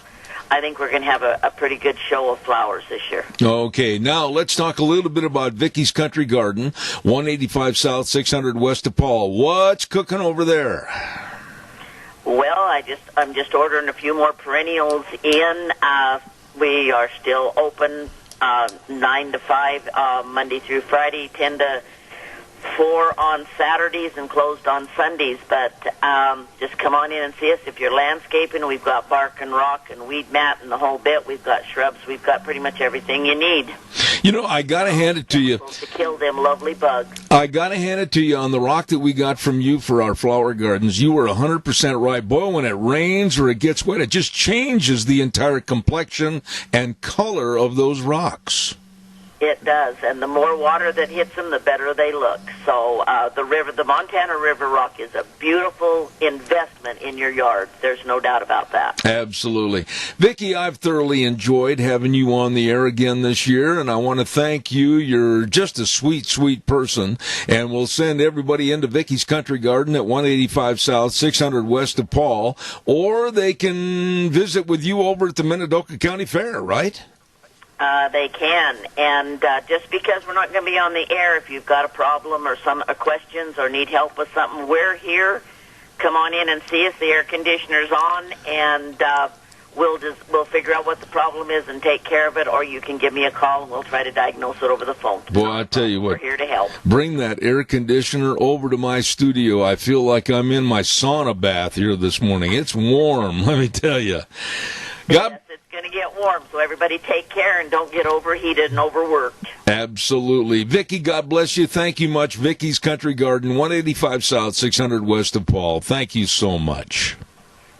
N: I think we're going to have a pretty good show of flowers this year.
B: Okay, now let's talk a little bit about Vicky's Country Garden, 185 South, 600 West of Paul. What's cooking over there?
N: Well, I'm just ordering a few more perennials in. We are still open 9 to 5 Monday through Friday, 10 to 4 on Saturdays, and closed on Sundays. But just come on in and see us. If you're landscaping, we've got bark and rock and weed mat and the whole bit. We've got shrubs. We've got pretty much everything you need.
B: I got to hand it to you.
N: To kill them lovely bugs.
B: I got to hand it to you on the rock that we got from you for our flower gardens. You were 100% right. Boy, when it rains or it gets wet, it just changes the entire complexion and color of those rocks.
N: It does, and the more water that hits them, the better they look. So the Montana River rock is a beautiful investment in your yard. There's no doubt about that.
B: Absolutely. Vicki, I've thoroughly enjoyed having you on the air again this year, and I want to thank you. You're just a sweet, sweet person, and we'll send everybody into Vicky's Country Garden at 185 South, 600 West of Paul, or they can visit with you over at the Minidoka County Fair, right?
N: They can, and just because we're not going to be on the air, if you've got a problem or some questions or need help with something, we're here. Come on in and see us. The air conditioner's on, and we'll figure out what the problem is and take care of it. Or you can give me a call, and we'll try to diagnose it over the phone.
B: Boy, I tell you what,
N: we're here to help.
B: Bring that air conditioner over to my studio. I feel like I'm in my sauna bath here this morning. It's warm, let me tell you.
N: Yes, it's going to get warm, so everybody take care and don't get overheated and overworked.
B: Absolutely. Vicki, God bless you. Thank you much. Vicky's Country Garden, 185 South, 600 West of Paul. Thank you so much.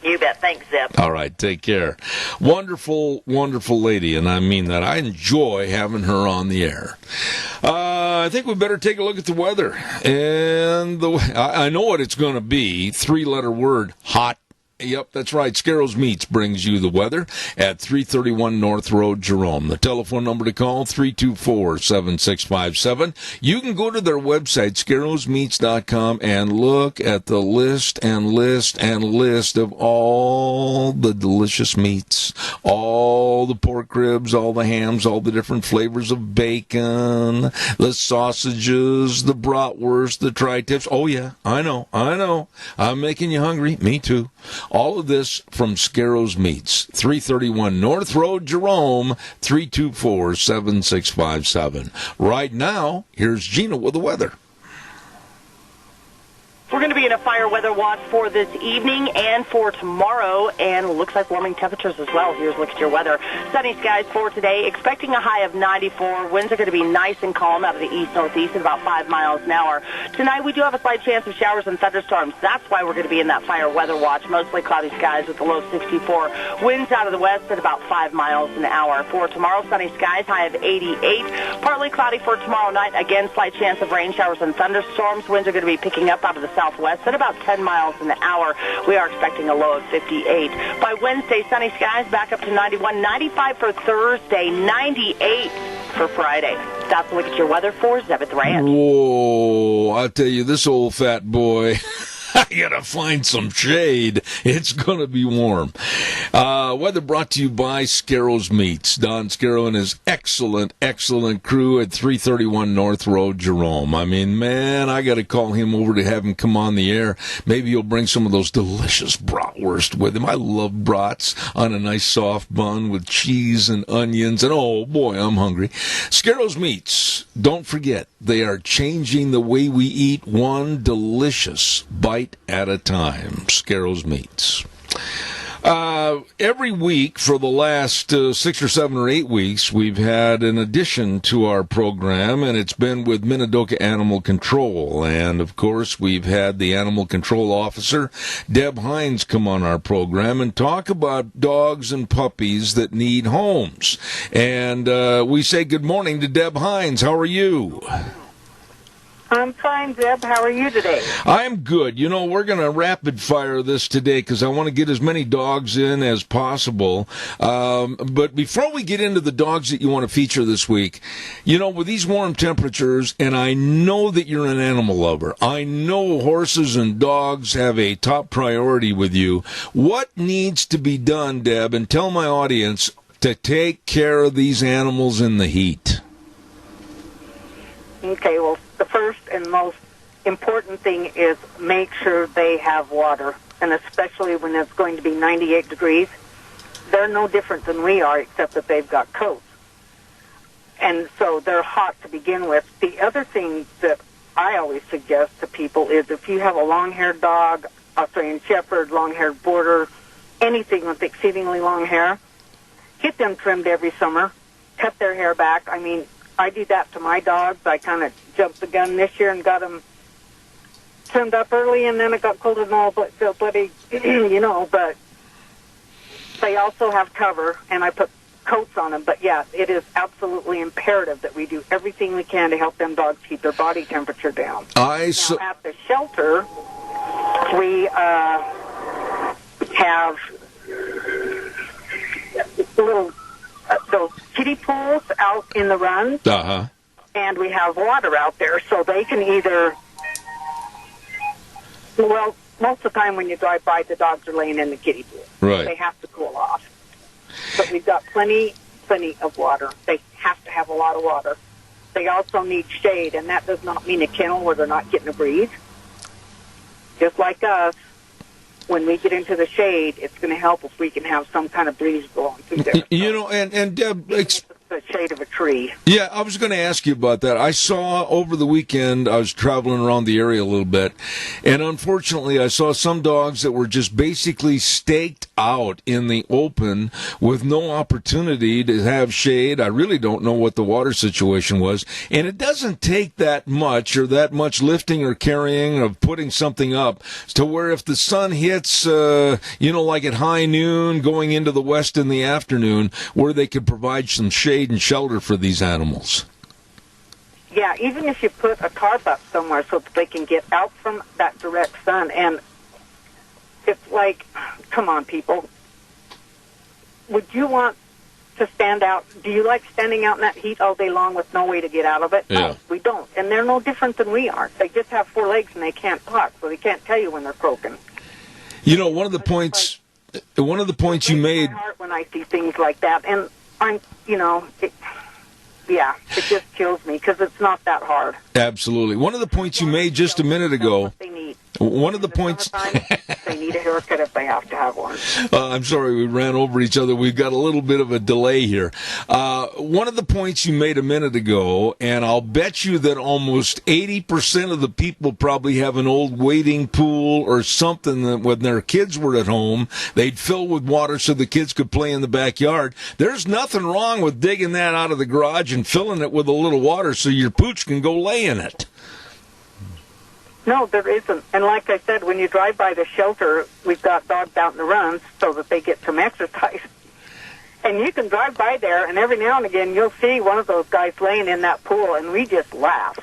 N: You bet. Thanks, Zeb.
B: All right, take care. Wonderful, wonderful lady, and I mean that. I enjoy having her on the air. I think we better take a look at the weather. And I know what it's going to be. 3-letter word, hot. Yep, that's right. Scarro's Meats brings you the weather at 331 North Road, Jerome. The telephone number to call, 324-7657. You can go to their website, scarrosmeats.com, and look at the list of all the delicious meats, all the pork ribs, all the hams, all the different flavors of bacon, the sausages, the bratwurst, the tri-tips. Oh, yeah, I know. I'm making you hungry. Me too. All of this from Scarro's Meats, 331 North Road, Jerome, 324-7657. Right now, here's Gina with the weather.
D: We're going to be in a fire weather watch for this evening and for tomorrow, and it looks like warming temperatures as well. Here's a look at your weather. Sunny skies for today, expecting a high of 94. Winds are going to be nice and calm out of the east-northeast at about 5 miles an hour. Tonight, we do have a slight chance of showers and thunderstorms. That's why we're going to be in that fire weather watch. Mostly cloudy skies with a low 64. Winds out of the west at about 5 miles an hour. For tomorrow, sunny skies, high of 88. Partly cloudy for tomorrow night. Again, slight chance of rain showers and thunderstorms. Winds are going to be picking up out of the southwest at about 10 miles an hour. We are expecting a low of 58. By Wednesday, sunny skies back up to 91, 95 for Thursday, 98 for Friday. That's a look at your weather for Zeb at the Ranch.
B: Whoa, I tell you, this old fat boy, I gotta find some shade. It's gonna be warm. Weather brought to you by Scarro's Meats. Don Scarrow and his excellent crew at 331 North Road, Jerome. I mean, man, I gotta call him over to have him come on the air. Maybe he'll bring some of those delicious bratwurst with him. I love brats on a nice soft bun with cheese and onions. And oh boy, I'm hungry. Scarro's Meats. Don't forget, they are changing the way we eat, one delicious bite at a time. Scarro's Meats. Every week for the last 6 or 7 or 8 weeks, we've had an addition to our program, and it's been with Minidoka Animal Control. And, of course, we've had the Animal Control Officer, Deb Hines, come on our program and talk about dogs and puppies that need homes. And we say good morning to Deb Hines. How are you?
O: I'm fine, Zeb. How are you today?
B: I'm good. You know, we're going to rapid fire this today because I want to get as many dogs in as possible. But before we get into the dogs that you want to feature this week, you know, with these warm temperatures, and I know that you're an animal lover, I know horses and dogs have a top priority with you. What needs to be done, Deb, and tell my audience to take care of these animals in the heat?
O: Okay, well, the first and most important thing is make sure they have water, and especially when it's going to be 98 degrees. They're no different than we are, except that they've got coats. And so they're hot to begin with. The other thing that I always suggest to people is if you have a long-haired dog, Australian Shepherd, long-haired Border, anything with exceedingly long hair, get them trimmed every summer, cut their hair back. I mean, I do that to my dogs. I kind of jumped the gun this year and got them trimmed up early, and then it got cold and all bloody, you know, but they also have cover, and I put coats on them. But, yes, it is absolutely imperative that we do everything we can to help them dogs keep their body temperature down. Now, at the shelter, we have little those kiddie pools out in the runs, and we have water out there, so they can either, well, most of the time when you drive by, the dogs are laying in the kiddie pool.
B: Right.
O: They have to cool off. But we've got plenty of water. They have to have a lot of water. They also need shade, and that does not mean a kennel where they're not getting a breeze. Just like us, when we get into the shade, it's going to help if we can have some kind of breeze blowing through there.
B: You know, and Deb,
O: the shade of a tree.
B: Yeah, I was going to ask you about that. I saw over the weekend, I was traveling around the area a little bit, and unfortunately I saw some dogs that were just basically staked out in the open with no opportunity to have shade. I really don't know what the water situation was, and it doesn't take that much or that much lifting or carrying of putting something up to where if the sun hits, you know, like at high noon going into the west in the afternoon, where they could provide some shade and shelter for these animals.
O: Yeah, even if you put a tarp up somewhere so that they can get out from that direct sun. And it's like, come on, people. Would you want to stand out? Do you like standing out in that heat all day long with no way to get out of it?
B: Yeah.
O: No, we don't. And they're no different than we are. They just have 4 legs and they can't talk, so they can't tell you when they're croaking.
B: You know, one of the points you made.
O: My heart when I see things like that, and I'm, it just kills me because it's not that hard.
B: Absolutely. One of the points you made just a minute ago.
O: They need.
B: One of the points.
O: They need a haircut if they have to have one.
B: I'm sorry, we ran over each other. We've got a little bit of a delay here. One of the points you made a minute ago, and I'll bet you that almost 80% of the people probably have an old wading pool or something that when their kids were at home, they'd fill with water so the kids could play in the backyard. There's nothing wrong with digging that out of the garage and filling it with a little water so your pooch can go lay in it.
O: No, there isn't. And like I said, when you drive by the shelter, we've got dogs out in the runs so that they get some exercise. And you can drive by there, and every now and again you'll see one of those guys laying in that pool, and we just laugh.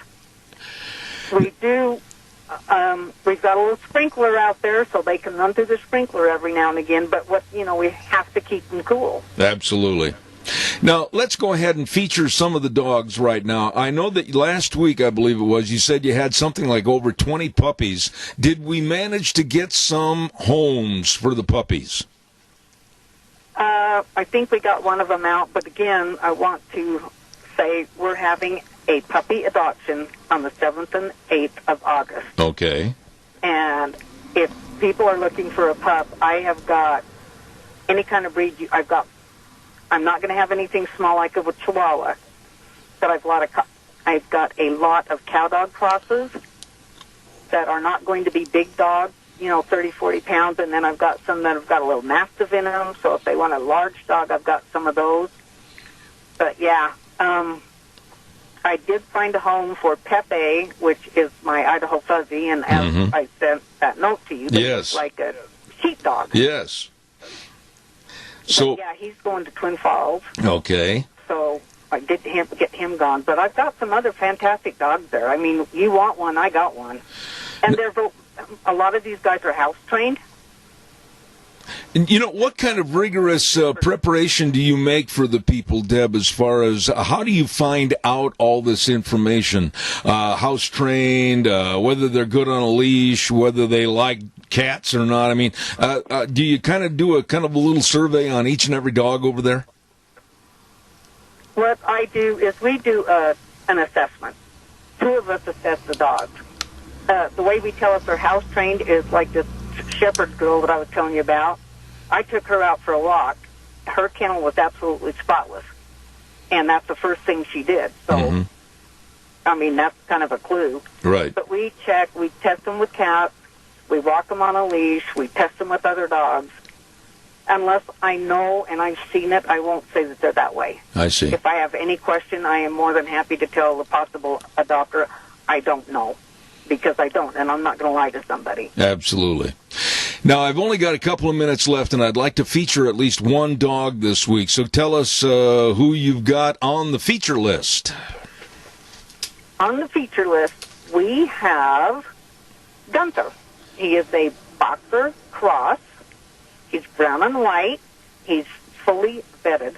O: We do. We've got a little sprinkler out there so they can run through the sprinkler every now and again, but we have to keep them cool.
B: Absolutely. Now, let's go ahead and feature some of the dogs right now. I know that last week, I believe it was, you said you had something like over 20 puppies. Did we manage to get some homes for the puppies?
O: I think we got one of them out, but again, I want to say we're having a puppy adoption on the 7th and 8th of August.
B: Okay.
O: And if people are looking for a pup, I have got any kind of breed. I'm not going to have anything small like a Chihuahua, but I've got a lot of cow dog crosses that are not going to be big dogs, 30, 40 pounds, and then I've got some that have got a little mastiff in them, so if they want a large dog, I've got some of those. But, I did find a home for Pepe, which is my Idaho Fuzzy, and as I sent that note to you, it's like a sheepdog.
B: Yes. So
O: he's going to Twin Falls.
B: Okay.
O: So I did get him gone, but I've got some other fantastic dogs there. I mean, you want one, I got one, and there's a lot of these guys are house trained.
B: What kind of rigorous preparation do you make for the people, Deb, as far as how do you find out all this information? House trained, whether they're good on a leash, whether they like cats or not. I mean, do you kind of do a little survey on each and every dog over there?
O: What I do is we do an assessment. 2 of us assess the dogs. The way we tell if they're house trained is like this shepherd girl that I was telling you about. I took her out for a walk. Her kennel was absolutely spotless, and that's the first thing she did. So, I mean, that's kind of a clue.
B: Right.
O: But we test them with cats. We walk them on a leash. We test them with other dogs. Unless I know and I've seen it, I won't say that they're that way.
B: I see.
O: If I have any question, I am more than happy to tell the possible adopter I don't know, because I don't, and I'm not going to lie to somebody.
B: Absolutely. Now, I've only got a couple of minutes left, and I'd like to feature at least one dog this week. So tell us who you've got on the feature list.
O: On the feature list, we have Gunther. He is a boxer cross. He's brown and white. He's fully vetted.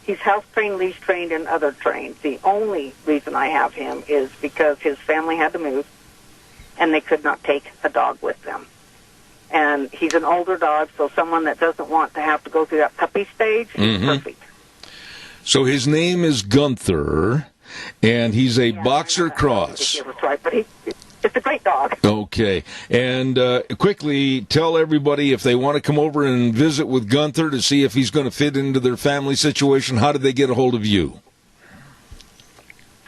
O: He's house-trained, leash-trained, and other trained. The only reason I have him is because his family had to move, and they could not take a dog with them. And he's an older dog, so someone that doesn't want to have to go through that puppy stage is perfect.
B: So his name is Gunther, and he's a boxer cross.
O: That's right, but it's a great dog.
B: Okay. And quickly tell everybody, if they want to come over and visit with Gunther to see if he's going to fit into their family situation, how do they get a hold of you?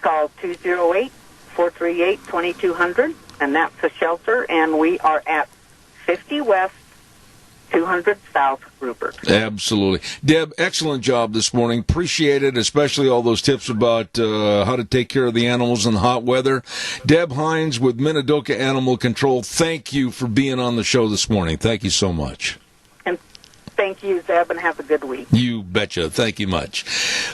O: Call 208-438-2200, and that's the shelter, and we are at 50 West, 200 South Rupert.
B: Absolutely. Deb, excellent job this morning. Appreciate it, especially all those tips about how to take care of the animals in the hot weather. Deb Hines with Minidoka Animal Control, thank you for being on the show this morning. Thank you so much.
O: And Thank you, Zeb, and have a good week.
B: You betcha. Thank you much.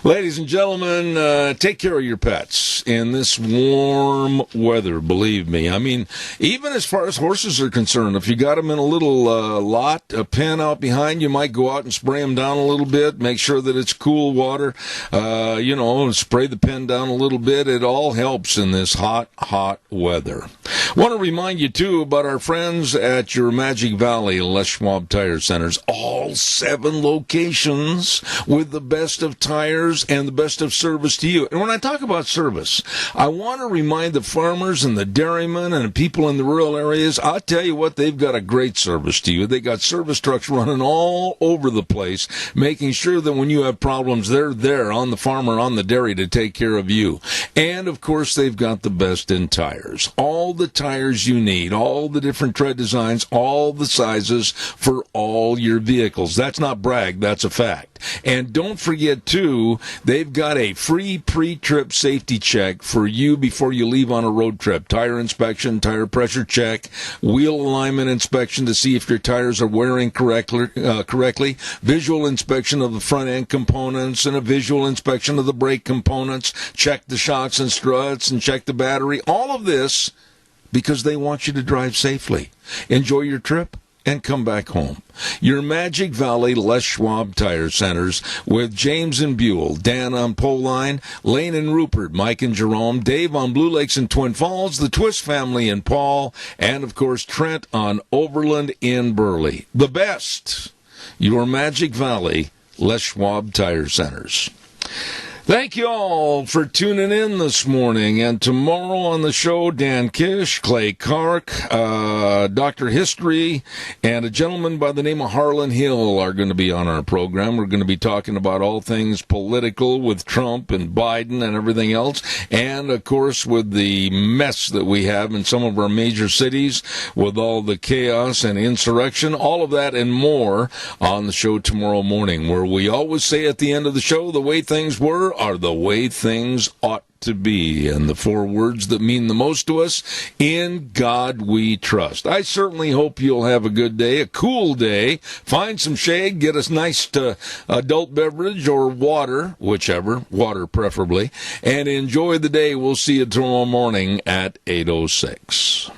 B: Ladies and gentlemen, take care of your pets in this warm weather, believe me. I mean, even as far as horses are concerned, if you got them in a little lot, a pen out behind, you might go out and spray them down a little bit, make sure that it's cool water, spray the pen down a little bit. It all helps in this hot, hot weather. Want to remind you, too, about our friends at your Magic Valley Les Schwab Tire Centers. All 7 locations with the best of tires and the best of service to you. And when I talk about service, I want to remind the farmers and the dairymen and the people in the rural areas, I'll tell you what, they've got a great service to you. They got service trucks running all over the place, making sure that when you have problems, they're there on the farm or on the dairy to take care of you. And, of course, they've got the best in tires. All the tires you need, all the different tread designs, all the sizes for all your vehicles. That's not brag, that's a fact. And don't forget, too, they've got a free pre-trip safety check for you before you leave on a road trip. Tire inspection, tire pressure check, wheel alignment inspection to see if your tires are wearing correctly, visual inspection of the front end components, and a visual inspection of the brake components. Check the shocks and struts and check the battery. All of this because they want you to drive safely. Enjoy your trip and come back home. Your Magic Valley Les Schwab Tire Centers with James and Buell, Dan on Pole Line, Lane and Rupert, Mike and Jerome, Dave on Blue Lakes and Twin Falls, the Twist family in Paul, and, of course, Trent on Overland in Burley. The best. Your Magic Valley Les Schwab Tire Centers. Thank you all for tuning in this morning. And tomorrow on the show, Dan Kish, Clay Clark, Dr. History, and a gentleman by the name of Harlan Hill are going to be on our program. We're going to be talking about all things political with Trump and Biden and everything else. And, of course, with the mess that we have in some of our major cities with all the chaos and insurrection, all of that and more on the show tomorrow morning, where we always say at the end of the show, the way things were are the way things ought to be. And the 4 words that mean the most to us, in God we trust. I certainly hope you'll have a good day, a cool day. Find some shade, get a nice adult beverage or water, whichever, water preferably, and enjoy the day. We'll see you tomorrow morning at 8:06.